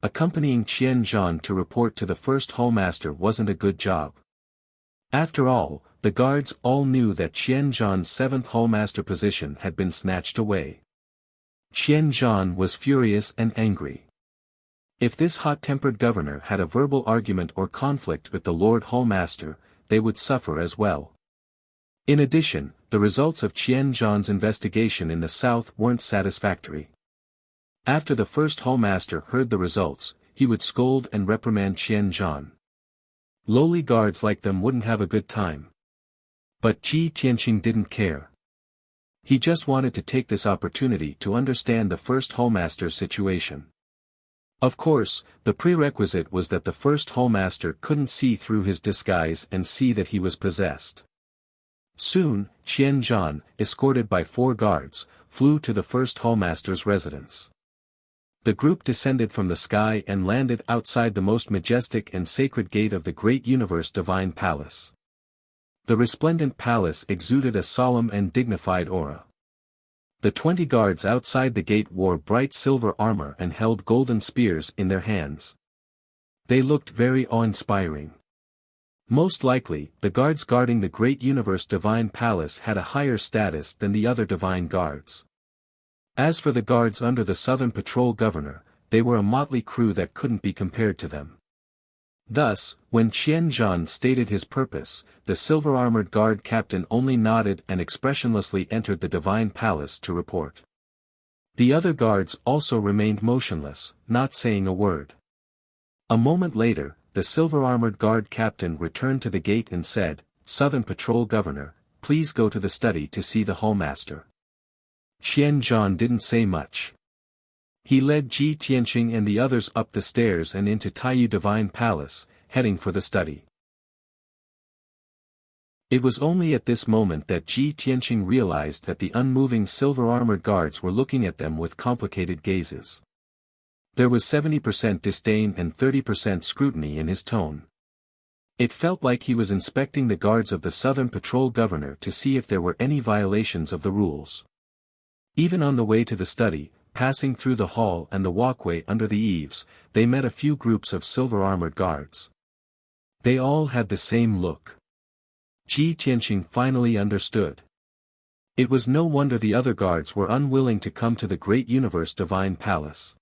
Accompanying Xian Zhan to report to the first hallmaster wasn't a good job. After all, the guards all knew that Xian Zhan's 7th hallmaster position had been snatched away. Xian Zhan was furious and angry. If this hot-tempered governor had a verbal argument or conflict with the Lord Hallmaster, they would suffer as well. In addition, the results of Xian Zhan's investigation in the south weren't satisfactory. After the first hallmaster heard the results, he would scold and reprimand Xian Zhan. Lowly guards like them wouldn't have a good time. But Ji Tianqing didn't care. He just wanted to take this opportunity to understand the first hallmaster's situation. Of course, the prerequisite was that the first hallmaster couldn't see through his disguise and see that he was possessed. Soon, Xian Zhan, escorted by 4 guards, flew to the first hallmaster's residence. The group descended from the sky and landed outside the most majestic and sacred gate of the great universe divine palace. The resplendent palace exuded a solemn and dignified aura. The 20 guards outside the gate wore bright silver armor and held golden spears in their hands. They looked very awe-inspiring. Most likely, the guards guarding the great universe divine palace had a higher status than the other divine guards. As for the guards under the southern patrol governor, they were a motley crew that couldn't be compared to them. Thus, when Xian Zhan stated his purpose, the silver-armored guard captain only nodded and expressionlessly entered the divine palace to report. The other guards also remained motionless, not saying a word. A moment later, the silver-armored guard captain returned to the gate and said, "Southern Patrol Governor, please go to the study to see the hallmaster." Xian Zhan didn't say much. He led Ji Tianqing and the others up the stairs and into Taiyu Divine Palace, heading for the study. It was only at this moment that Ji Tianqing realized that the unmoving silver-armored guards were looking at them with complicated gazes. There was 70% disdain and 30% scrutiny in his tone. It felt like he was inspecting the guards of the Southern Patrol Governor to see if there were any violations of the rules. Even on the way to the study, passing through the hall and the walkway under the eaves, they met a few groups of silver-armored guards. They all had the same look. Ji Tianqing finally understood. It was no wonder the other guards were unwilling to come to the great universe divine palace.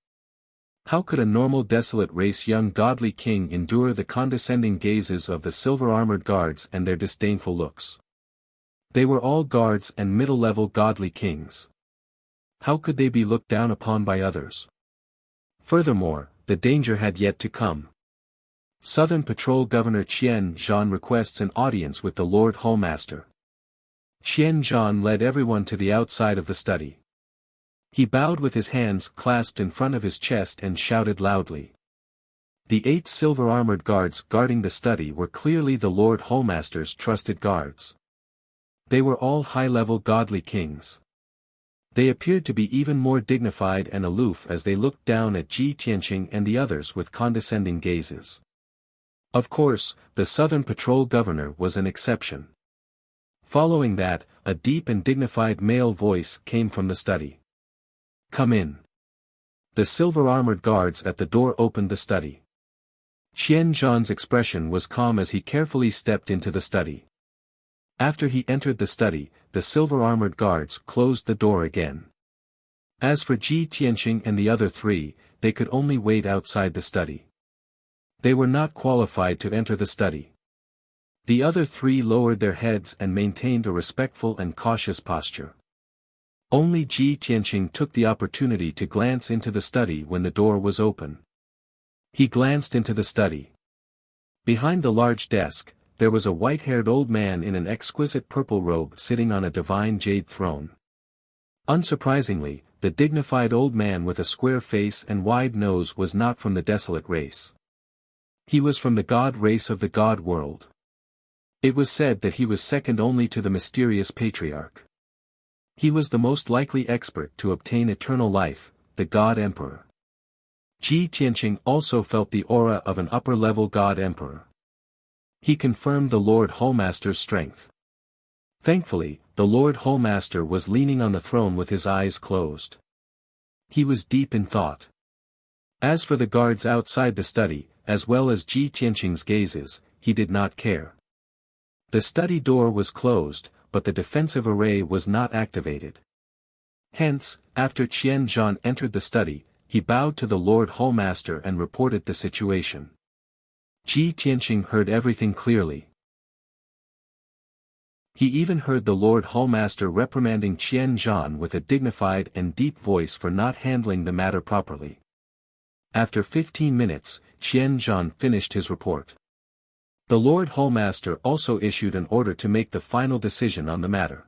How could a normal desolate race young godly king endure the condescending gazes of the silver-armored guards and their disdainful looks? They were all guards and middle-level godly kings. How could they be looked down upon by others? Furthermore, the danger had yet to come. Southern Patrol Governor Qian Zhan requests an audience with the Lord Hallmaster. Qian Zhan led everyone to the outside of the study. He bowed with his hands clasped in front of his chest and shouted loudly. The 8 silver-armored guards guarding the study were clearly the Lord Hallmaster's trusted guards. They were all high-level godly kings. They appeared to be even more dignified and aloof as they looked down at Ji Tianqing and the others with condescending gazes. Of course, the Southern Patrol Governor was an exception. Following that, a deep and dignified male voice came from the study. "Come in." The silver-armored guards at the door opened the study. Qian Zhan's expression was calm as he carefully stepped into the study. After he entered the study, the silver-armored guards closed the door again. As for Ji Tianqing and the other 3, they could only wait outside the study. They were not qualified to enter the study. The other 3 lowered their heads and maintained a respectful and cautious posture. Only Ji Tianqing took the opportunity to glance into the study when the door was open. He glanced into the study. Behind the large desk, there was a white-haired old man in an exquisite purple robe sitting on a divine jade throne. Unsurprisingly, the dignified old man with a square face and wide nose was not from the desolate race. He was from the god race of the god world. It was said that he was second only to the mysterious patriarch. He was the most likely expert to obtain eternal life, the God Emperor. Ji Tianqing also felt the aura of an upper-level God Emperor. He confirmed the Lord Hallmaster's strength. Thankfully, the Lord Hallmaster was leaning on the throne with his eyes closed. He was deep in thought. As for the guards outside the study, as well as Ji Tianqing's gazes, he did not care. The study door was closed, but the defensive array was not activated. Hence, after Qian Zhan entered the study, he bowed to the Lord Hallmaster and reported the situation. Ji Tianqing heard everything clearly. He even heard the Lord Hallmaster reprimanding Qian Zhan with a dignified and deep voice for not handling the matter properly. After 15 minutes, Qian Zhan finished his report. The Lord Hallmaster also issued an order to make the final decision on the matter.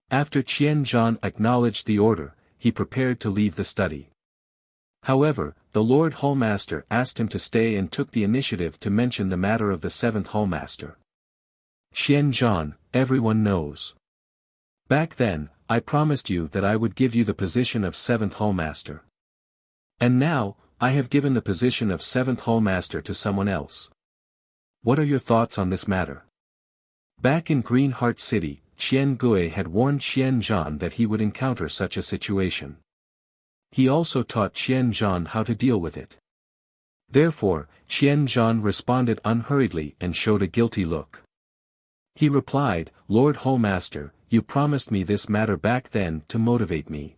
After Qian Zhan acknowledged the order, he prepared to leave the study. However, the Lord Hallmaster asked him to stay and took the initiative to mention the matter of the 7th Hallmaster. "Qian Zhan, everyone knows. Back then, I promised you that I would give you the position of 7th Hallmaster. And now, I have given the position of 7th Hallmaster to someone else. What are your thoughts on this matter?" Back in Green Heart City, Qian Gui had warned Qian Zhan that he would encounter such a situation. He also taught Qian Zhan how to deal with it. Therefore, Qian Zhan responded unhurriedly and showed a guilty look. He replied, "Lord Hallmaster, you promised me this matter back then to motivate me.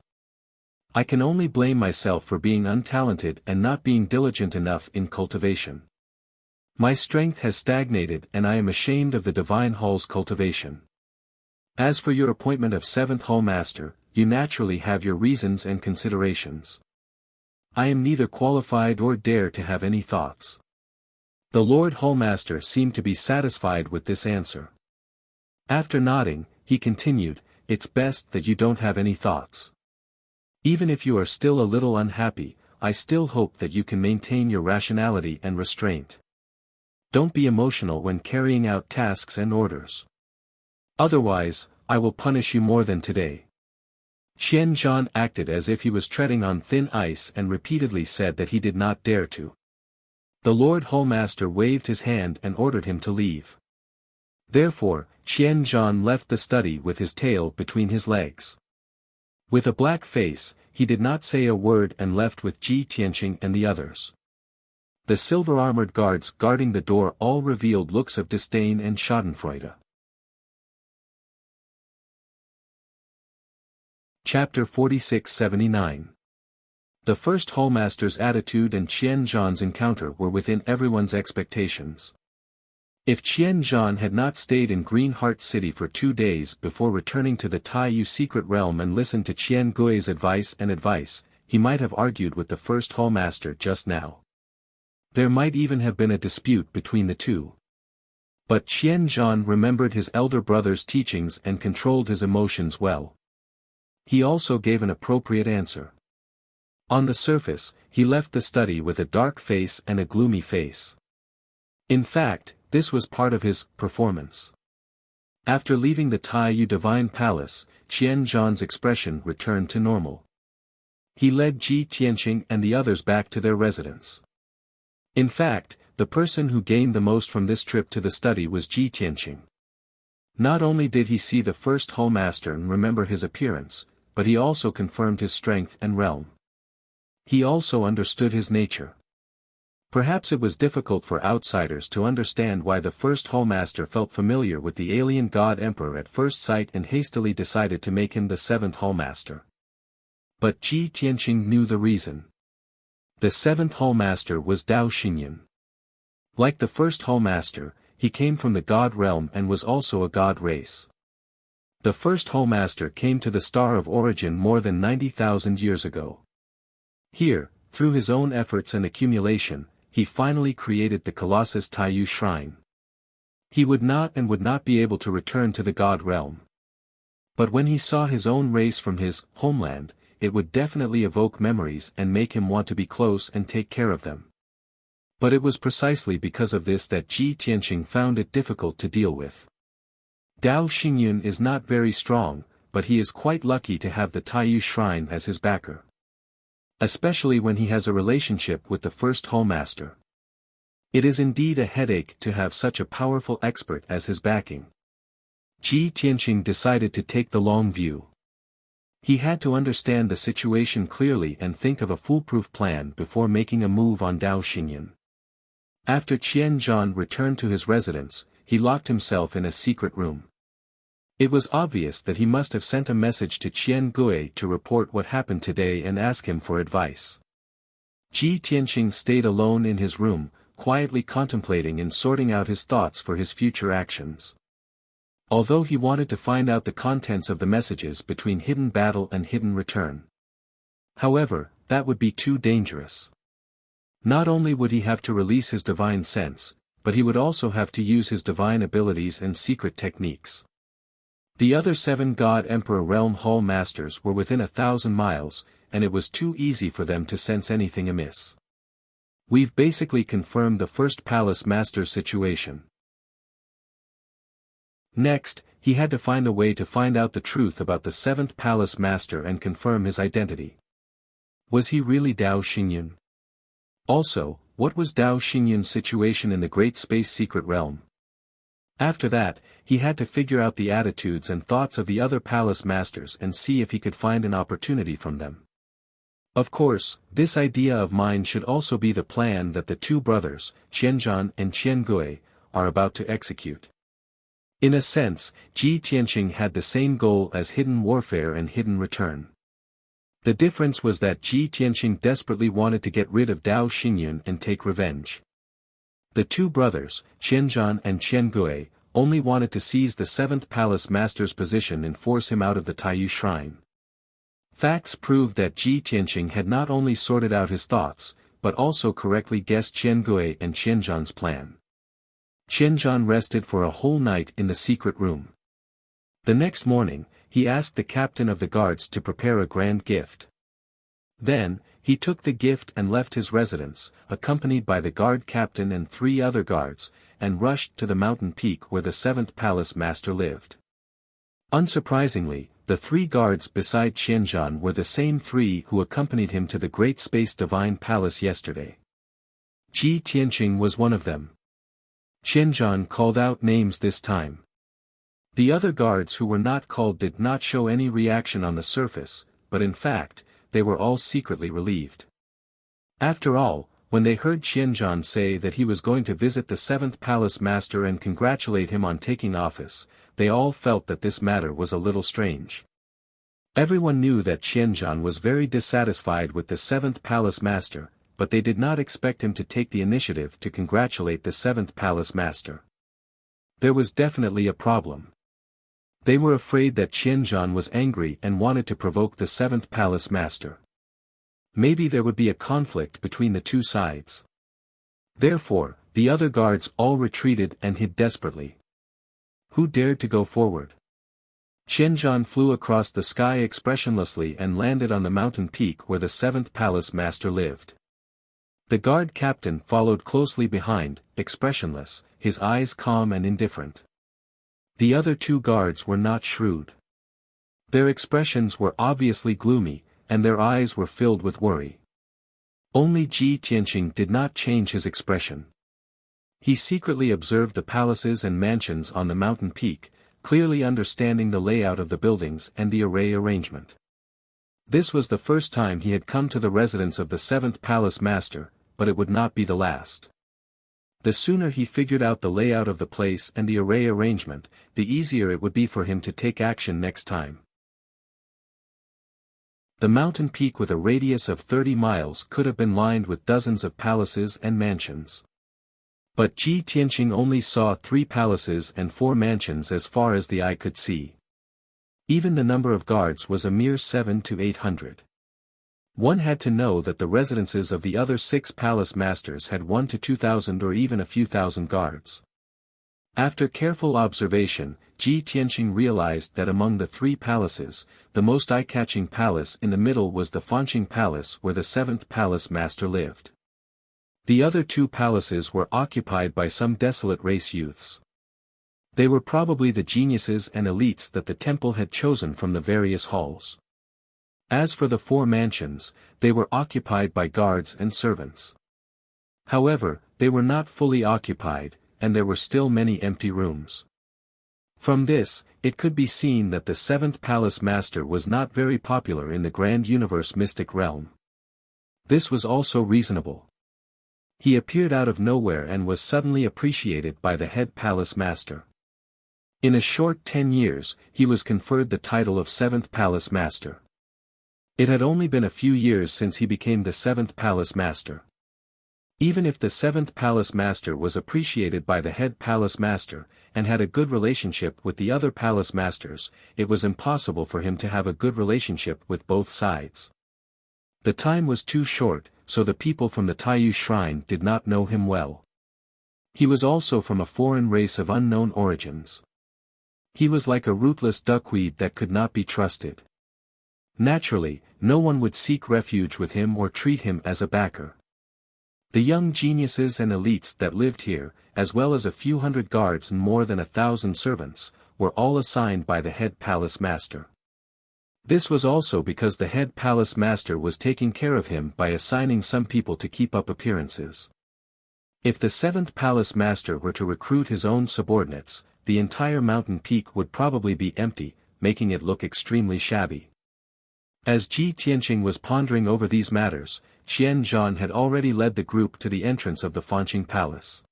I can only blame myself for being untalented and not being diligent enough in cultivation. My strength has stagnated and I am ashamed of the Divine Hall's cultivation. As for your appointment of 7th Hallmaster, you naturally have your reasons and considerations. I am neither qualified or dare to have any thoughts." The Lord Hallmaster seemed to be satisfied with this answer. After nodding, he continued, "It's best that you don't have any thoughts. Even if you are still a little unhappy, I still hope that you can maintain your rationality and restraint. Don't be emotional when carrying out tasks and orders. Otherwise, I will punish you more than today." Qian Zhan acted as if he was treading on thin ice and repeatedly said that he did not dare to. The Lord Hallmaster waved his hand and ordered him to leave. Therefore, Qian Zhan left the study with his tail between his legs. With a black face, he did not say a word and left with Ji Tianqing and the others. The silver-armored guards guarding the door all revealed looks of disdain and schadenfreude. Chapter 46-79. The first Hallmaster's attitude and Qian Zhan's encounter were within everyone's expectations. If Qian Zhan had not stayed in Green Heart City for 2 days before returning to the Taiyu secret realm and listened to Qian Gui's advice, he might have argued with the first hallmaster just now. There might even have been a dispute between the two. But Qian Zhan remembered his elder brother's teachings and controlled his emotions well. He also gave an appropriate answer. On the surface, he left the study with a dark face and a gloomy face. In fact, this was part of his performance. After leaving the Taiyu Divine Palace, Qian Zhan's expression returned to normal. He led Ji Tianqing and the others back to their residence. In fact, the person who gained the most from this trip to the study was Ji Tianqing. Not only did he see the first hallmaster and remember his appearance, but he also confirmed his strength and realm. He also understood his nature. Perhaps it was difficult for outsiders to understand why the first hallmaster felt familiar with the alien god emperor at first sight and hastily decided to make him the seventh hallmaster. But Ji Tianqing knew the reason. The seventh hallmaster was Dao Xingyan. Like the first hallmaster, he came from the god realm and was also a god race. The first hallmaster came to the Star of Origin more than 90,000 years ago. Here, through his own efforts and accumulation, he finally created the Colossus Taiyu Shrine. He would not be able to return to the god realm. But when he saw his own race from his homeland, it would definitely evoke memories and make him want to be close and take care of them. But it was precisely because of this that Ji Tianqing found it difficult to deal with. Dao Xingyun is not very strong, but he is quite lucky to have the Taiyu Shrine as his backer. Especially when he has a relationship with the first hallmaster. It is indeed a headache to have such a powerful expert as his backing. Ji Tianqing decided to take the long view. He had to understand the situation clearly and think of a foolproof plan before making a move on Dao Xingyan. After Qian Zhan returned to his residence, he locked himself in a secret room. It was obvious that he must have sent a message to Qian Gui to report what happened today and ask him for advice. Ji Tianqing stayed alone in his room, quietly contemplating and sorting out his thoughts for his future actions. Although he wanted to find out the contents of the messages between hidden battle and hidden return. However, that would be too dangerous. Not only would he have to release his divine sense, but he would also have to use his divine abilities and secret techniques. The other 7 God Emperor Realm Hall Masters were within 1,000 miles, and it was too easy for them to sense anything amiss. We've basically confirmed the first Palace Master's situation. Next, he had to find a way to find out the truth about the 7th Palace Master and confirm his identity. Was he really Dao Xingyan? Also, what was Dao Xingyan's situation in the Great Space Secret Realm? After that, he had to figure out the attitudes and thoughts of the other Palace Masters and see if he could find an opportunity from them. Of course, this idea of mine should also be the plan that the 2 brothers, Qianzhan and Qiangui, are about to execute. In a sense, Ji Tianqing had the same goal as hidden warfare and hidden return. The difference was that Ji Tianqing desperately wanted to get rid of Dao Xingyan and take revenge. The 2 brothers, Qianzhan and Qiangui, only wanted to seize the 7th Palace Master's position and force him out of the Taiyu Shrine. Facts proved that Ji Tianqing had not only sorted out his thoughts, but also correctly guessed Qiangui and Qianzhan's plan. Qianzhan rested for a whole night in the secret room. The next morning, he asked the captain of the guards to prepare a grand gift. Then, he took the gift and left his residence, accompanied by the guard captain and 3 other guards, and rushed to the mountain peak where the 7th Palace Master lived. Unsurprisingly, the 3 guards beside Qianzhan were the same 3 who accompanied him to the Great Space Divine Palace yesterday. Ji Tianqing was one of them. Qianzhan called out names this time. The other guards who were not called did not show any reaction on the surface, but in fact, they were all secretly relieved. After all, when they heard Qianzhan say that he was going to visit the 7th Palace Master and congratulate him on taking office, they all felt that this matter was a little strange. Everyone knew that Qianzhan was very dissatisfied with the 7th Palace Master, but they did not expect him to take the initiative to congratulate the 7th Palace Master. There was definitely a problem. They were afraid that Qianzhan was angry and wanted to provoke the seventh palace master. Maybe there would be a conflict between the two sides. Therefore, the other guards all retreated and hid desperately. Who dared to go forward? Qianzhan flew across the sky expressionlessly and landed on the mountain peak where the seventh palace master lived. The guard captain followed closely behind, expressionless, his eyes calm and indifferent. The other two guards were not shrewd. Their expressions were obviously gloomy, and their eyes were filled with worry. Only Ji Tianqing did not change his expression. He secretly observed the palaces and mansions on the mountain peak, clearly understanding the layout of the buildings and the array arrangement. This was the first time he had come to the residence of the seventh palace master, but it would not be the last. The sooner he figured out the layout of the place and the array arrangement, the easier it would be for him to take action next time. The mountain peak with a radius of 30 miles could have been lined with dozens of palaces and mansions. But Ji Tianqing only saw 3 palaces and 4 mansions as far as the eye could see. Even the number of guards was a mere 700 to 800. One had to know that the residences of the other 6 palace masters had 1 to 2,000 or even a few thousand guards. After careful observation, Ji Tianqing realized that among the 3 palaces, the most eye-catching palace in the middle was the Fanqing Palace where the 7th palace master lived. The other 2 palaces were occupied by some desolate race youths. They were probably the geniuses and elites that the temple had chosen from the various halls. As for the 4 mansions, they were occupied by guards and servants. However, they were not fully occupied, and there were still many empty rooms. From this, it could be seen that the 7th palace master was not very popular in the grand universe mystic realm. This was also reasonable. He appeared out of nowhere and was suddenly appreciated by the head palace master. In a short 10 years, he was conferred the title of 7th palace master. It had only been a few years since he became the 7th palace master. Even if the 7th palace master was appreciated by the head palace master, and had a good relationship with the other palace masters, it was impossible for him to have a good relationship with both sides. The time was too short, so the people from the Taiyu shrine did not know him well. He was also from a foreign race of unknown origins. He was like a rootless duckweed that could not be trusted. Naturally, no one would seek refuge with him or treat him as a backer. The young geniuses and elites that lived here, as well as a few hundred guards and more than 1,000 servants, were all assigned by the head palace master. This was also because the head palace master was taking care of him by assigning some people to keep up appearances. If the 7th palace master were to recruit his own subordinates, the entire mountain peak would probably be empty, making it look extremely shabby. As Ji Tianqing was pondering over these matters, Qianzhan had already led the group to the entrance of the Fanqing Palace.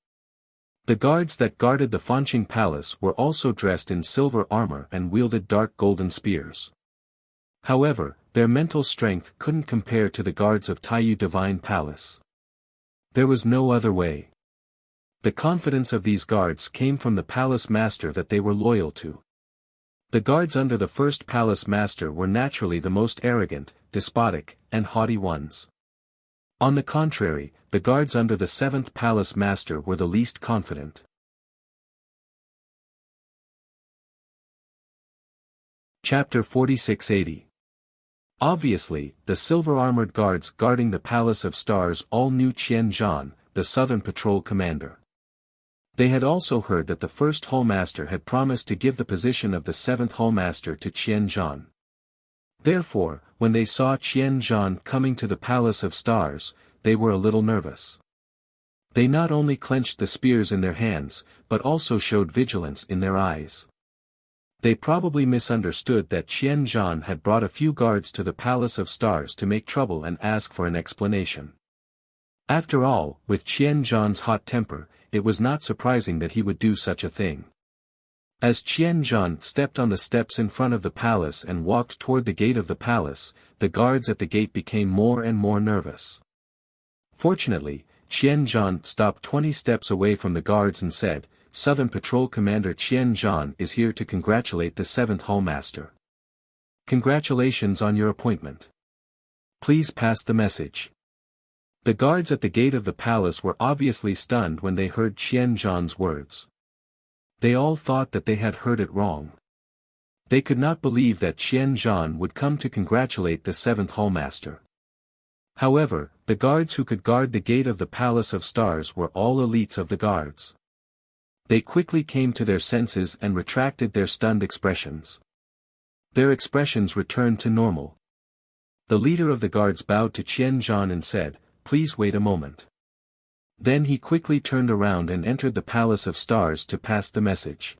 The guards that guarded the Fanqing Palace were also dressed in silver armor and wielded dark golden spears. However, their mental strength couldn't compare to the guards of Taiyu Divine Palace. There was no other way. The confidence of these guards came from the palace master that they were loyal to. The guards under the first palace master were naturally the most arrogant, despotic, and haughty ones. On the contrary, the guards under the 7th palace master were the least confident. Chapter 4680. Obviously, the silver-armored guards guarding the Palace of Stars all knew Qianzhan, the Southern Patrol commander. They had also heard that the first hallmaster had promised to give the position of the 7th hallmaster to Qianzhan. Therefore, when they saw Qianzhan coming to the Palace of Stars, they were a little nervous. They not only clenched the spears in their hands, but also showed vigilance in their eyes. They probably misunderstood that Qianzhan had brought a few guards to the Palace of Stars to make trouble and ask for an explanation. After all, with Qianzhan's hot temper, it was not surprising that he would do such a thing. As Qianzhan stepped on the steps in front of the palace and walked toward the gate of the palace, the guards at the gate became more and more nervous. Fortunately, Qianzhan stopped 20 steps away from the guards and said, Southern Patrol Commander Qian Zhan is here to congratulate the 7th Hallmaster. Congratulations on your appointment. Please pass the message. The guards at the gate of the palace were obviously stunned when they heard Qian Zhan's words. They all thought that they had heard it wrong. They could not believe that Qian Zhan would come to congratulate the 7th Hallmaster. However, the guards who could guard the gate of the Palace of Stars were all elites of the guards. They quickly came to their senses and retracted their stunned expressions. Their expressions returned to normal. The leader of the guards bowed to Qian Zhan and said, "Please wait a moment." Then he quickly turned around and entered the Palace of Stars to pass the message.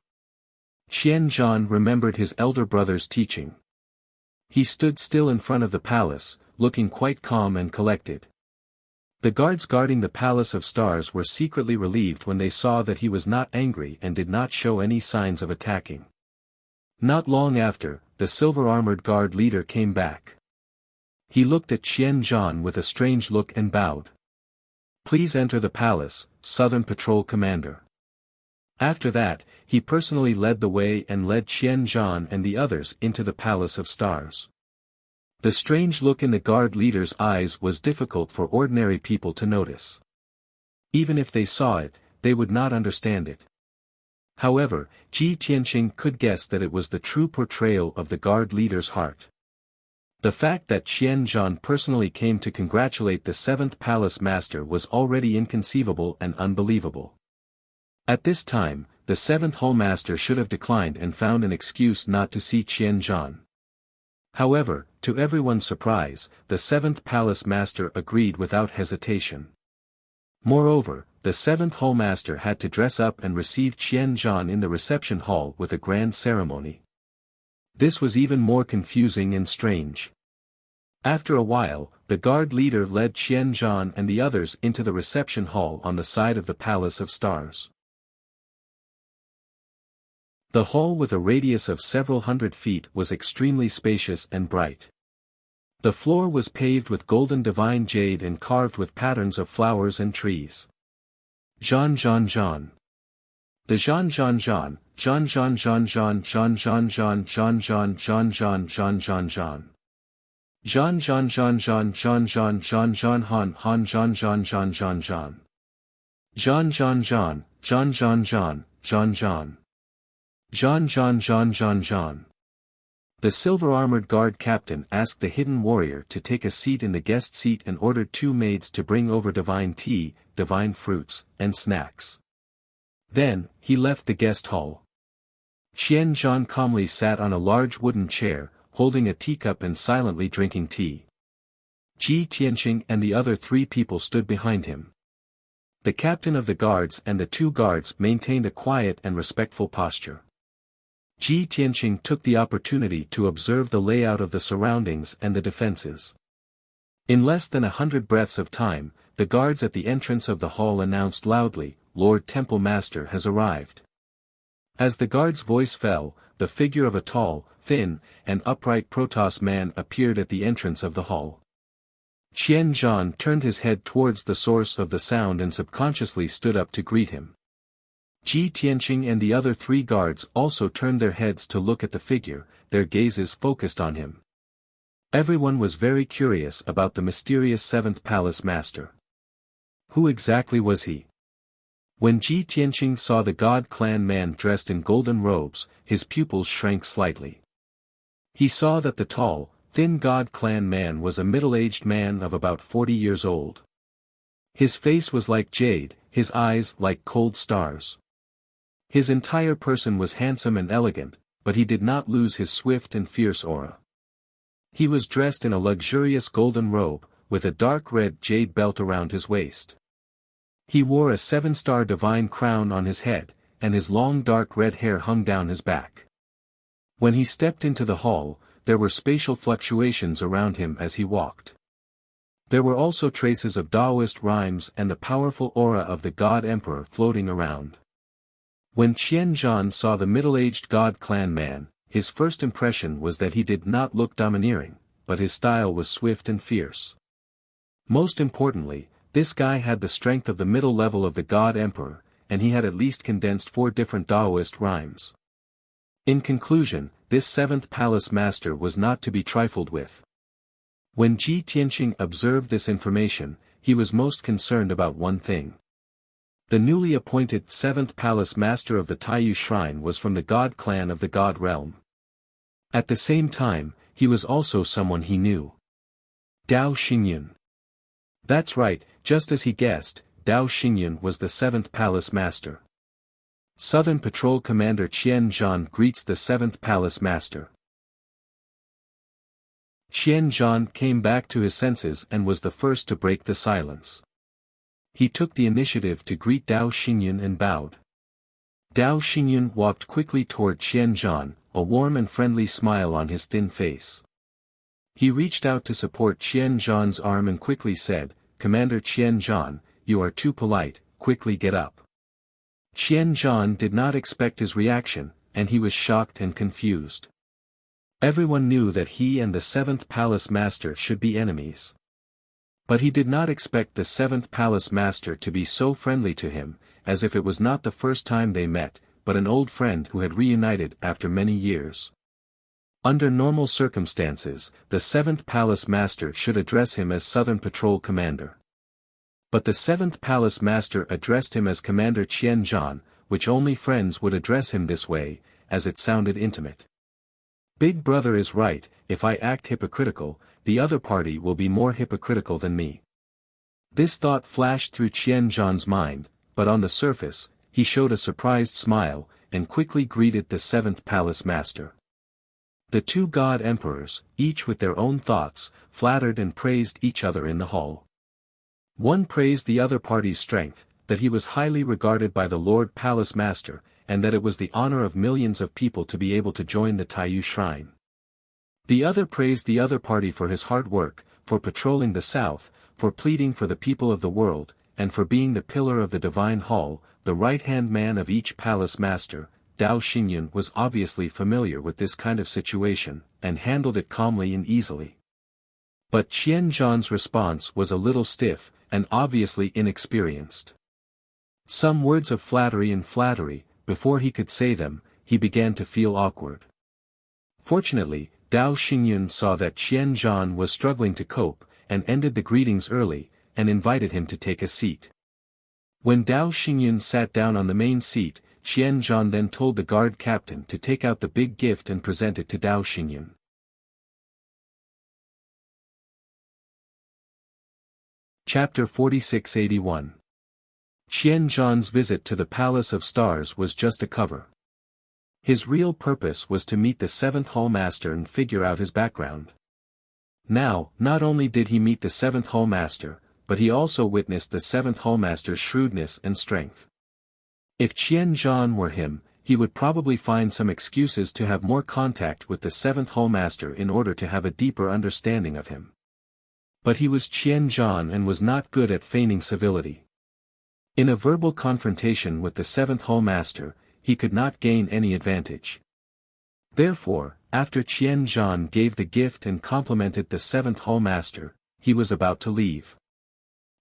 Qian Zhan remembered his elder brother's teaching. He stood still in front of the palace, looking quite calm and collected. The guards guarding the Palace of Stars were secretly relieved when they saw that he was not angry and did not show any signs of attacking. Not long after, the silver-armored guard leader came back. He looked at Qian Zhan with a strange look and bowed. "Please enter the palace, Southern Patrol Commander." After that, he personally led the way and led Qian Zhan and the others into the Palace of Stars. The strange look in the guard leader's eyes was difficult for ordinary people to notice. Even if they saw it, they would not understand it. However, Ji Tianqing could guess that it was the true portrayal of the guard leader's heart. The fact that Qian Zhan personally came to congratulate the 7th Palace Master was already inconceivable and unbelievable. At this time, the 7th Hallmaster should have declined and found an excuse not to see Qian Zhan. However, to everyone's surprise, the 7th Palace Master agreed without hesitation. Moreover, the 7th Hallmaster had to dress up and receive Qian Zhan in the reception hall with a grand ceremony. This was even more confusing and strange. After a while, the guard leader led Qian Zhan and the others into the reception hall on the side of the Palace of Stars. The hall with a radius of several hundred feet was extremely spacious and bright. The floor was paved with golden divine jade and carved with patterns of flowers and trees. Zhan Zhan Zhan. The Zhan Zhan Zhan, Zhan Zhan Zhan Zhan Zhan Zhan Zhan Zhan Zhan Zhan Zhan Zhan Zhan Zhan. Zhan Zhan Zhan Zhan Zhan Zhan Zhan Zhan Han Han Zhan Zhan Zhan Zhan Zhan. Zhan Zhan Zhan, Zhan Zhan Zhan, Zhan Zhan. Zhan Zhan Zhan Zhan Zhan. The silver-armored guard captain asked the hidden warrior to take a seat in the guest seat and ordered 2 maids to bring over divine tea, divine fruits, and snacks. Then, he left the guest hall. Qian Zhan calmly sat on a large wooden chair, holding a teacup and silently drinking tea. Ji Tianqing and the other 3 people stood behind him. The captain of the guards and the 2 guards maintained a quiet and respectful posture. Ji Tianqing took the opportunity to observe the layout of the surroundings and the defenses. In less than 100 breaths of time, the guards at the entrance of the hall announced loudly, "Lord Temple Master has arrived." As the guard's voice fell, the figure of a tall, thin, and upright Protoss man appeared at the entrance of the hall. Qian Zhan turned his head towards the source of the sound and subconsciously stood up to greet him. Ji Tianqing and the other 3 guards also turned their heads to look at the figure, their gazes focused on him. Everyone was very curious about the mysterious 7th Palace Master. Who exactly was he? When Ji Tianqing saw the God Clan man dressed in golden robes, his pupils shrank slightly. He saw that the tall, thin God Clan man was a middle-aged man of about 40 years old. His face was like jade, his eyes like cold stars. His entire person was handsome and elegant, but he did not lose his swift and fierce aura. He was dressed in a luxurious golden robe, with a dark red jade belt around his waist. He wore a 7-star divine crown on his head, and his long dark red hair hung down his back. When he stepped into the hall, there were spatial fluctuations around him as he walked. There were also traces of Taoist rhymes and the powerful aura of the God Emperor floating around. When Qian Zhan saw the middle-aged God Clan man, his first impression was that he did not look domineering, but his style was swift and fierce. Most importantly, this guy had the strength of the middle level of the God Emperor, and he had at least condensed 4 different Taoist rhymes. In conclusion, this 7th Palace Master was not to be trifled with. When Ji Tianqing observed this information, he was most concerned about one thing. The newly appointed 7th Palace Master of the Taiyu Shrine was from the God clan of the God realm. At the same time, he was also someone he knew. Dao Xingyun. That's right, just as he guessed, Dao Xingyun was the 7th Palace Master. Southern Patrol Commander Qian Zhan greets the 7th Palace Master. Qian Zhan came back to his senses and was the first to break the silence. He took the initiative to greet Dao Xingyun and bowed. Dao Xingyun walked quickly toward Qian Zhan, a warm and friendly smile on his thin face. He reached out to support Qian Zhan's arm and quickly said, "Commander Qian Zhan, you are too polite, quickly get up." Qian Zhan did not expect his reaction, and he was shocked and confused. Everyone knew that he and the 7th Palace Master should be enemies. But he did not expect the 7th Palace Master to be so friendly to him, as if it was not the first time they met, but an old friend who had reunited after many years. Under normal circumstances, the 7th Palace Master should address him as Southern Patrol Commander. But the 7th Palace Master addressed him as Commander Qian Zhan, which only friends would address him this way, as it sounded intimate. Big Brother is right, if I act hypocritical, the other party will be more hypocritical than me. This thought flashed through Qian Zhan's mind, but on the surface, he showed a surprised smile, and quickly greeted the 7th Palace Master. The 2 God Emperors, each with their own thoughts, flattered and praised each other in the hall. One praised the other party's strength, that he was highly regarded by the Lord Palace Master, and that it was the honor of millions of people to be able to join the Taiyu Shrine. The other praised the other party for his hard work, for patrolling the south, for pleading for the people of the world, and for being the pillar of the divine hall. The right-hand man of each palace master, Dao Xingyun, was obviously familiar with this kind of situation, and handled it calmly and easily. But Qian Zhan's response was a little stiff, and obviously inexperienced. Some words of flattery, before he could say them, he began to feel awkward. Fortunately, Dao Xingyun saw that Qian Zhan was struggling to cope, and ended the greetings early, and invited him to take a seat. When Dao Xingyun sat down on the main seat, Qian Zhan then told the guard captain to take out the big gift and present it to Dao Xingyun. Chapter 4681. Qian Zhan's visit to the Palace of Stars was just a cover. His real purpose was to meet the 7th Hall Master and figure out his background. Now, not only did he meet the 7th Hall Master, but he also witnessed the 7th Hall Master's shrewdness and strength. If Qian Zhan were him, he would probably find some excuses to have more contact with the 7th Hall Master in order to have a deeper understanding of him. But he was Qian Zhan and was not good at feigning civility. In a verbal confrontation with the 7th Hall Master, he could not gain any advantage. Therefore, after Qian Zhan gave the gift and complimented the 7th Hall Master, he was about to leave.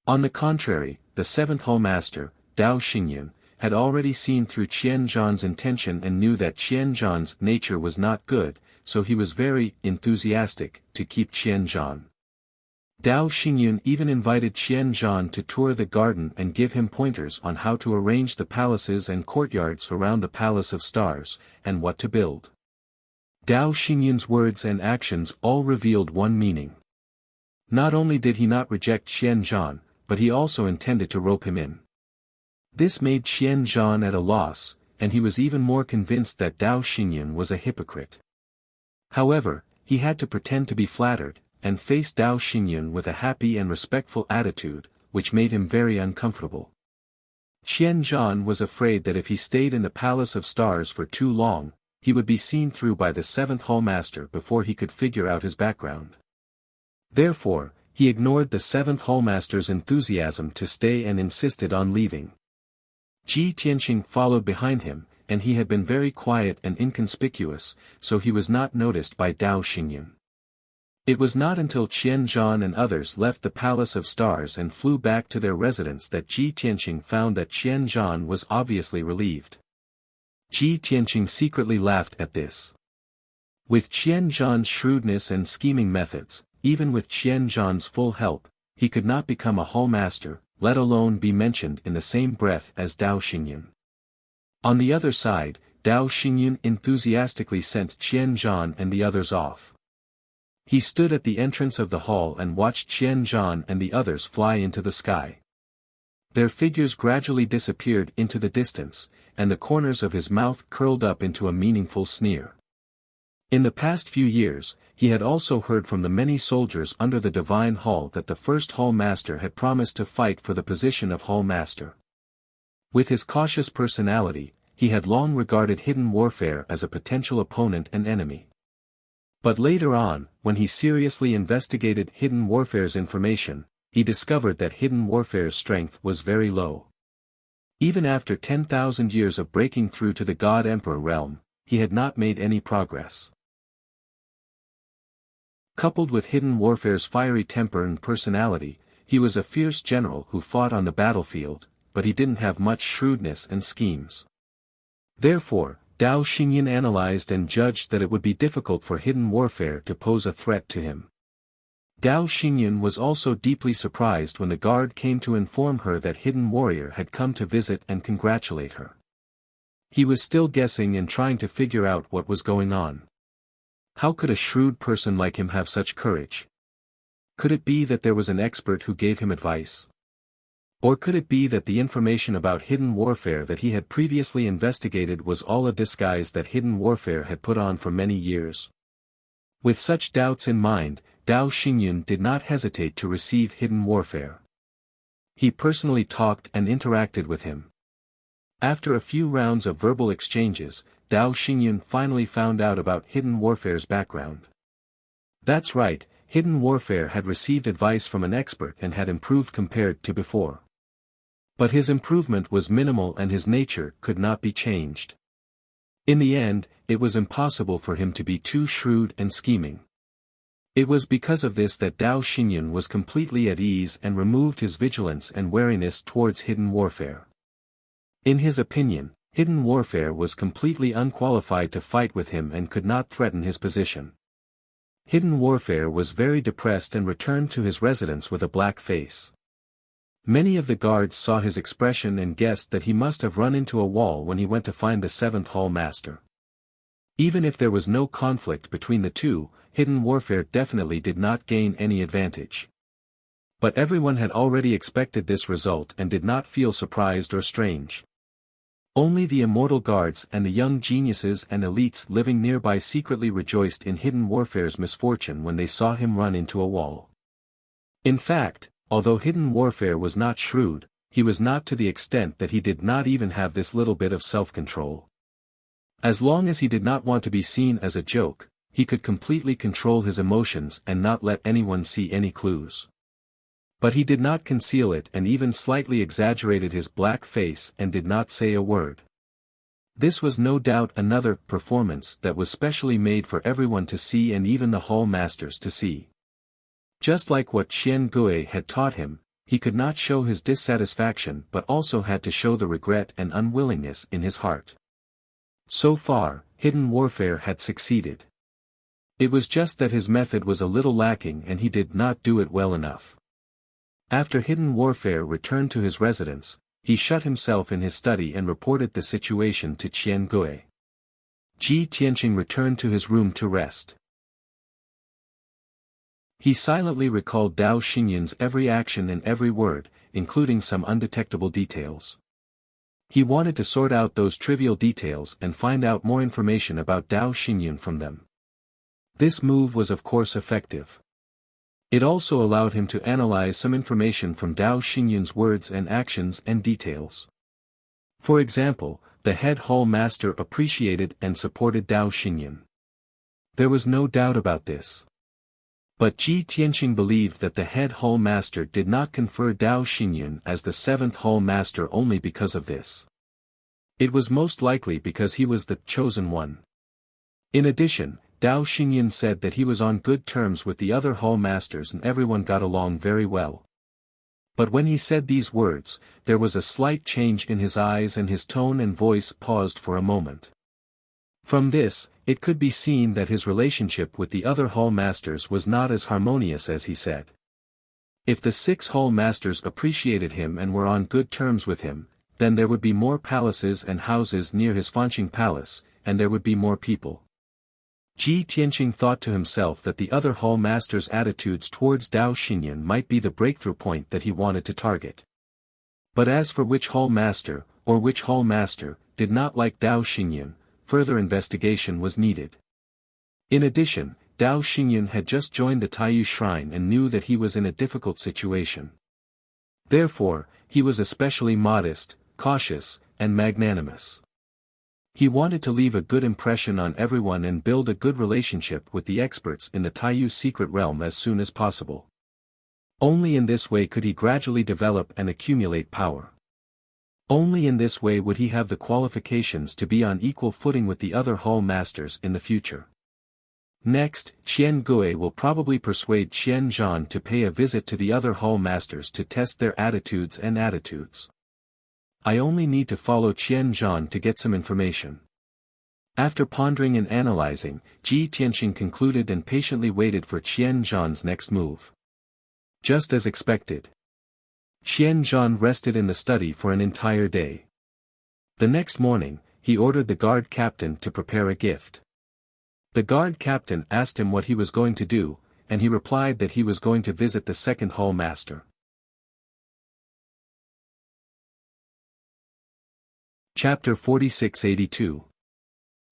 On the contrary, the 7th Hall Master, Dao Xingyun, had already seen through Qian Zhan's intention and knew that Qian Zhan's nature was not good, so he was very enthusiastic to keep Qian Zhan. Dao Xingyun even invited Qian Zhan to tour the garden and give him pointers on how to arrange the palaces and courtyards around the Palace of Stars, and what to build. Dao Xingyun's words and actions all revealed one meaning. Not only did he not reject Qian Zhan, but he also intended to rope him in. This made Qian Zhan at a loss, and he was even more convinced that Dao Xingyun was a hypocrite. However, he had to pretend to be flattered, and face Dao Xingyun with a happy and respectful attitude, which made him very uncomfortable. Qian Zhan was afraid that if he stayed in the Palace of Stars for too long, he would be seen through by the 7th Hall Master before he could figure out his background. Therefore, he ignored the 7th Hall Master's enthusiasm to stay and insisted on leaving. Ji Tianqing followed behind him, and he had been very quiet and inconspicuous, so he was not noticed by Dao Xingyun. It was not until Qian Zhan and others left the Palace of Stars and flew back to their residence that Ji Tianqing found that Qian Zhan was obviously relieved. Ji Tianqing secretly laughed at this. With Qian Zhan's shrewdness and scheming methods, even with Qian Zhan's full help, he could not become a hall master, let alone be mentioned in the same breath as Dao Xingyun. On the other side, Dao Xingyun enthusiastically sent Qian Zhan and the others off. He stood at the entrance of the hall and watched Qian Zhan and the others fly into the sky. Their figures gradually disappeared into the distance, and the corners of his mouth curled up into a meaningful sneer. In the past few years, he had also heard from the many soldiers under the Divine Hall that the first Hall Master had promised to fight for the position of Hall Master. With his cautious personality, he had long regarded hidden warfare as a potential opponent and enemy. But later on, when he seriously investigated hidden warfare's information, he discovered that hidden warfare's strength was very low. Even after 10,000 years of breaking through to the God Emperor realm, he had not made any progress. Coupled with hidden warfare's fiery temper and personality, he was a fierce general who fought on the battlefield, but he didn't have much shrewdness and schemes. Therefore, Dao Xingyun analyzed and judged that it would be difficult for hidden warfare to pose a threat to him. Dao Xingyun was also deeply surprised when the guard came to inform her that Hidden Warrior had come to visit and congratulate her. He was still guessing and trying to figure out what was going on. How could a shrewd person like him have such courage? Could it be that there was an expert who gave him advice? Or could it be that the information about hidden warfare that he had previously investigated was all a disguise that hidden warfare had put on for many years? With such doubts in mind, Dao Xingyun did not hesitate to receive hidden warfare. He personally talked and interacted with him. After a few rounds of verbal exchanges, Dao Xingyun finally found out about hidden warfare's background. That's right, hidden warfare had received advice from an expert and had improved compared to before. But his improvement was minimal and his nature could not be changed. In the end, it was impossible for him to be too shrewd and scheming. It was because of this that Dao Xingyun was completely at ease and removed his vigilance and wariness towards hidden warfare. In his opinion, hidden warfare was completely unqualified to fight with him and could not threaten his position. Hidden warfare was very depressed and returned to his residence with a black face. Many of the guards saw his expression and guessed that he must have run into a wall when he went to find the seventh Hall Master. Even if there was no conflict between the two, hidden warfare definitely did not gain any advantage. But everyone had already expected this result and did not feel surprised or strange. Only the immortal guards and the young geniuses and elites living nearby secretly rejoiced in hidden warfare's misfortune when they saw him run into a wall. In fact, although hidden warfare was not shrewd, he was not to the extent that he did not even have this little bit of self-control. As long as he did not want to be seen as a joke, he could completely control his emotions and not let anyone see any clues. But he did not conceal it and even slightly exaggerated his black face and did not say a word. This was no doubt another performance that was specially made for everyone to see and even the Hall Masters to see. Just like what Qian Gui had taught him, he could not show his dissatisfaction but also had to show the regret and unwillingness in his heart. So far, hidden warfare had succeeded. It was just that his method was a little lacking and he did not do it well enough. After hidden warfare returned to his residence, he shut himself in his study and reported the situation to Qian Gui. Ji Tianqing returned to his room to rest. He silently recalled Dao Xingyun's every action and every word, including some undetectable details. He wanted to sort out those trivial details and find out more information about Dao Xingyun from them. This move was of course effective. It also allowed him to analyze some information from Dao Xingyun's words and actions and details. For example, the head Hall Master appreciated and supported Dao Xingyun. There was no doubt about this. But Ji Tianqing believed that the head Hall Master did not confer Dao Xingyun as the seventh Hall Master only because of this. It was most likely because he was the chosen one. In addition, Dao Xingyan said that he was on good terms with the other hall masters and everyone got along very well. But when he said these words, there was a slight change in his eyes and his tone and voice paused for a moment. From this, it could be seen that his relationship with the other hall masters was not as harmonious as he said. If the 6 hall masters appreciated him and were on good terms with him, then there would be more palaces and houses near his Fanqing palace, and there would be more people. Ji Tianqing thought to himself that the other hall masters' attitudes towards Dao Xingyan might be the breakthrough point that he wanted to target. But as for which hall master, or which hall master, did not like Dao Xingyan, further investigation was needed. In addition, Dao Xingyan had just joined the Taiyu shrine and knew that he was in a difficult situation. Therefore, he was especially modest, cautious, and magnanimous. He wanted to leave a good impression on everyone and build a good relationship with the experts in the Taiyu secret realm as soon as possible. Only in this way could he gradually develop and accumulate power. Only in this way would he have the qualifications to be on equal footing with the other hall masters in the future. Next, Qian Gui will probably persuade Qian Zhan to pay a visit to the other hall masters to test their attitudes. I only need to follow Qian Zhan to get some information. After pondering and analyzing, Ji Tianqing concluded and patiently waited for Qian Zhan's next move. Just as expected. Qian Zhan rested in the study for an entire day. The next morning, he ordered the guard captain to prepare a gift. The guard captain asked him what he was going to do, and he replied that he was going to visit the 2nd hall master. Chapter 4682.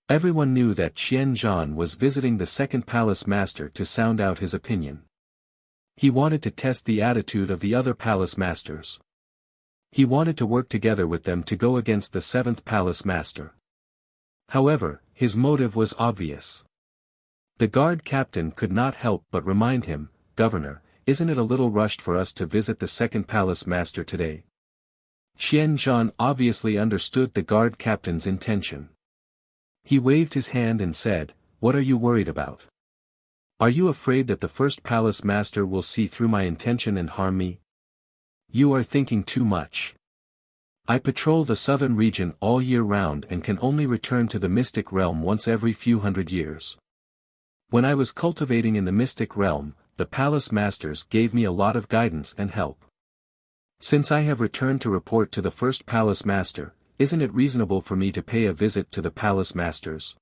Everyone knew that Qian Zhan was visiting the 2nd palace master to sound out his opinion. He wanted to test the attitude of the other palace masters. He wanted to work together with them to go against the 7th palace master. However, his motive was obvious. The guard captain could not help but remind him, "Governor, isn't it a little rushed for us to visit the 2nd palace master today?" Qian Zhan obviously understood the guard captain's intention. He waved his hand and said, "What are you worried about? Are you afraid that the 1st palace master will see through my intention and harm me? You are thinking too much. I patrol the southern region all year round and can only return to the mystic realm once every few hundred years. When I was cultivating in the mystic realm, the palace masters gave me a lot of guidance and help. Since I have returned to report to the 1st palace master, isn't it reasonable for me to pay a visit to the palace masters?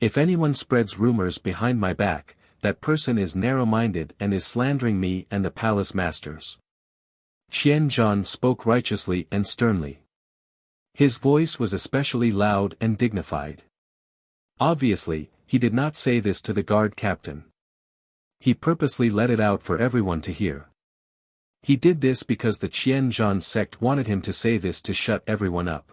If anyone spreads rumors behind my back, that person is narrow-minded and is slandering me and the palace masters." Qian Zhan spoke righteously and sternly. His voice was especially loud and dignified. Obviously, he did not say this to the guard captain. He purposely let it out for everyone to hear. He did this because the Qian Zhan sect wanted him to say this to shut everyone up.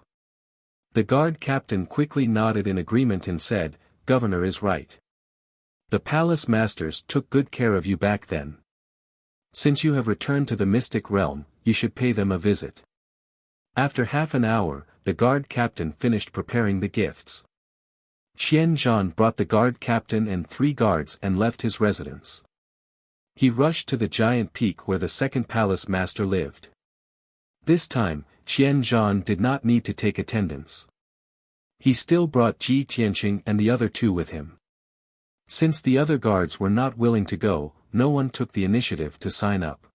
The guard captain quickly nodded in agreement and said, "Governor is right. The palace masters took good care of you back then. Since you have returned to the mystic realm, you should pay them a visit." After half an hour, the guard captain finished preparing the gifts. Qian Zhan brought the guard captain and 3 guards and left his residence. He rushed to the giant peak where the 2nd palace master lived. This time, Qian Zhan did not need to take attendance. He still brought Ji Tianqing and the other 2 with him. Since the other guards were not willing to go, no one took the initiative to sign up.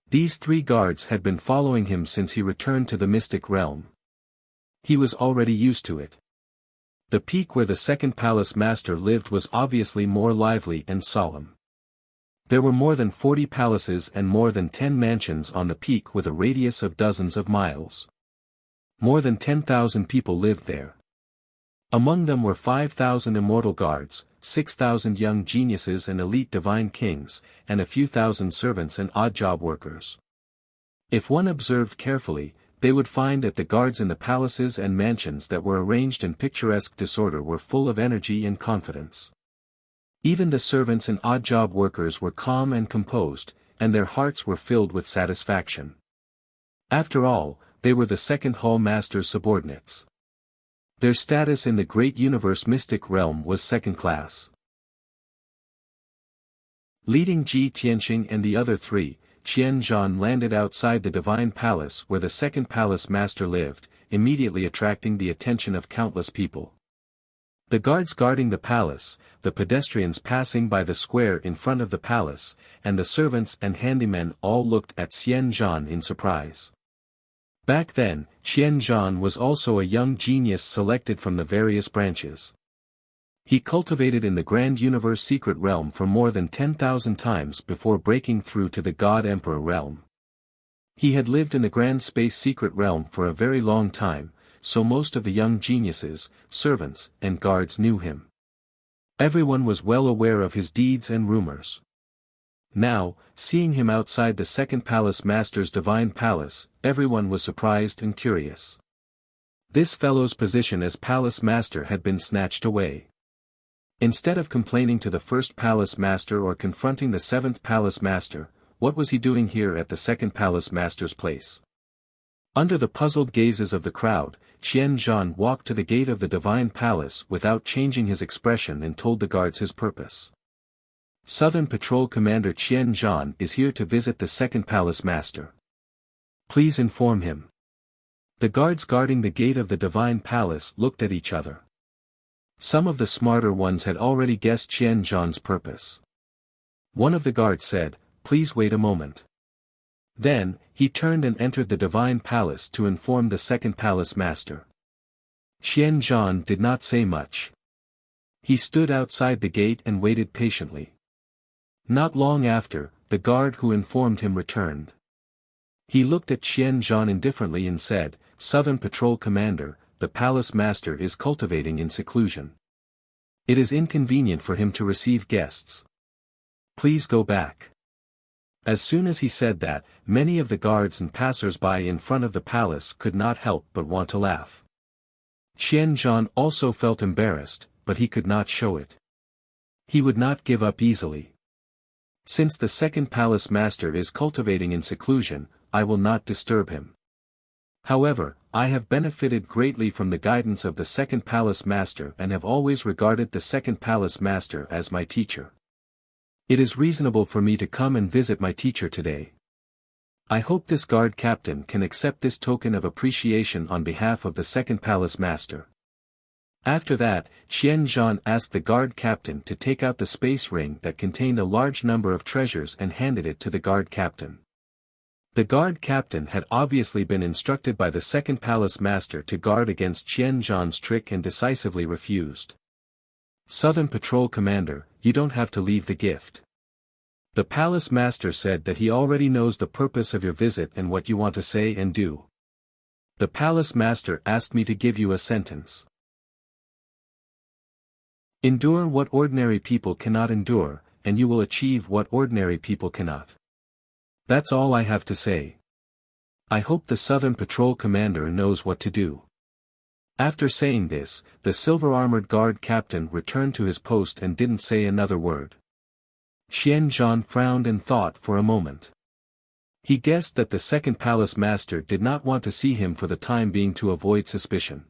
These 3 guards had been following him since he returned to the mystic realm. He was already used to it. The peak where the 2nd palace master lived was obviously more lively and solemn. There were more than 40 palaces and more than 10 mansions on the peak with a radius of dozens of miles. More than 10,000 people lived there. Among them were 5,000 immortal guards, 6,000 young geniuses and elite divine kings, and a few thousand servants and odd job workers. If one observed carefully, they would find that the guards in the palaces and mansions that were arranged in picturesque disorder were full of energy and confidence. Even the servants and odd job workers were calm and composed, and their hearts were filled with satisfaction. After all, they were the 2nd hall master's subordinates. Their status in the great universe mystic realm was second class. Leading Ji Tianqing and the other three, Qian Zhan landed outside the divine palace where the second palace master lived, immediately attracting the attention of countless people. The guards guarding the palace, the pedestrians passing by the square in front of the palace, and the servants and handymen all looked at Qian Zhan in surprise. Back then, Qian Zhan was also a young genius selected from the various branches. He cultivated in the Grand Universe secret realm for more than 10,000 times before breaking through to the God Emperor realm. He had lived in the Grand Space secret realm for a very long time, so most of the young geniuses, servants, and guards knew him. Everyone was well aware of his deeds and rumors. Now, seeing him outside the second palace master's divine palace, everyone was surprised and curious. This fellow's position as palace master had been snatched away. Instead of complaining to the first palace master or confronting the seventh palace master, what was he doing here at the second palace master's place? Under the puzzled gazes of the crowd, Qian Zhan walked to the gate of the divine palace without changing his expression and told the guards his purpose. Southern Patrol Commander Qian Zhan is here to visit the second palace master. Please inform him. The guards guarding the gate of the divine palace looked at each other. Some of the smarter ones had already guessed Qian Zhan's purpose. One of the guards said, "Please wait a moment." Then, he turned and entered the divine palace to inform the second palace master. Qian Zhan did not say much. He stood outside the gate and waited patiently. Not long after, the guard who informed him returned. He looked at Qian Zhan indifferently and said, "Southern Patrol Commander, the palace master is cultivating in seclusion. It is inconvenient for him to receive guests. Please go back." As soon as he said that, many of the guards and passers-by in front of the palace could not help but want to laugh. Qian Zhan also felt embarrassed, but he could not show it. He would not give up easily. Since the second palace master is cultivating in seclusion, I will not disturb him. However, I have benefited greatly from the guidance of the second palace master and have always regarded the second palace master as my teacher. It is reasonable for me to come and visit my teacher today. I hope this guard captain can accept this token of appreciation on behalf of the second palace master. After that, Qian Zhan asked the guard captain to take out the space ring that contained a large number of treasures and handed it to the guard captain. The guard captain had obviously been instructed by the second palace master to guard against Qian Zhan's trick and decisively refused. "Southern Patrol Commander, you don't have to leave the gift. The palace master said that he already knows the purpose of your visit and what you want to say and do. The palace master asked me to give you a sentence. Endure what ordinary people cannot endure, and you will achieve what ordinary people cannot. That's all I have to say. I hope the Southern Patrol Commander knows what to do." After saying this, the silver-armored guard captain returned to his post and didn't say another word. Qian Zhan frowned and thought for a moment. He guessed that the second palace master did not want to see him for the time being to avoid suspicion.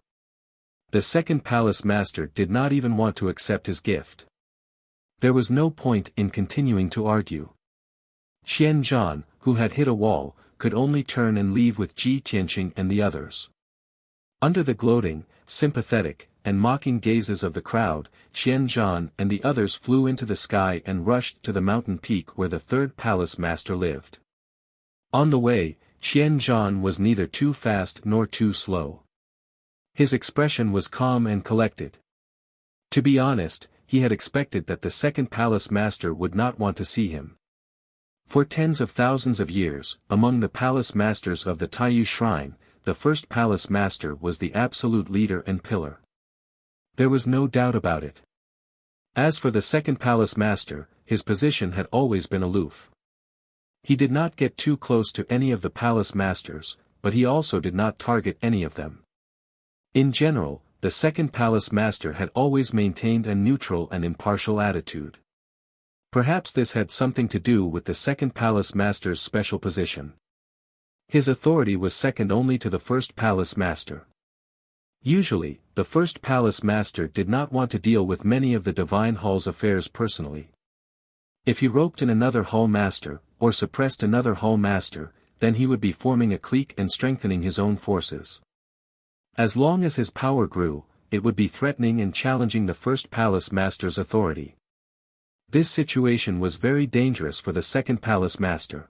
The second palace master did not even want to accept his gift. There was no point in continuing to argue. Qian Zhan, who had hit a wall, could only turn and leave with Ji Tianqing and the others. Under the gloating, sympathetic, and mocking gazes of the crowd, Qian Zhan and the others flew into the sky and rushed to the mountain peak where the third palace master lived. On the way, Qian Zhan was neither too fast nor too slow. His expression was calm and collected. To be honest, he had expected that the second palace master would not want to see him. For tens of thousands of years, among the palace masters of the Taiyu Shrine, the first palace master was the absolute leader and pillar. There was no doubt about it. As for the second palace master, his position had always been aloof. He did not get too close to any of the palace masters, but he also did not target any of them. In general, the second palace master had always maintained a neutral and impartial attitude. Perhaps this had something to do with the second palace master's special position. His authority was second only to the first palace master. Usually, the first palace master did not want to deal with many of the divine hall's affairs personally. If he roped in another hall master, or suppressed another hall master, then he would be forming a clique and strengthening his own forces. As long as his power grew, it would be threatening and challenging the first palace master's authority. This situation was very dangerous for the second palace master.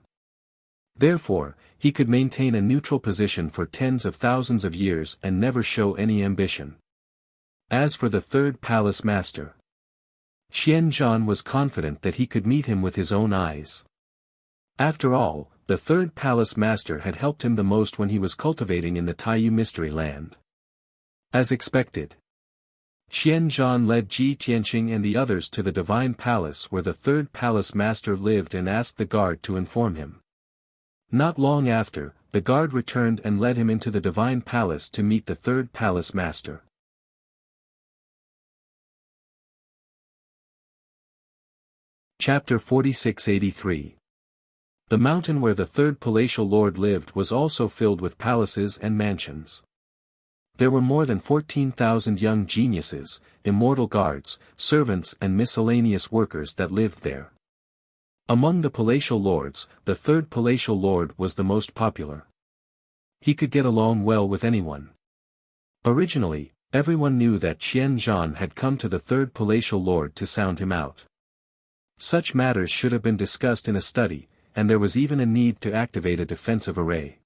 Therefore, he could maintain a neutral position for tens of thousands of years and never show any ambition. As for the third palace master, Xianzhan was confident that he could meet him with his own eyes. After all, the third palace master had helped him the most when he was cultivating in the Taiyu Mystery Land. As expected, Xianzhan led Ji Tianqing and the others to the divine palace where the third palace master lived and asked the guard to inform him. Not long after, the guard returned and led him into the divine palace to meet the third palace master. Chapter 4683. The mountain where the third palatial lord lived was also filled with palaces and mansions. There were more than 14,000 young geniuses, immortal guards, servants and miscellaneous workers that lived there. Among the palatial lords, the third palatial lord was the most popular. He could get along well with anyone. Originally, everyone knew that Xianzhan had come to the third palatial lord to sound him out. Such matters should have been discussed in a study, and there was even a need to activate a defensive array.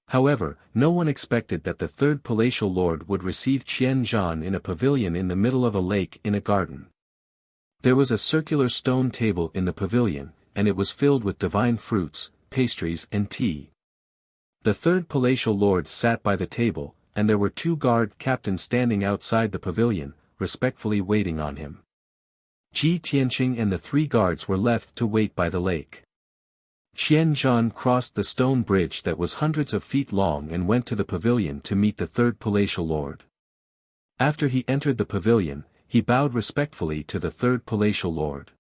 However, no one expected that the third palatial lord would receive Xianzhan in a pavilion in the middle of a lake in a garden. There was a circular stone table in the pavilion, and it was filled with divine fruits, pastries and tea. The third palatial lord sat by the table, and there were 2 guard captains standing outside the pavilion, respectfully waiting on him. Ji Tianqing and the 3 guards were left to wait by the lake. Xianzhan crossed the stone bridge that was hundreds of feet long and went to the pavilion to meet the third palatial lord. After he entered the pavilion, he bowed respectfully to the third palatial lord.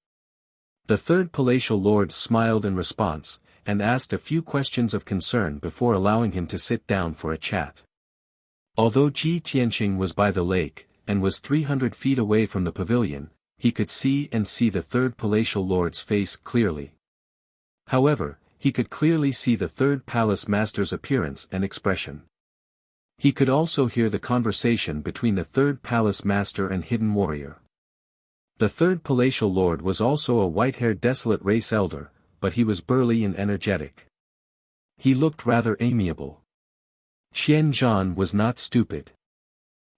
The third palatial lord smiled in response, and asked a few questions of concern before allowing him to sit down for a chat. Although Ji Tianqing was by the lake, and was 300 feet away from the pavilion, he could see the third palatial lord's face clearly. However, he could clearly see the third palace master's appearance and expression. He could also hear the conversation between the third palace master and hidden warrior. The third palatial lord was also a white-haired desolate race elder, but he was burly and energetic. He looked rather amiable. Xianzhan was not stupid.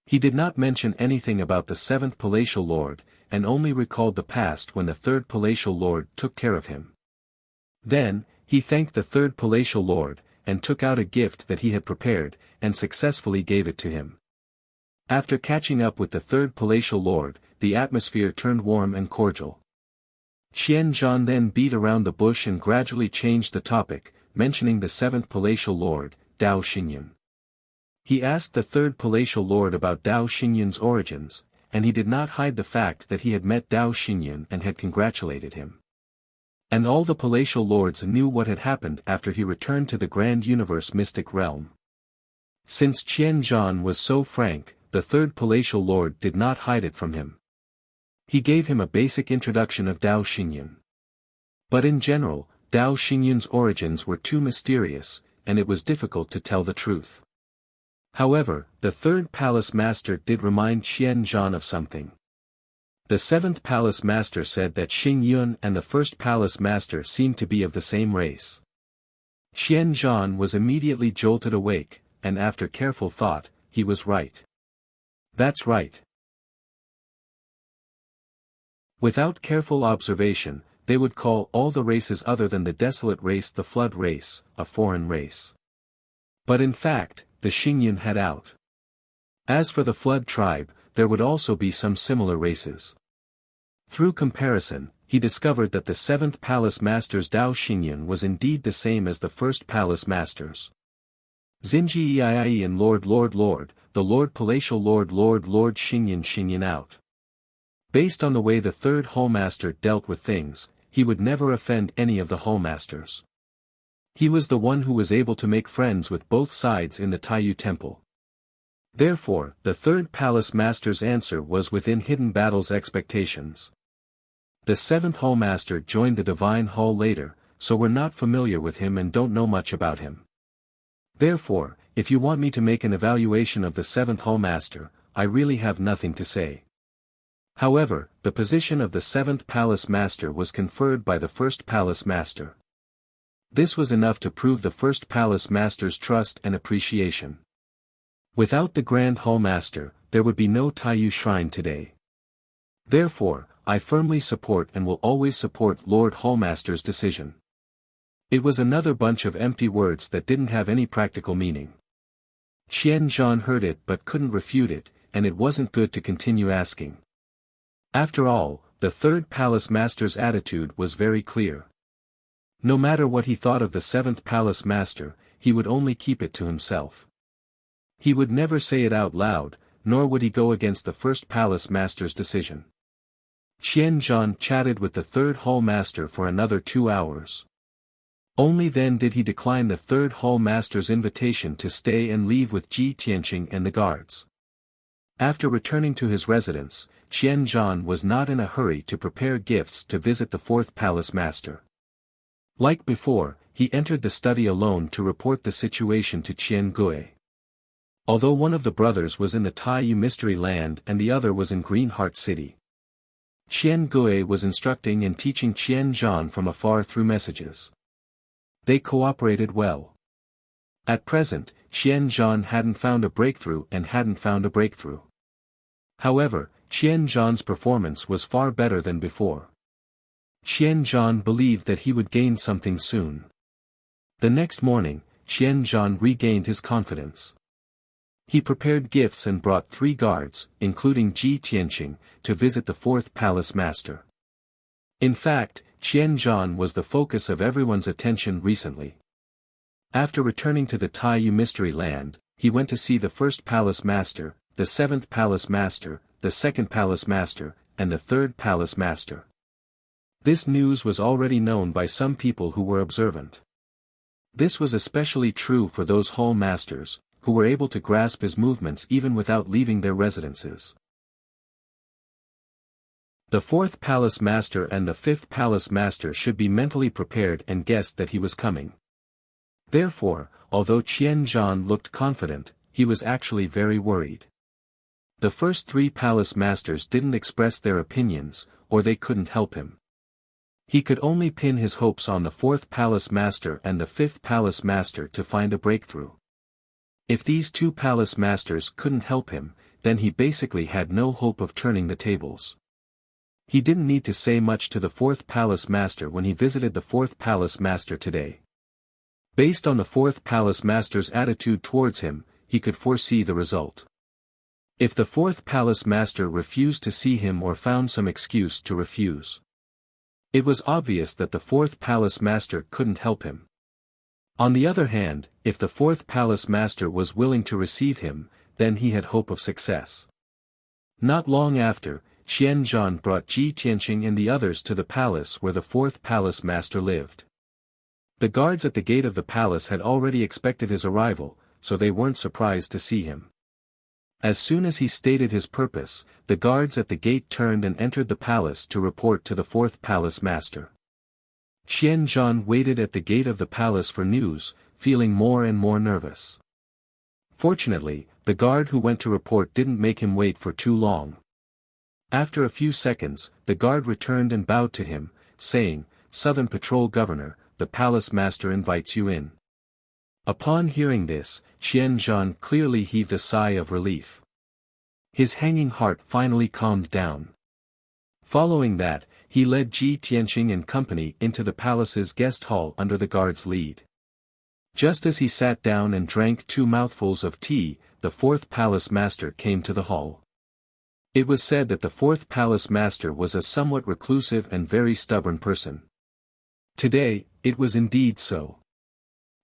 He did not mention anything about the seventh palatial lord, and only recalled the past when the third palatial lord took care of him. Then, he thanked the third palatial lord, and took out a gift that he had prepared, and successfully gave it to him. After catching up with the third palatial lord, the atmosphere turned warm and cordial. Xianzhan then beat around the bush and gradually changed the topic, mentioning the seventh palatial lord, Dao Xingyun. He asked the third palatial lord about Dao Xingyun's origins, and he did not hide the fact that he had met Dao Xingyun and had congratulated him. And all the palatial lords knew what had happened after he returned to the grand universe mystic realm. Since Xianzhan was so frank, the third palatial lord did not hide it from him. He gave him a basic introduction of Dao Xingyun. But in general, Dao Xingyun's origins were too mysterious, and it was difficult to tell the truth. However, the third palace master did remind Xianzhan of something. The seventh palace master said that Xingyun and the first palace master seemed to be of the same race. Xianzhan was immediately jolted awake, and after careful thought, he was right. That's right. Without careful observation, they would call all the races other than the desolate race the flood race, a foreign race. But in fact, the Xingyun had out. As for the flood tribe, there would also be some similar races. Through comparison, he discovered that the seventh palace master's Dao Xingyun was indeed the same as the first palace master's. Xinji and Lord, the Lord Palatial Lord Xingyun out. Based on the way the third hallmaster dealt with things, he would never offend any of the hallmasters. He was the one who was able to make friends with both sides in the Taiyu temple. Therefore, the third palace master's answer was within Hidden Battle's expectations. The seventh hall master joined the divine hall later, so we're not familiar with him and don't know much about him. Therefore, if you want me to make an evaluation of the seventh hall master, I really have nothing to say. However, the position of the seventh palace master was conferred by the first palace master. This was enough to prove the first palace master's trust and appreciation. Without the Grand Hall Master, there would be no Taiyu Shrine today. Therefore, I firmly support and will always support Lord Hallmaster's decision. It was another bunch of empty words that didn't have any practical meaning. Qian Zhan heard it but couldn't refute it, and it wasn't good to continue asking. After all, the third palace master's attitude was very clear. No matter what he thought of the seventh palace master, he would only keep it to himself. He would never say it out loud, nor would he go against the first palace master's decision. Qian Zhan chatted with the third hall master for another 2 hours. Only then did he decline the third hall master's invitation to stay and leave with Ji Tianqing and the guards. After returning to his residence, Qian Zhan was not in a hurry to prepare gifts to visit the fourth palace master. Like before, he entered the study alone to report the situation to Qian Gui. Although one of the brothers was in the Taiyu Mystery Land and the other was in Green Heart City, Qian Gui was instructing and teaching Qian Zhan from afar through messages. They cooperated well. At present, Qian Zhan hadn't found a breakthrough. However, Qian Zhan's performance was far better than before. Qian Zhan believed that he would gain something soon. The next morning, Qian Zhan regained his confidence. He prepared gifts and brought 3 guards, including Ji Tianqing, to visit the fourth palace master. In fact, Qian Zhan was the focus of everyone's attention recently. After returning to the Taiyu Mystery Land, he went to see the first palace master, the seventh palace master, the second palace master, and the third palace master. This news was already known by some people who were observant. This was especially true for those hall masters, who were able to grasp his movements even without leaving their residences. The fourth palace master and the fifth palace master should be mentally prepared and guessed that he was coming. Therefore, although Qian Zhan looked confident, he was actually very worried. The first 3 palace masters didn't express their opinions, or they couldn't help him. He could only pin his hopes on the fourth palace master and the fifth palace master to find a breakthrough. If these 2 palace masters couldn't help him, then he basically had no hope of turning the tables. He didn't need to say much to the fourth palace master when he visited the fourth palace master today. Based on the fourth palace master's attitude towards him, he could foresee the result. If the fourth palace master refused to see him or found some excuse to refuse, it was obvious that the fourth palace master couldn't help him. On the other hand, if the fourth palace master was willing to receive him, then he had hope of success. Not long after, Qian Zhan brought Ji Tianqing and the others to the palace where the fourth palace master lived. The guards at the gate of the palace had already expected his arrival, so they weren't surprised to see him. As soon as he stated his purpose, the guards at the gate turned and entered the palace to report to the fourth palace master. Qian Zhan waited at the gate of the palace for news, feeling more and more nervous. Fortunately, the guard who went to report didn't make him wait for too long. After a few seconds, the guard returned and bowed to him, saying, "Southern Patrol Governor, the palace master invites you in." Upon hearing this, Qian Zhan clearly heaved a sigh of relief. His hanging heart finally calmed down. Following that, he led Ji Tianqing and company into the palace's guest hall under the guard's lead. Just as he sat down and drank 2 mouthfuls of tea, the fourth palace master came to the hall. It was said that the fourth palace master was a somewhat reclusive and very stubborn person. Today, it was indeed so.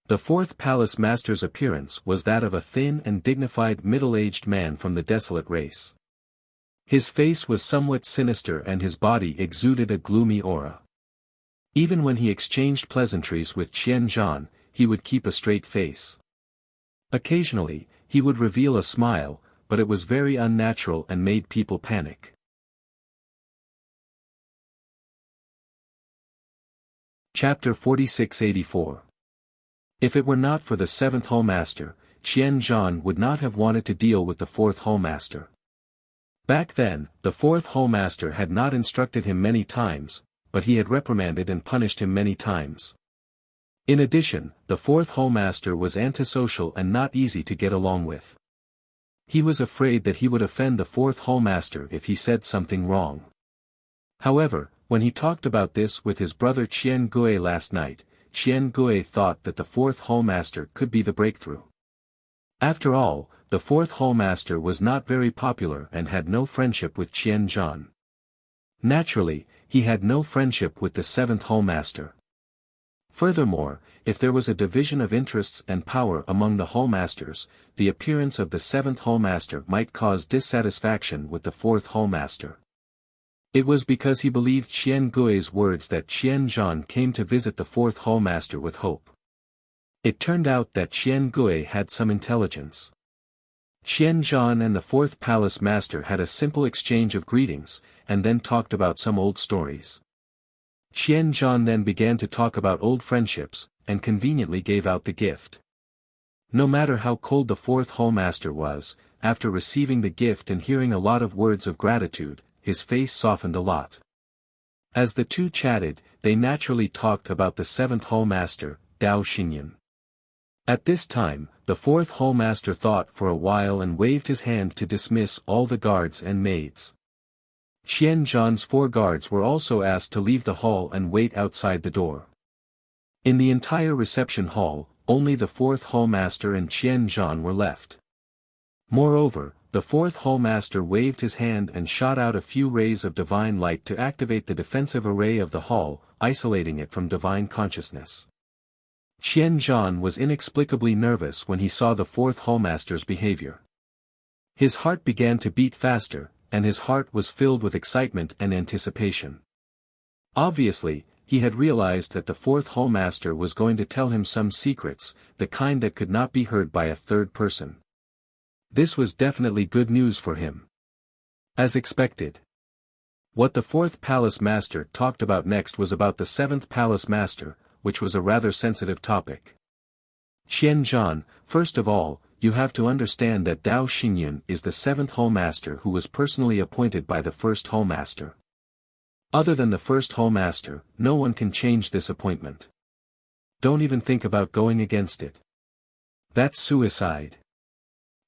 The fourth palace master's appearance was that of a thin and dignified middle-aged man from the desolate race. His face was somewhat sinister and his body exuded a gloomy aura. Even when he exchanged pleasantries with Qian Zhan, he would keep a straight face. Occasionally, He would reveal a smile, but it was very unnatural and made people panic. Chapter 4684. If it were not for the seventh hallmaster, Qian Zhan would not have wanted to deal with the fourth hallmaster. Back then, the fourth hallmaster had not instructed him many times, but he had reprimanded and punished him many times. In addition, the fourth hallmaster was antisocial and not easy to get along with. He was afraid that he would offend the fourth hallmaster if he said something wrong. However, when he talked about this with his brother Qian Gui last night, Qian Gui thought that the fourth hallmaster could be the breakthrough. After all, the fourth hallmaster was not very popular and had no friendship with Qian Zhan. Naturally, he had no friendship with the seventh hallmaster. Furthermore, if there was a division of interests and power among the hallmasters, the appearance of the seventh hallmaster might cause dissatisfaction with the fourth hallmaster. It was because he believed Qian Gui's words that Qian Zhan came to visit the fourth hallmaster with hope. It turned out that Qian Gui had some intelligence. Qian Zhan and the fourth palace master had a simple exchange of greetings, and then talked about some old stories. Qian Zhan then began to talk about old friendships, and conveniently gave out the gift. No matter how cold the fourth hallmaster was, after receiving the gift and hearing a lot of words of gratitude, his face softened a lot. As the two chatted, they naturally talked about the seventh hallmaster, Dao Xingyan. At this time, the fourth hallmaster thought for a while and waved his hand to dismiss all the guards and maids. Qian Zhan's 4 guards were also asked to leave the hall and wait outside the door. In the entire reception hall, only the fourth hallmaster and Qian Zhan were left. Moreover, the fourth hallmaster waved his hand and shot out a few rays of divine light to activate the defensive array of the hall, isolating it from divine consciousness. Qian Zhan was inexplicably nervous when he saw the fourth hallmaster's behavior. His heart began to beat faster, and his heart was filled with excitement and anticipation. Obviously, he had realized that the fourth hallmaster was going to tell him some secrets, the kind that could not be heard by a third person. This was definitely good news for him. As expected. What the fourth palace master talked about next was about the seventh palace master, which was a rather sensitive topic. Qian Zhan, first of all, you have to understand that Dao Xingyan is the seventh hallmaster who was personally appointed by the first hallmaster. Other than the first hallmaster, no one can change this appointment. Don't even think about going against it. That's suicide.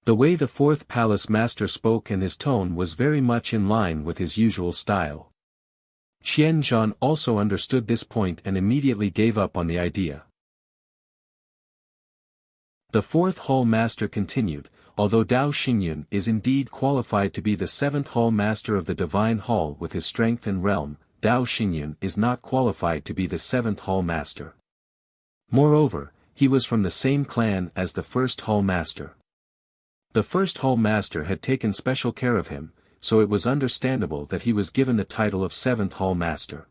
The way the fourth palace master spoke and his tone was very much in line with his usual style. Qian Zhan also understood this point and immediately gave up on the idea. The fourth hall master continued, although Dao Xingyan is indeed qualified to be the seventh hall master of the divine hall with his strength and realm, Dao Xingyan is not qualified to be the seventh hall master. Moreover, he was from the same clan as the first hall master. The first hall master had taken special care of him, so it was understandable that he was given the title of seventh hall master.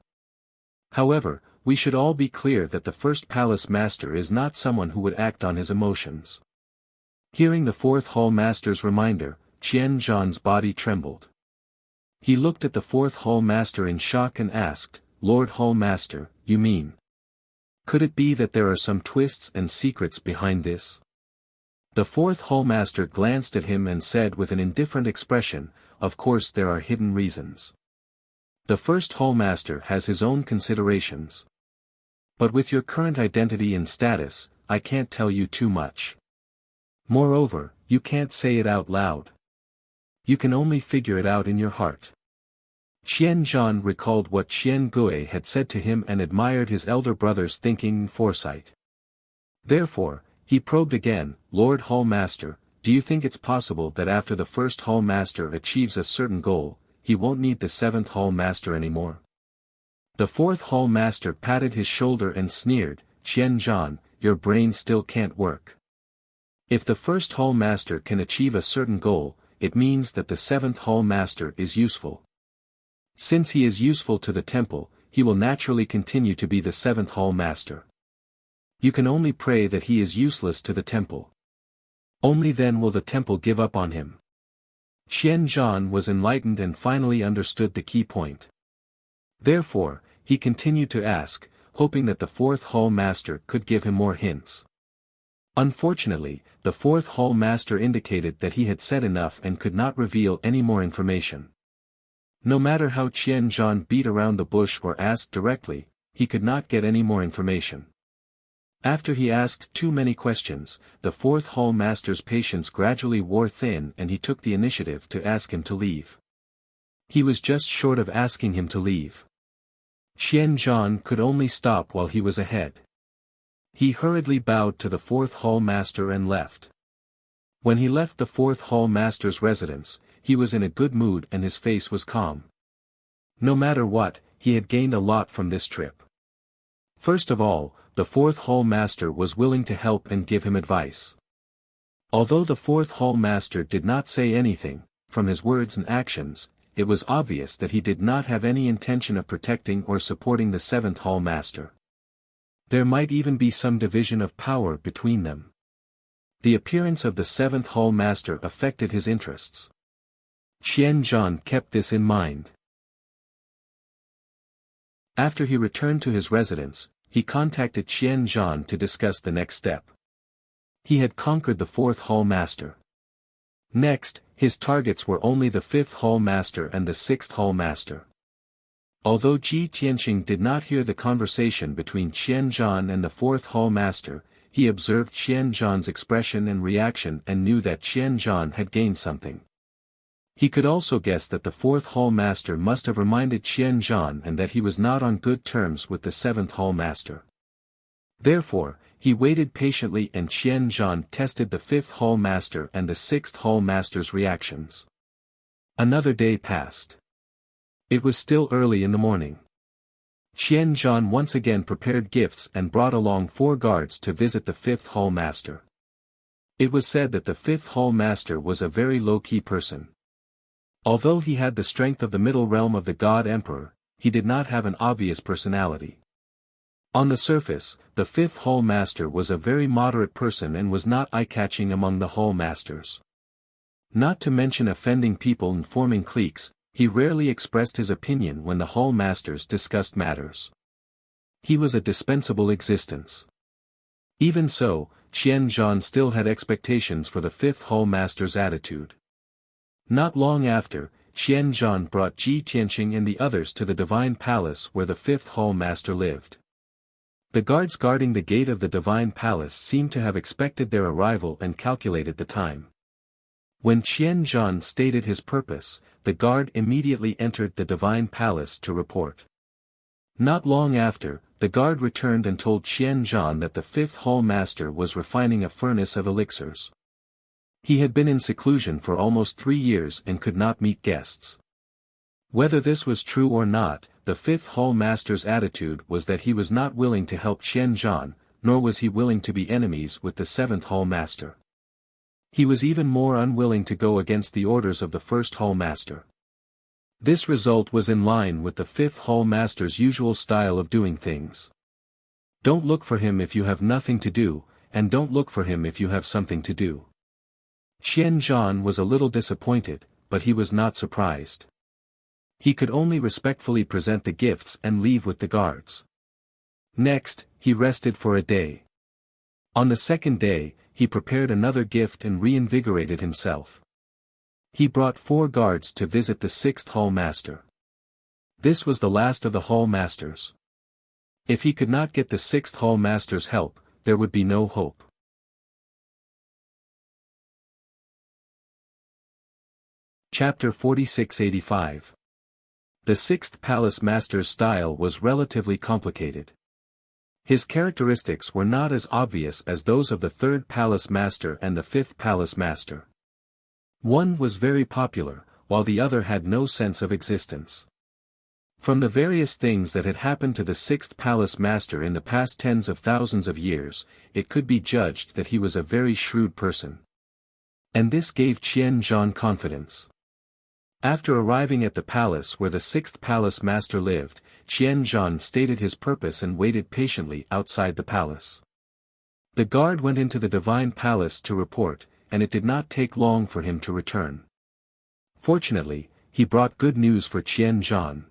However, we should all be clear that the first palace master is not someone who would act on his emotions. Hearing the fourth hall master's reminder, Qian Zhan's body trembled. He looked at the fourth hall master in shock and asked, "Lord Hall Master, you mean? Could it be that there are some twists and secrets behind this?" The fourth hall master glanced at him and said with an indifferent expression, "Of course there are hidden reasons. The first hall master has his own considerations. But with your current identity and status, I can't tell you too much. Moreover, you can't say it out loud. You can only figure it out in your heart." Qian Zhan recalled what Qian Gui had said to him and admired his elder brother's thinking and foresight. Therefore, he probed again, "Lord Hall Master, do you think it's possible that after the first hall master achieves a certain goal, he won't need the seventh hall master anymore?" The fourth hall master patted his shoulder and sneered, "Qian Zhan, your brain still can't work. If the first hall master can achieve a certain goal, it means that the seventh hall master is useful. Since he is useful to the temple, he will naturally continue to be the seventh hall master. You can only pray that he is useless to the temple." Only then will the temple give up on him. Qian Zhan was enlightened and finally understood the key point. Therefore, he continued to ask, hoping that the fourth hall master could give him more hints. Unfortunately, the fourth hall master indicated that he had said enough and could not reveal any more information. No matter how Qian Zhan beat around the bush or asked directly, he could not get any more information. After he asked too many questions, the fourth hall master's patience gradually wore thin and he took the initiative to ask him to leave. He was just short of asking him to leave. Qian Zhan could only stop while he was ahead. He hurriedly bowed to the fourth hall master and left. When he left the fourth hall master's residence, he was in a good mood and his face was calm. No matter what, he had gained a lot from this trip. First of all, the fourth hall master was willing to help and give him advice. Although the fourth hall master did not say anything, from his words and actions, it was obvious that he did not have any intention of protecting or supporting the seventh hall master. There might even be some division of power between them. The appearance of the seventh hall master affected his interests. Qian Zhan kept this in mind. After he returned to his residence, he contacted Qian Zhan to discuss the next step. He had conquered the fourth hall master. Next, his targets were only the fifth hall master and the sixth hall master. Although Ji Tianqing did not hear the conversation between Qian Zhan and the fourth hall master, he observed Qian Zhan's expression and reaction and knew that Qian Zhan had gained something. He could also guess that the fourth hall master must have reminded Qian Zhan and that he was not on good terms with the seventh hall master. Therefore, he waited patiently and Qian Zhan tested the fifth hall master and the sixth hall master's reactions. Another day passed. It was still early in the morning. Qian Zhan once again prepared gifts and brought along 4 guards to visit the fifth hall master. It was said that the fifth hall master was a very low-key person. Although he had the strength of the middle realm of the God Emperor, he did not have an obvious personality. On the surface, the fifth hall master was a very moderate person and was not eye-catching among the hall masters. Not to mention offending people and forming cliques, he rarely expressed his opinion when the hall masters discussed matters. He was a dispensable existence. Even so, Qian Zhan still had expectations for the fifth hall master's attitude. Not long after, Qian Zhan brought Ji Tianqing and the others to the divine palace where the fifth hall master lived. The guards guarding the gate of the divine palace seemed to have expected their arrival and calculated the time. When Qian Zhan stated his purpose, the guard immediately entered the divine palace to report. Not long after, the guard returned and told Qian Zhan that the fifth hall master was refining a furnace of elixirs. He had been in seclusion for almost 3 years and could not meet guests. Whether this was true or not, the fifth hall master's attitude was that he was not willing to help Qian Zhan, nor was he willing to be enemies with the seventh hall master. He was even more unwilling to go against the orders of the first hall master. This result was in line with the fifth hall master's usual style of doing things. Don't look for him if you have nothing to do, and don't look for him if you have something to do. Qian Zhan was a little disappointed, but he was not surprised. He could only respectfully present the gifts and leave with the guards. Next, he rested for a day. On the second day, he prepared another gift and reinvigorated himself. He brought 4 guards to visit the sixth hall master. This was the last of the hall masters. If he could not get the sixth hall master's help, there would be no hope. Chapter 4685. The sixth palace master's style was relatively complicated. His characteristics were not as obvious as those of the third palace master and the fifth palace master. One was very popular, while the other had no sense of existence. From the various things that had happened to the sixth palace master in the past tens of thousands of years, it could be judged that he was a very shrewd person. And this gave Qian Zhan confidence. After arriving at the palace where the sixth palace master lived, Qian Zhan stated his purpose and waited patiently outside the palace. The guard went into the divine palace to report, and it did not take long for him to return. Fortunately, he brought good news for Qian Zhan.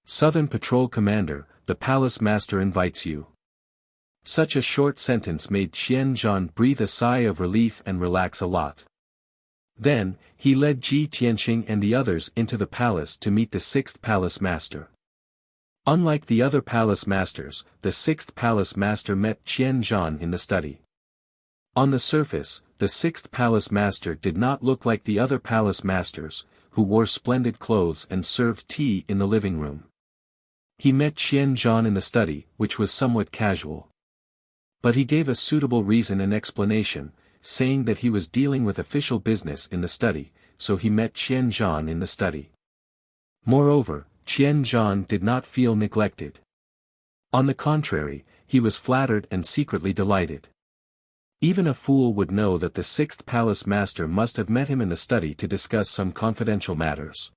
Southern Patrol Commander, the Palace Master invites you. Such a short sentence made Qian Zhan breathe a sigh of relief and relax a lot. Then, he led Ji Tianqing and the others into the palace to meet the sixth Palace Master. Unlike the other Palace Masters, the sixth Palace Master met Qian Zhan in the study. On the surface, the sixth Palace Master did not look like the other Palace Masters, who wore splendid clothes and served tea in the living room. He met Qian Zhan in the study, which was somewhat casual. But he gave a suitable reason and explanation, saying that he was dealing with official business in the study, so he met Qian Zhan in the study. Moreover, Qian Zhan did not feel neglected. On the contrary, he was flattered and secretly delighted. Even a fool would know that the sixth Palace Master must have met him in the study to discuss some confidential matters.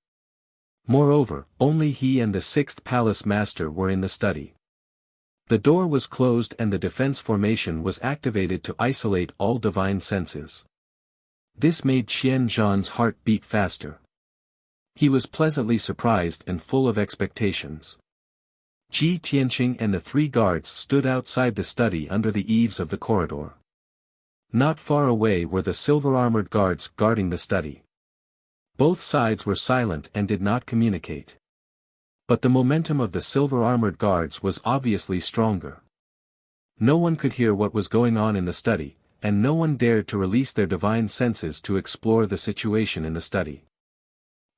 Moreover, only he and the sixth Palace Master were in the study. The door was closed and the defense formation was activated to isolate all divine senses. This made Qian Zhan's heart beat faster. He was pleasantly surprised and full of expectations. Ji Tianqing and the three guards stood outside the study under the eaves of the corridor. Not far away were the silver-armored guards guarding the study. Both sides were silent and did not communicate. But the momentum of the silver-armored guards was obviously stronger. No one could hear what was going on in the study, and no one dared to release their divine senses to explore the situation in the study.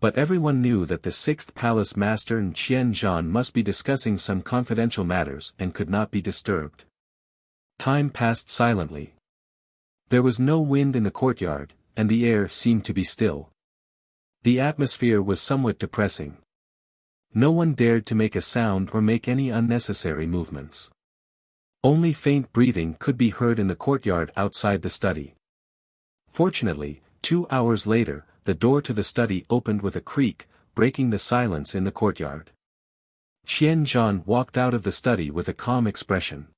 But everyone knew that the sixth Palace Master and Qian Zhan must be discussing some confidential matters and could not be disturbed. Time passed silently. There was no wind in the courtyard, and the air seemed to be still. The atmosphere was somewhat depressing. No one dared to make a sound or make any unnecessary movements. Only faint breathing could be heard in the courtyard outside the study. Fortunately, 2 hours later, the door to the study opened with a creak, breaking the silence in the courtyard. Qian Zhan walked out of the study with a calm expression.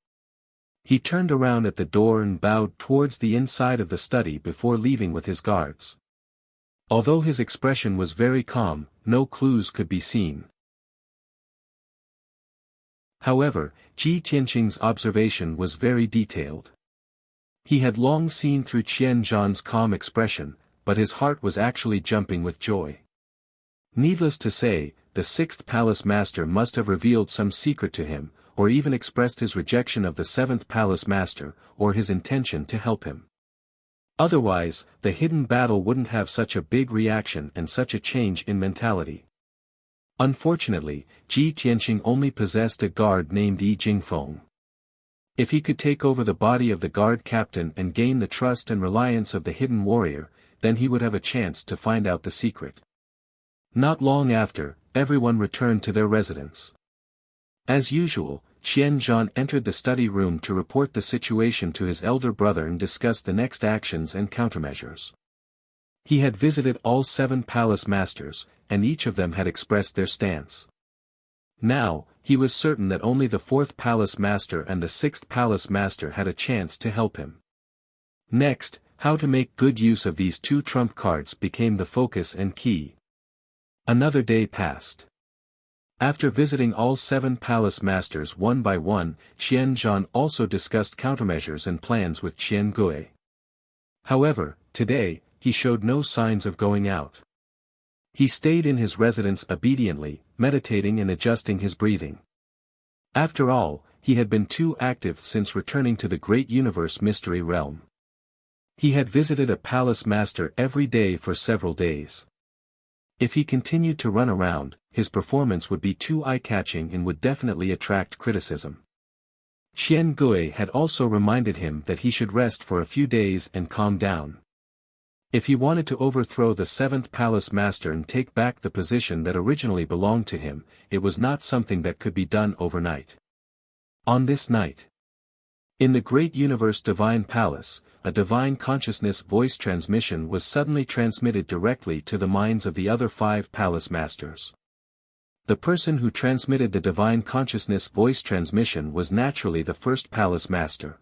He turned around at the door and bowed towards the inside of the study before leaving with his guards. Although his expression was very calm, no clues could be seen. However, Ji Tianqing's observation was very detailed. He had long seen through Qian Zhan's calm expression, but his heart was actually jumping with joy. Needless to say, the sixth Palace Master must have revealed some secret to him, or even expressed his rejection of the seventh Palace Master, or his intention to help him. Otherwise, the hidden battle wouldn't have such a big reaction and such a change in mentality. Unfortunately, Ji Tianqing only possessed a guard named Yi Jingfeng. If he could take over the body of the guard captain and gain the trust and reliance of the hidden warrior, then he would have a chance to find out the secret. Not long after, everyone returned to their residence. As usual, Qian Zhan entered the study room to report the situation to his elder brother and discuss the next actions and countermeasures. He had visited all 7 Palace Masters, and each of them had expressed their stance. Now, he was certain that only the 4th Palace Master and the 6th Palace Master had a chance to help him. Next, how to make good use of these 2 trump cards became the focus and key. Another day passed. After visiting all 7 Palace Masters one by one, Qian Zhan also discussed countermeasures and plans with Qian Gui. However, today, he showed no signs of going out. He stayed in his residence obediently, meditating and adjusting his breathing. After all, he had been too active since returning to the Great Universe Mystery Realm. He had visited a Palace Master every day for several days. If he continued to run around, his performance would be too eye-catching and would definitely attract criticism. Qian Gui had also reminded him that he should rest for a few days and calm down. If he wanted to overthrow the 7th Palace Master and take back the position that originally belonged to him, it was not something that could be done overnight. On this night, in the Great Universe Divine Palace, a divine consciousness voice transmission was suddenly transmitted directly to the minds of the other 5 Palace Masters. The person who transmitted the divine consciousness voice transmission was naturally the 1st Palace Master.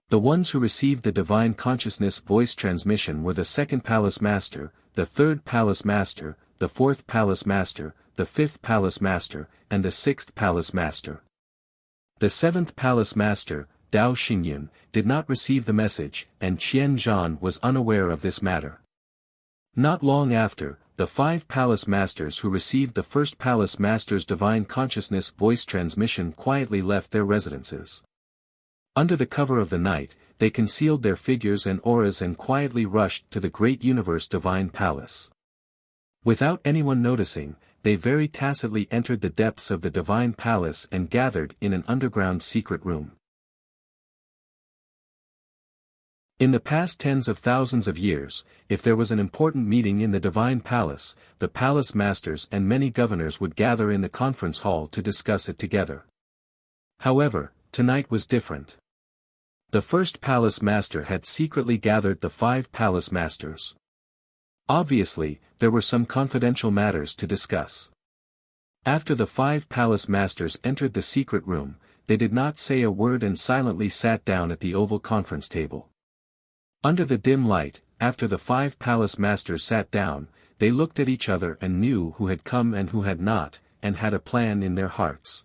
The ones who received the divine consciousness voice transmission were the second palace master, the third palace master, the fourth palace master, the fifth palace master, and the sixth palace master. The seventh palace master, Dao Xingyun, did not receive the message, and Qian Zhan was unaware of this matter. Not long after, the 5 palace masters who received the first palace master's divine consciousness voice transmission quietly left their residences. Under the cover of the night, they concealed their figures and auras and quietly rushed to the great universe divine palace. Without anyone noticing, they very tacitly entered the depths of the divine palace and gathered in an underground secret room. In the past tens of thousands of years, if there was an important meeting in the divine palace, the palace masters and many governors would gather in the conference hall to discuss it together. However, tonight was different. The first palace master had secretly gathered the 5 palace masters. Obviously, there were some confidential matters to discuss. After the 5 palace masters entered the secret room, they did not say a word and silently sat down at the oval conference table. Under the dim light, after the 5 palace masters sat down, they looked at each other and knew who had come and who had not, and had a plan in their hearts.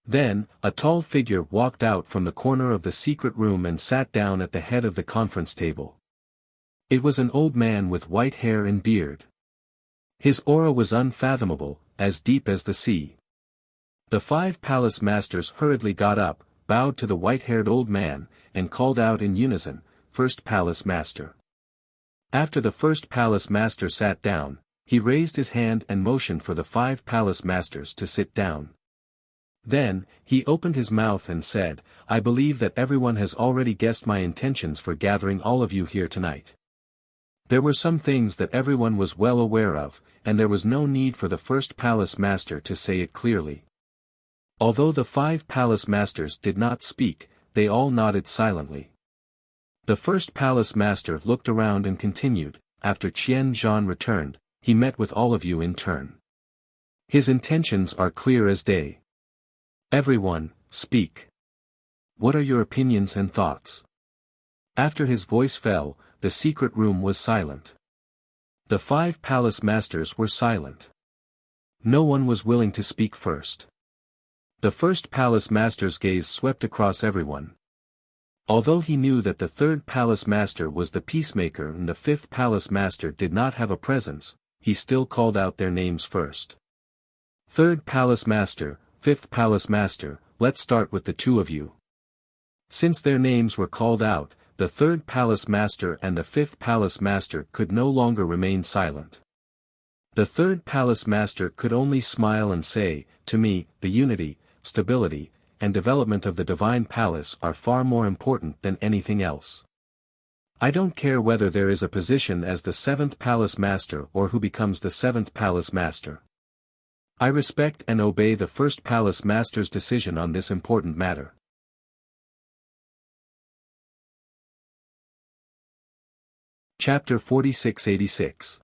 Then, a tall figure walked out from the corner of the secret room and sat down at the head of the conference table. It was an old man with white hair and beard. His aura was unfathomable, as deep as the sea. The 5 palace masters hurriedly got up, bowed to the white-haired old man, and called out in unison, "First palace master." After the first palace master sat down, he raised his hand and motioned for the 5 palace masters to sit down. Then, he opened his mouth and said, "I believe that everyone has already guessed my intentions for gathering all of you here tonight." There were some things that everyone was well aware of, and there was no need for the first palace master to say it clearly. Although the 5 palace masters did not speak, they all nodded silently. The first palace master looked around and continued, "After Qian Zhan returned, he met with all of you in turn. His intentions are clear as day. Everyone, speak. What are your opinions and thoughts?" After his voice fell, the secret room was silent. The 5 palace masters were silent. No one was willing to speak first. The first palace master's gaze swept across everyone. Although he knew that the 3rd palace master was the peacemaker and the 5th palace master did not have a presence, he still called out their names first. "3rd palace master, 5th palace master, let's start with the 2 of you." Since their names were called out, the 3rd palace master and the 5th palace master could no longer remain silent. The 3rd palace master could only smile and say, "To me, the unity, stability, and development of the divine palace are far more important than anything else. I don't care whether there is a position as the 7th palace master or who becomes the 7th palace master. I respect and obey the 1st palace master's decision on this important matter." Chapter 4686.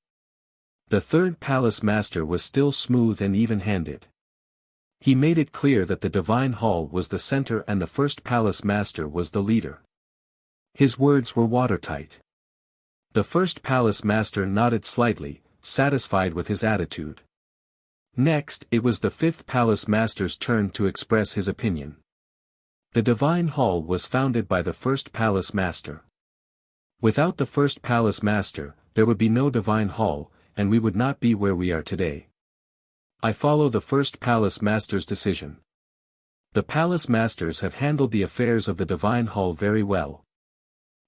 The 3rd palace master was still smooth and even-handed. He made it clear that the divine hall was the center and the 1st palace master was the leader. His words were watertight. The 1st palace master nodded slightly, satisfied with his attitude. Next, it was the 5th palace master's turn to express his opinion. The divine hall was founded by the 1st palace master. Without the 1st palace master, there would be no divine hall, and we would not be where we are today. I follow the 1st palace master's decision. The palace masters have handled the affairs of the divine hall very well.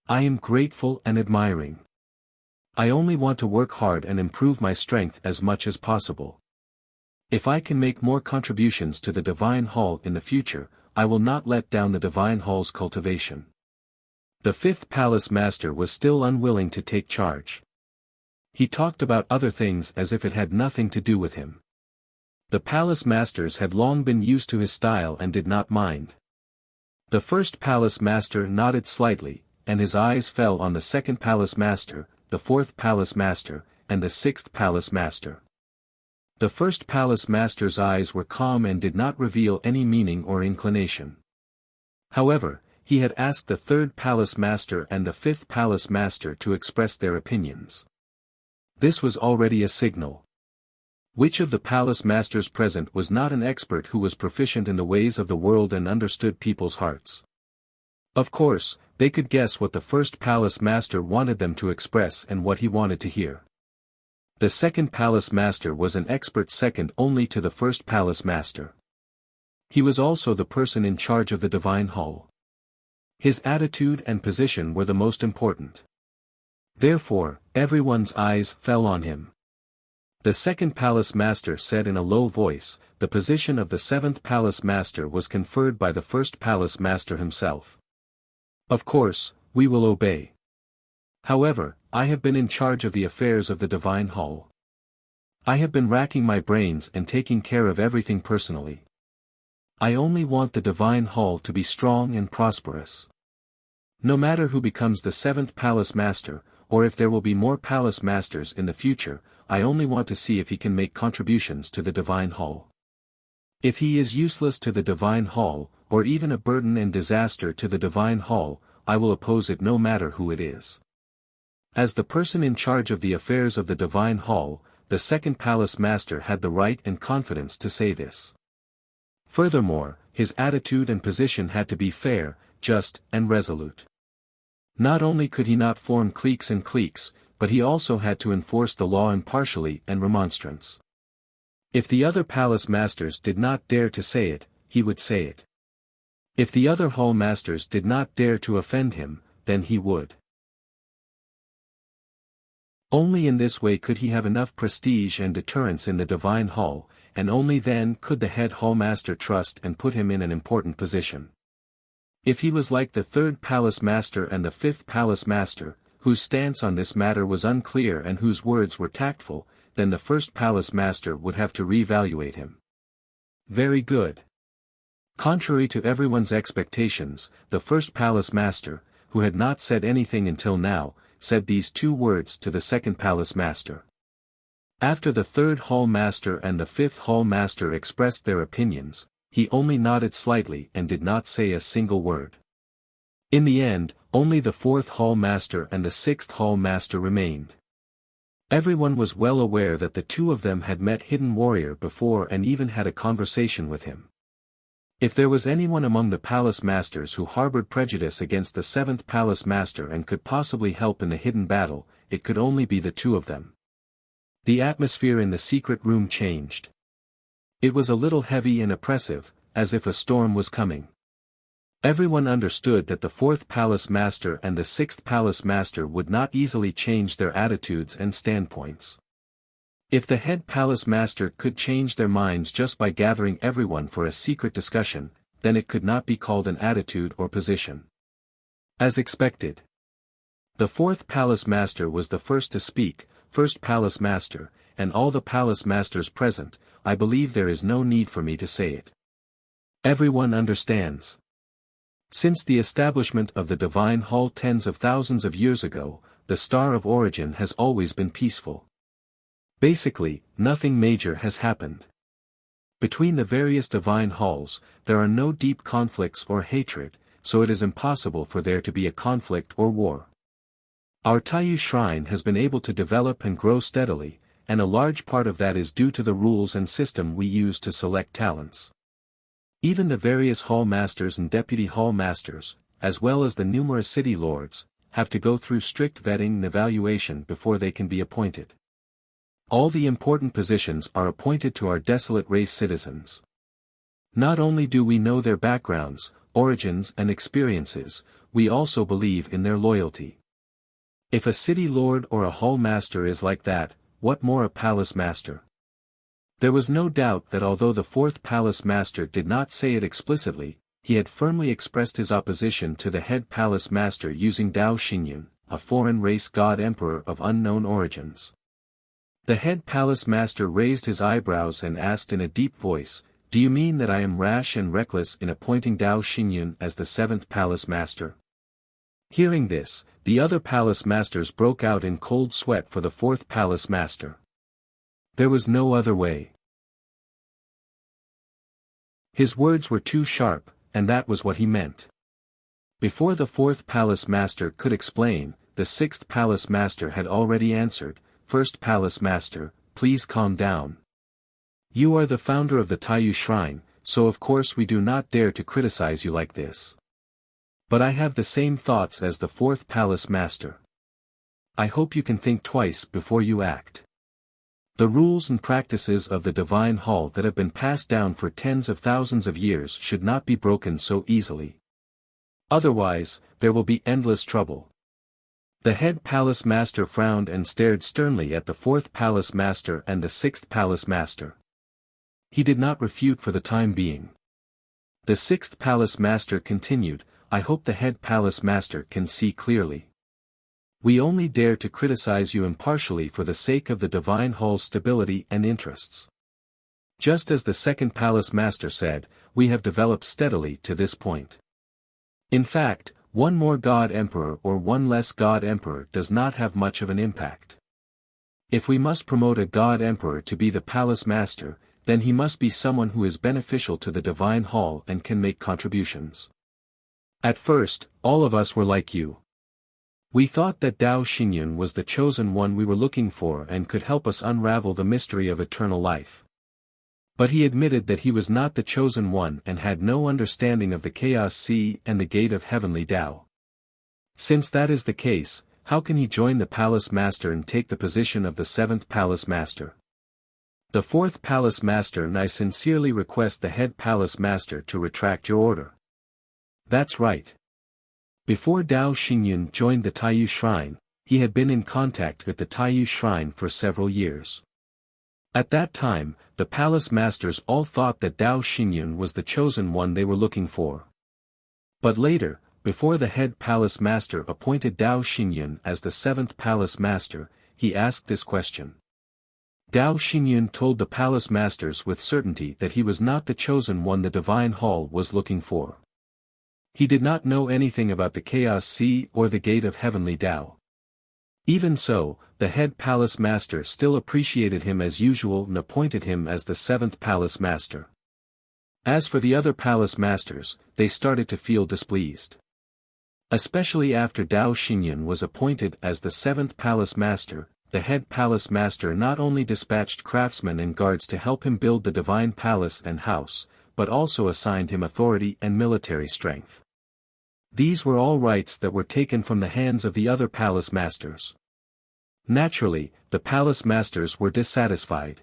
I am grateful and admiring. I only want to work hard and improve my strength as much as possible. If I can make more contributions to the divine hall in the future, I will not let down the divine hall's cultivation. The 5th palace master was still unwilling to take charge. He talked about other things as if it had nothing to do with him. The palace masters had long been used to his style and did not mind. The 1st palace master nodded slightly, and his eyes fell on the 2nd palace master, the 4th palace master, and the 6th palace master. The 1st palace master's eyes were calm and did not reveal any meaning or inclination. However, he had asked the third palace master and the fifth palace master to express their opinions. This was already a signal. Which of the palace masters present was not an expert who was proficient in the ways of the world and understood people's hearts? Of course, they could guess what the first palace master wanted them to express and what he wanted to hear. The second palace master was an expert second only to the first palace master. He was also the person in charge of the divine hall. His attitude and position were the most important. Therefore, everyone's eyes fell on him. The second palace master said in a low voice, the position of the seventh palace master was conferred by the first palace master himself. Of course, we will obey. However, I have been in charge of the affairs of the divine hall. I have been racking my brains and taking care of everything personally. I only want the divine hall to be strong and prosperous. No matter who becomes the seventh palace master, or if there will be more palace masters in the future, I only want to see if he can make contributions to the divine hall. If he is useless to the divine hall, or even a burden and disaster to the divine hall, I will oppose it no matter who it is. As the person in charge of the affairs of the divine hall, the second palace master had the right and confidence to say this. Furthermore, his attitude and position had to be fair, just, and resolute. Not only could he not form cliques and cliques, but he also had to enforce the law impartially and remonstrance. If the other palace masters did not dare to say it, he would say it. If the other hall masters did not dare to offend him, then he would. Only in this way could he have enough prestige and deterrence in the divine hall, and only then could the head hall master trust and put him in an important position. If he was like the third palace master and the fifth palace master, whose stance on this matter was unclear and whose words were tactful, then the first palace master would have to re-evaluate him. Very good. Contrary to everyone's expectations, the first palace master, who had not said anything until now, said these two words to the second palace master. After the third hall master and the fifth hall master expressed their opinions, he only nodded slightly and did not say a single word. In the end, only the fourth hall master and the sixth hall master remained. Everyone was well aware that the two of them had met Hidden Warrior before and even had a conversation with him. If there was anyone among the palace masters who harbored prejudice against the seventh palace master and could possibly help in the hidden battle, it could only be the two of them. The atmosphere in the secret room changed. It was a little heavy and oppressive, as if a storm was coming. Everyone understood that the fourth palace master and the sixth palace master would not easily change their attitudes and standpoints. If the head palace master could change their minds just by gathering everyone for a secret discussion, then it could not be called an attitude or position. As expected. The fourth palace master was the first to speak. First palace master, and all the palace masters present, I believe there is no need for me to say it. Everyone understands. Since the establishment of the divine hall tens of thousands of years ago, the star of origin has always been peaceful. Basically, nothing major has happened. Between the various divine halls, there are no deep conflicts or hatred, so it is impossible for there to be a conflict or war. Our Taiyu shrine has been able to develop and grow steadily, and a large part of that is due to the rules and system we use to select talents. Even the various hall masters and deputy hall masters, as well as the numerous city lords, have to go through strict vetting and evaluation before they can be appointed. All the important positions are appointed to our desolate race citizens. Not only do we know their backgrounds, origins and experiences, we also believe in their loyalty. If a city lord or a hall master is like that, what more a palace master? There was no doubt that although the fourth palace master did not say it explicitly, he had firmly expressed his opposition to the head palace master using Dao Xingyun, a foreign race god emperor of unknown origins. The head palace master raised his eyebrows and asked in a deep voice, "Do you mean that I am rash and reckless in appointing Dao Xingyun as the seventh palace master?" Hearing this, the other palace masters broke out in cold sweat for the fourth palace master. There was no other way. His words were too sharp, and that was what he meant. Before the fourth palace master could explain, the sixth palace master had already answered, "First palace master, please calm down. You are the founder of the Taiyu Shrine, so of course we do not dare to criticize you like this. But I have the same thoughts as the fourth palace master. I hope you can think twice before you act. The rules and practices of the Divine Hall that have been passed down for tens of thousands of years should not be broken so easily. Otherwise, there will be endless trouble." The head palace master frowned and stared sternly at the fourth palace master and the sixth palace master. He did not refute for the time being. The sixth palace master continued, "I hope the head palace master can see clearly. We only dare to criticize you impartially for the sake of the Divine Hall's stability and interests. Just as the second palace master said, we have developed steadily to this point. In fact, one more God Emperor or one less God Emperor does not have much of an impact. If we must promote a God Emperor to be the palace master, then he must be someone who is beneficial to the Divine Hall and can make contributions. At first, all of us were like you. We thought that Dao Xingyun was the chosen one we were looking for and could help us unravel the mystery of eternal life. But he admitted that he was not the chosen one and had no understanding of the Chaos Sea and the Gate of Heavenly Dao. Since that is the case, how can he join the Palace Master and take the position of the seventh Palace Master? The fourth Palace Master and I sincerely request the head Palace Master to retract your order." That's right. Before Dao Xingyun joined the Taiyu Shrine, he had been in contact with the Taiyu Shrine for several years. At that time, the Palace Masters all thought that Dao Xingyun was the chosen one they were looking for. But later, before the head Palace Master appointed Dao Xingyun as the seventh Palace Master, he asked this question. Dao Xingyun told the Palace Masters with certainty that he was not the chosen one the Divine Hall was looking for. He did not know anything about the Chaos Sea or the Gate of Heavenly Dao. Even so, the head Palace Master still appreciated him as usual and appointed him as the seventh Palace Master. As for the other Palace Masters, they started to feel displeased. Especially after Dao Xingyun was appointed as the seventh Palace Master, the head Palace Master not only dispatched craftsmen and guards to help him build the Divine Palace and house, but also assigned him authority and military strength. These were all rights that were taken from the hands of the other Palace Masters. Naturally, the Palace Masters were dissatisfied.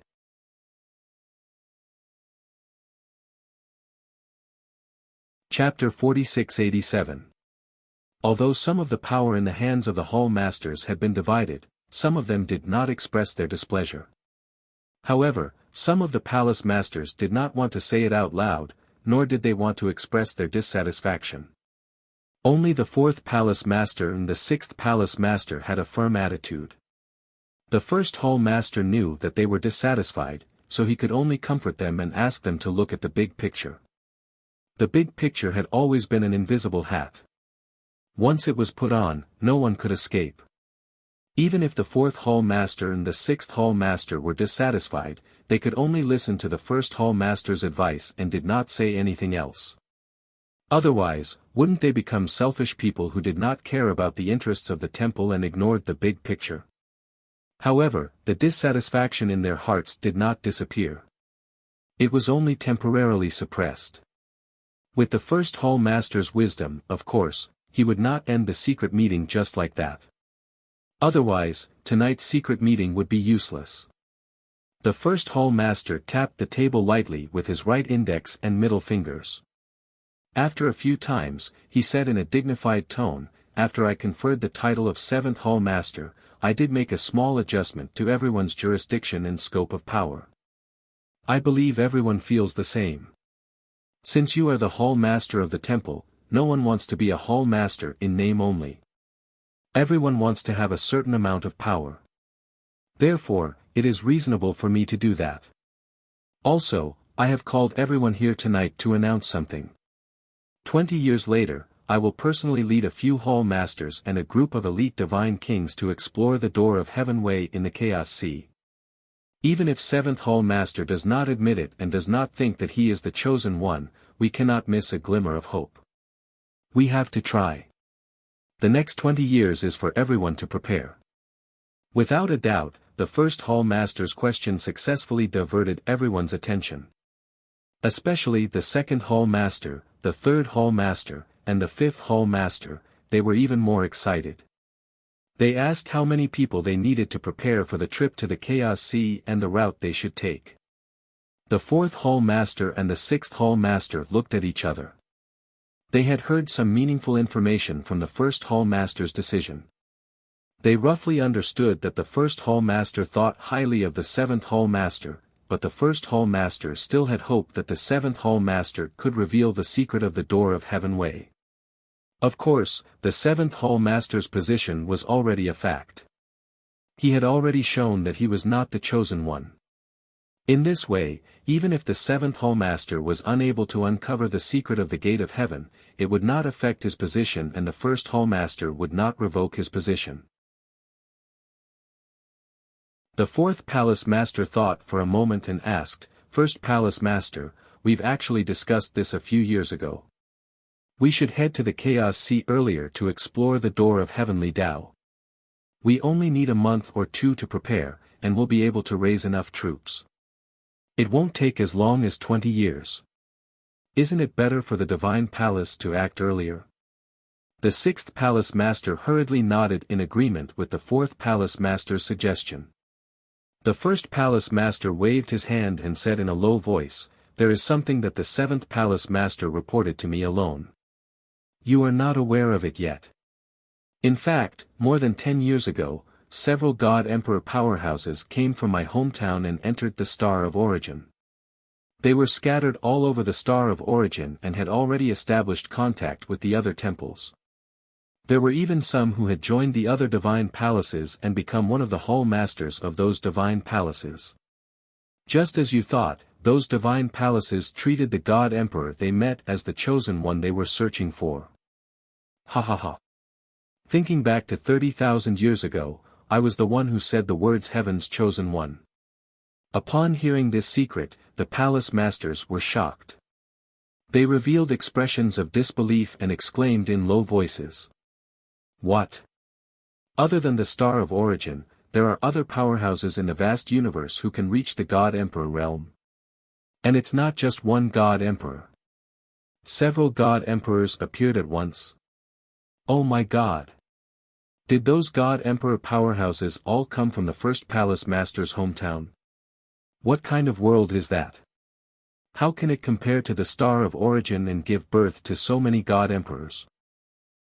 Chapter 4687. Although some of the power in the hands of the Hall Masters had been divided, some of them did not express their displeasure. However, some of the Palace Masters did not want to say it out loud, nor did they want to express their dissatisfaction. Only the fourth Palace Master and the sixth Palace Master had a firm attitude. The first Hall Master knew that they were dissatisfied, so he could only comfort them and ask them to look at the big picture. The big picture had always been an invisible hat. Once it was put on, no one could escape. Even if the fourth Hall Master and the sixth Hall Master were dissatisfied, they could only listen to the first Hall Master's advice and did not say anything else. Otherwise, wouldn't they become selfish people who did not care about the interests of the temple and ignored the big picture? However, the dissatisfaction in their hearts did not disappear. It was only temporarily suppressed. With the first Hall Master's wisdom, of course, he would not end the secret meeting just like that. Otherwise, tonight's secret meeting would be useless. The first Hall Master tapped the table lightly with his right index and middle fingers. After a few times, he said in a dignified tone, "After I conferred the title of seventh Hall Master, I did make a small adjustment to everyone's jurisdiction and scope of power. I believe everyone feels the same. Since you are the Hall Master of the temple, no one wants to be a Hall Master in name only. Everyone wants to have a certain amount of power. Therefore, it is reasonable for me to do that. Also, I have called everyone here tonight to announce something. 20 years later, I will personally lead a few Hall Masters and a group of elite Divine Kings to explore the door of Heaven Way in the Chaos Sea. Even if seventh Hall Master does not admit it and does not think that he is the chosen one, we cannot miss a glimmer of hope. We have to try. The next 20 years is for everyone to prepare. Without a doubt, the first Hall Master's question successfully diverted everyone's attention. Especially the second Hall Master, the third Hall Master, and the fifth Hall Master, they were even more excited. They asked how many people they needed to prepare for the trip to the Chaos Sea and the route they should take. The fourth Hall Master and the sixth Hall Master looked at each other. They had heard some meaningful information from the first Hall Master's decision. They roughly understood that the first Hall Master thought highly of the seventh Hall Master, but the first Hall Master still had hope that the seventh Hall Master could reveal the secret of the door of heaven way. Of course, the seventh Hall Master's position was already a fact. He had already shown that he was not the chosen one. In this way, even if the seventh Hall Master was unable to uncover the secret of the gate of heaven, it would not affect his position and the first Hall Master would not revoke his position. The fourth Palace Master thought for a moment and asked, "First Palace Master, we've actually discussed this a few years ago. We should head to the Chaos Sea earlier to explore the door of heavenly Tao. We only need a month or two to prepare, and we'll be able to raise enough troops. It won't take as long as 20 years. Isn't it better for the Divine Palace to act earlier?" The sixth Palace Master hurriedly nodded in agreement with the fourth Palace Master's suggestion. The first Palace Master waved his hand and said in a low voice, "There is something that the seventh Palace Master reported to me alone. You are not aware of it yet. In fact, more than 10 years ago, several God Emperor powerhouses came from my hometown and entered the Star of Origin. They were scattered all over the Star of Origin and had already established contact with the other temples. There were even some who had joined the other divine palaces and become one of the Hall Masters of those divine palaces. Just as you thought, those divine palaces treated the God Emperor they met as the chosen one they were searching for." Ha ha ha. Thinking back to 30,000 years ago, I was the one who said the words Heaven's Chosen One. Upon hearing this secret, the Palace Masters were shocked. They revealed expressions of disbelief and exclaimed in low voices. "What? Other than the Star of Origin, there are other powerhouses in the vast universe who can reach the God Emperor realm? And it's not just one God Emperor. Several God Emperors appeared at once. Oh my God! Did those God Emperor powerhouses all come from the first Palace Master's hometown? What kind of world is that? How can it compare to the Star of Origin and give birth to so many God Emperors?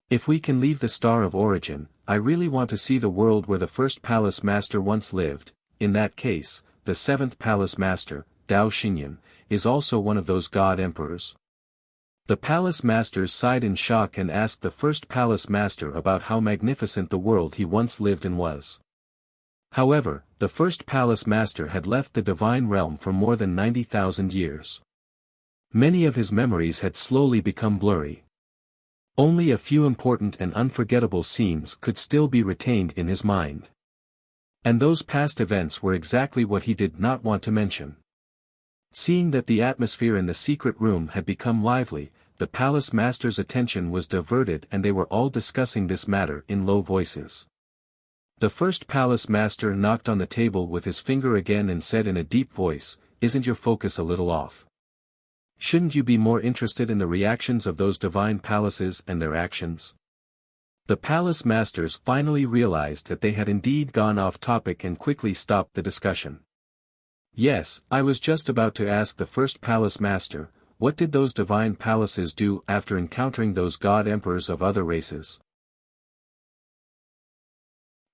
If we can leave the Star of Origin, I really want to see the world where the first Palace Master once lived. In that case, the seventh Palace Master, Dao Xingyan, is also one of those God Emperors." The Palace Masters sighed in shock and asked the first Palace Master about how magnificent the world he once lived in was. However, the first Palace Master had left the divine realm for more than 90,000 years. Many of his memories had slowly become blurry. Only a few important and unforgettable scenes could still be retained in his mind. And those past events were exactly what he did not want to mention. Seeing that the atmosphere in the secret room had become lively, the Palace Master's attention was diverted and they were all discussing this matter in low voices. The first Palace Master knocked on the table with his finger again and said in a deep voice, "Isn't your focus a little off? Shouldn't you be more interested in the reactions of those divine palaces and their actions?" The Palace Masters finally realized that they had indeed gone off topic and quickly stopped the discussion. "Yes, I was just about to ask the first Palace Master, what did those divine palaces do after encountering those God Emperors of other races?"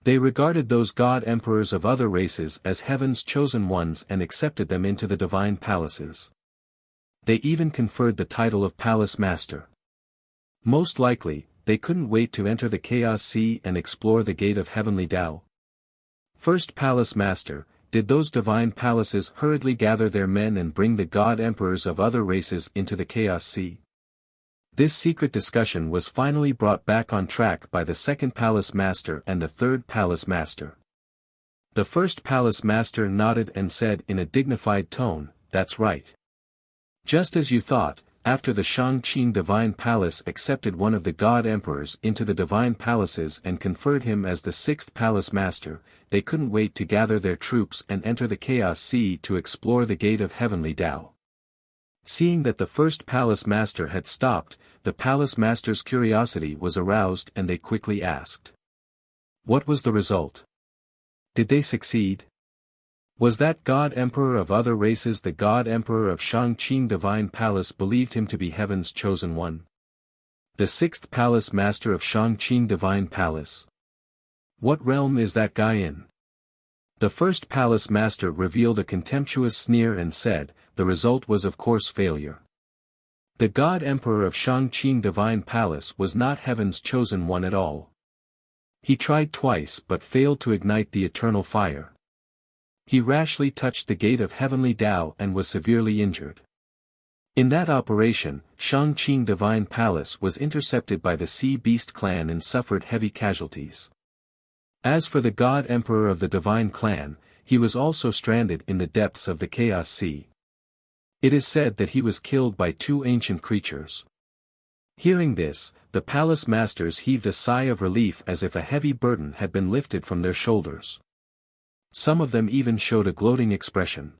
"They regarded those God Emperors of other races as Heaven's chosen ones and accepted them into the divine palaces. They even conferred the title of Palace Master. Most likely, they couldn't wait to enter the Chaos Sea and explore the gate of heavenly Tao." First Palace Master, did those divine palaces hurriedly gather their men and bring the God Emperors of other races into the Chaos Sea? This secret discussion was finally brought back on track by the second Palace Master and the third Palace Master. The first Palace Master nodded and said in a dignified tone, "That's right. Just as you thought, after the Shangqing Divine Palace accepted one of the God Emperors into the Divine Palaces and conferred him as the sixth Palace Master, they couldn't wait to gather their troops and enter the Chaos Sea to explore the Gate of Heavenly Tao. Seeing that the first Palace Master had stopped, the Palace Master's curiosity was aroused and they quickly asked. What was the result? Did they succeed? Was that God Emperor of other races the God Emperor of Shangqing Divine Palace believed him to be heaven's chosen one? The sixth Palace Master of Shangqing Divine Palace. What realm is that guy in? The first Palace Master revealed a contemptuous sneer and said, the result was of course failure. The God Emperor of Shangqing Divine Palace was not heaven's chosen one at all. He tried twice but failed to ignite the eternal fire. He rashly touched the Gate of Heavenly Tao and was severely injured. In that operation, Shangqing Divine Palace was intercepted by the Sea Beast clan and suffered heavy casualties. As for the God Emperor of the Divine Clan, he was also stranded in the depths of the Chaos Sea. It is said that he was killed by two ancient creatures. Hearing this, the Palace Masters heaved a sigh of relief as if a heavy burden had been lifted from their shoulders. Some of them even showed a gloating expression.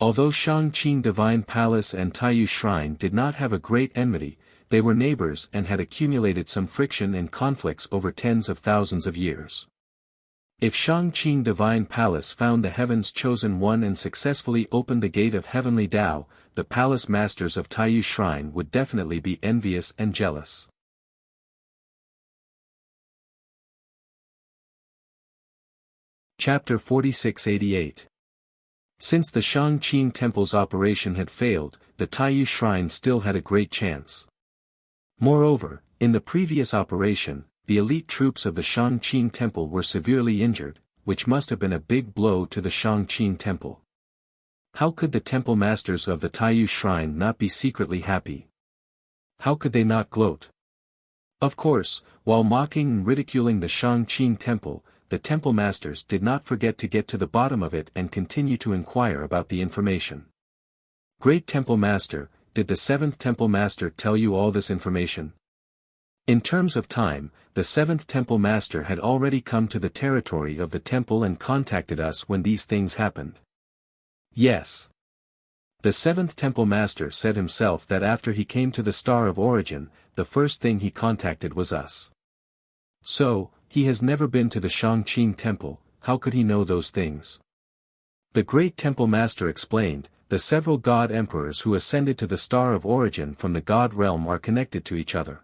Although Shangqing Divine Palace and Taiyu Shrine did not have a great enmity, they were neighbors and had accumulated some friction and conflicts over tens of thousands of years. If Shangqing Divine Palace found the heaven's chosen one and successfully opened the Gate of Heavenly Tao, the Palace Masters of Taiyu Shrine would definitely be envious and jealous. Chapter 4688. Since the Shangqing Temple's operation had failed, the Taiyu Shrine still had a great chance. Moreover, in the previous operation, the elite troops of the Shangqing Temple were severely injured, which must have been a big blow to the Shangqing Temple. How could the Temple Masters of the Taiyu Shrine not be secretly happy? How could they not gloat? Of course, while mocking and ridiculing the Shangqing Temple, the Temple Masters did not forget to get to the bottom of it and continue to inquire about the information. Great Temple Master, did the seventh Temple Master tell you all this information? In terms of time, the seventh Temple Master had already come to the territory of the temple and contacted us when these things happened. Yes. The seventh Temple Master said himself that after he came to the Star of Origin, the first thing he contacted was us. So, he has never been to the Shangqing Temple, how could he know those things? The great Temple Master explained, the several God Emperors who ascended to the Star of Origin from the God realm are connected to each other.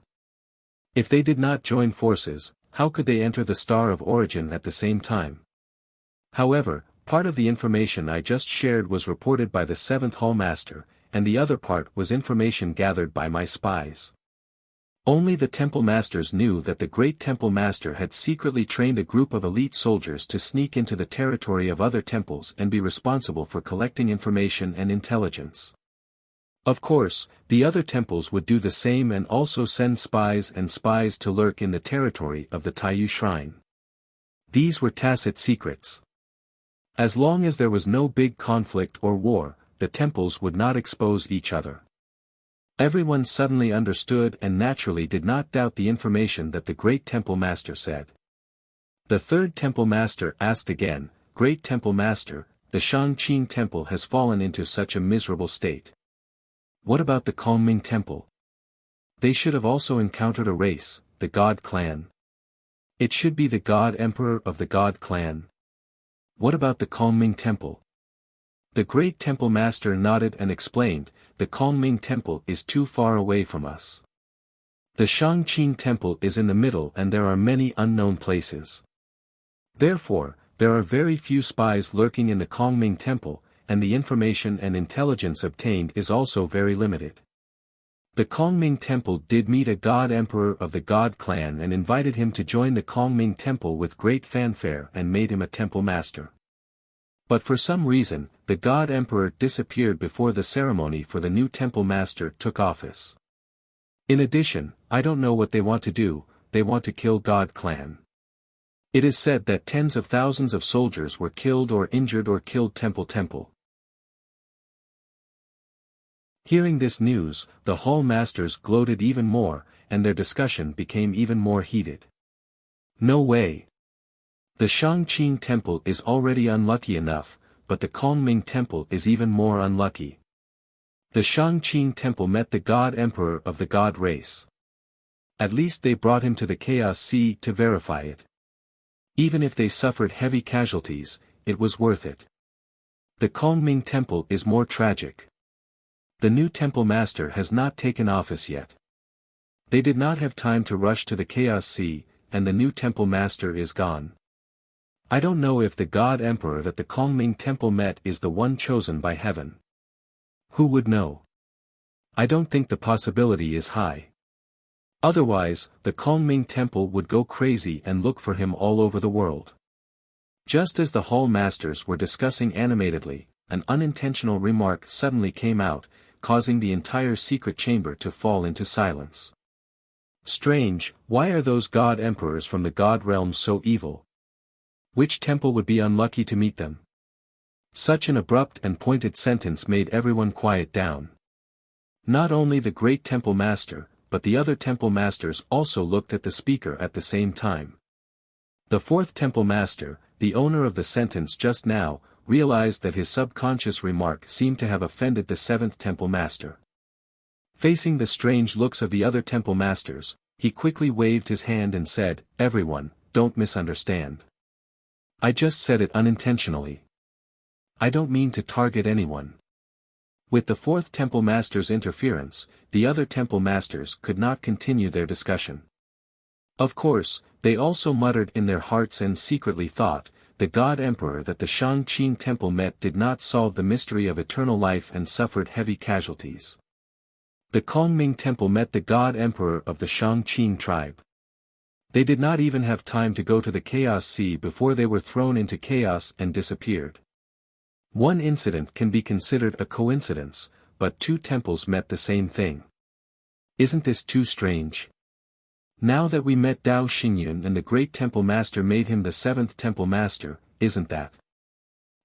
If they did not join forces, how could they enter the Star of Origin at the same time? However, part of the information I just shared was reported by the seventh Hall Master, and the other part was information gathered by my spies. Only the Temple Masters knew that the great Temple Master had secretly trained a group of elite soldiers to sneak into the territory of other temples and be responsible for collecting information and intelligence. Of course, the other temples would do the same and also send spies to lurk in the territory of the Taiyu Shrine. These were tacit secrets. As long as there was no big conflict or war, the temples would not expose each other. Everyone suddenly understood and naturally did not doubt the information that the great Temple Master said. The third Temple Master asked again, Great Temple Master, the Shangqing Temple has fallen into such a miserable state. What about the Cleaving Temple? They should have also encountered a race, the God Clan. It should be the God Emperor of the God Clan. What about the Cleaving Temple? The great Temple Master nodded and explained, the Cleaving Temple is too far away from us. The Shangqing Temple is in the middle and there are many unknown places. Therefore, there are very few spies lurking in the Cleaving Temple, and the information and intelligence obtained is also very limited. The Cleaving Temple did meet a God Emperor of the God Clan and invited him to join the Cleaving Temple with great fanfare and made him a Temple Master. But for some reason, the God Emperor disappeared before the ceremony for the new Temple Master took office. In addition, I don't know what they want to do, they want to kill God Clan. It is said that tens of thousands of soldiers were killed or injured or killed Temple. Hearing this news, the hall masters gloated even more, and their discussion became even more heated. No way. The Shangqing temple is already unlucky enough, but the Kongming temple is even more unlucky. The Shangqing temple met the God Emperor of the God race. At least they brought him to the Chaos Sea to verify it. Even if they suffered heavy casualties, it was worth it. The Kongming temple is more tragic. The new temple master has not taken office yet. They did not have time to rush to the Chaos Sea, and the new temple master is gone. I don't know if the God Emperor that the Kongming temple met is the one chosen by heaven. Who would know? I don't think the possibility is high. Otherwise, the Kongming temple would go crazy and look for him all over the world. Just as the hall masters were discussing animatedly, an unintentional remark suddenly came out, causing the entire secret chamber to fall into silence. Strange, why are those God Emperors from the God realm so evil? Which temple would be unlucky to meet them? Such an abrupt and pointed sentence made everyone quiet down. Not only the great temple master, but the other temple masters also looked at the speaker at the same time. The fourth temple master, the owner of the sentence just now, realized that his subconscious remark seemed to have offended the seventh temple master. Facing the strange looks of the other temple masters, he quickly waved his hand and said, "Everyone, don't misunderstand. I just said it unintentionally. I don't mean to target anyone." With the fourth temple master's interference, the other temple masters could not continue their discussion. Of course, they also muttered in their hearts and secretly thought, the God Emperor that the Shangqing temple met did not solve the mystery of eternal life and suffered heavy casualties. The Kongming temple met the God Emperor of the Shangqing tribe. They did not even have time to go to the Chaos Sea before they were thrown into chaos and disappeared. One incident can be considered a coincidence, but two temples met the same thing. Isn't this too strange? Now that we met Dao Xingyun and the great temple master made him the seventh temple master, isn't that?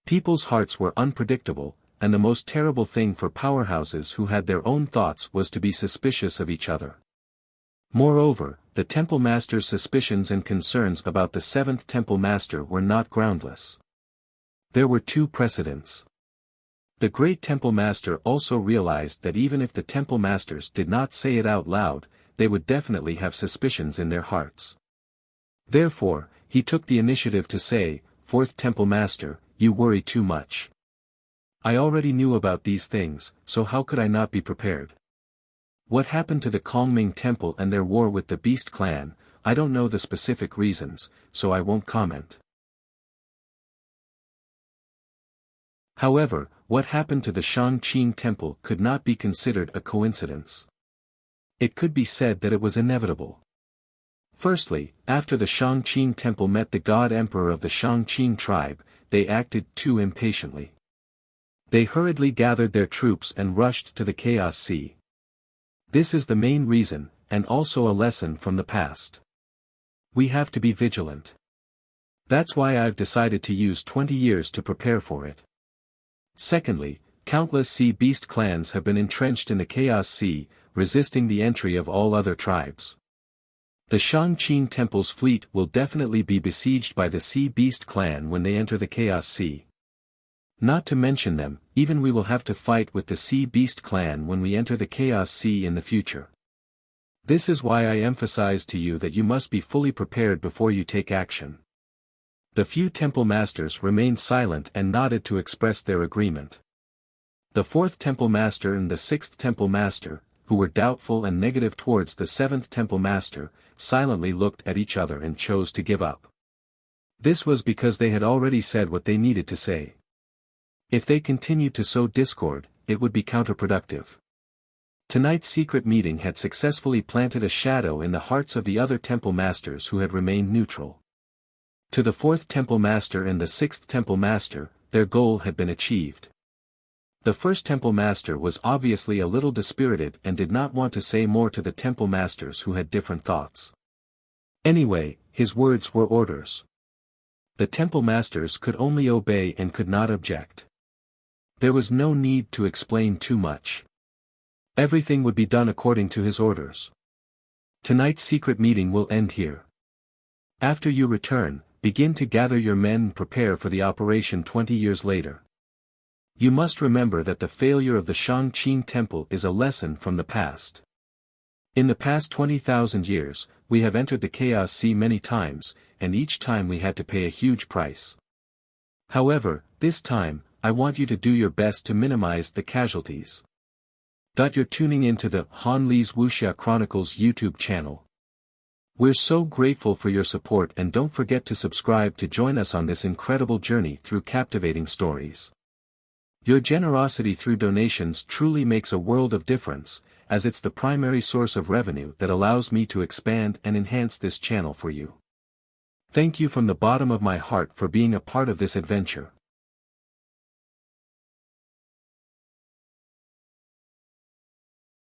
People's hearts were unpredictable, and the most terrible thing for powerhouses who had their own thoughts was to be suspicious of each other. Moreover, the temple master's suspicions and concerns about the seventh temple master were not groundless. There were two precedents. The great temple master also realized that even if the temple masters did not say it out loud, they would definitely have suspicions in their hearts. Therefore, he took the initiative to say, "Fourth temple master, you worry too much. I already knew about these things, so how could I not be prepared? What happened to the Kongming temple and their war with the Beast clan, I don't know the specific reasons, so I won't comment. However, what happened to the Shangqing temple could not be considered a coincidence. It could be said that it was inevitable. Firstly, after the Shangqing temple met the God Emperor of the Shangqing tribe, they acted too impatiently. They hurriedly gathered their troops and rushed to the Chaos Sea. This is the main reason, and also a lesson from the past. We have to be vigilant. That's why I've decided to use 20 years to prepare for it. Secondly, countless sea beast clans have been entrenched in the Chaos Sea, resisting the entry of all other tribes. The Shangqing temple's fleet will definitely be besieged by the sea beast clan when they enter the Chaos Sea. Not to mention them, even we will have to fight with the sea beast clan when we enter the Chaos Sea in the future. This is why I emphasize to you that you must be fully prepared before you take action. The few temple masters remained silent and nodded to express their agreement. The fourth temple master and the sixth temple master, who were doubtful and negative towards the seventh temple master, silently looked at each other and chose to give up. This was because they had already said what they needed to say. If they continued to sow discord, it would be counterproductive. Tonight's secret meeting had successfully planted a shadow in the hearts of the other temple masters who had remained neutral. To the fourth temple master and the sixth temple master, their goal had been achieved. The first temple master was obviously a little dispirited and did not want to say more to the temple masters who had different thoughts. Anyway, his words were orders. The temple masters could only obey and could not object. There was no need to explain too much. Everything would be done according to his orders. Tonight's secret meeting will end here. After you return, begin to gather your men and prepare for the operation 20 years later. You must remember that the failure of the Shangqing Temple is a lesson from the past. In the past 20,000 years, we have entered the Chaos Sea many times, and each time we had to pay a huge price. However, this time, I want you to do your best to minimize the casualties. You're tuning into the Han Li's Wuxia Chronicles YouTube channel. We're so grateful for your support, and don't forget to subscribe to join us on this incredible journey through captivating stories. Your generosity through donations truly makes a world of difference, as it's the primary source of revenue that allows me to expand and enhance this channel for you. Thank you from the bottom of my heart for being a part of this adventure.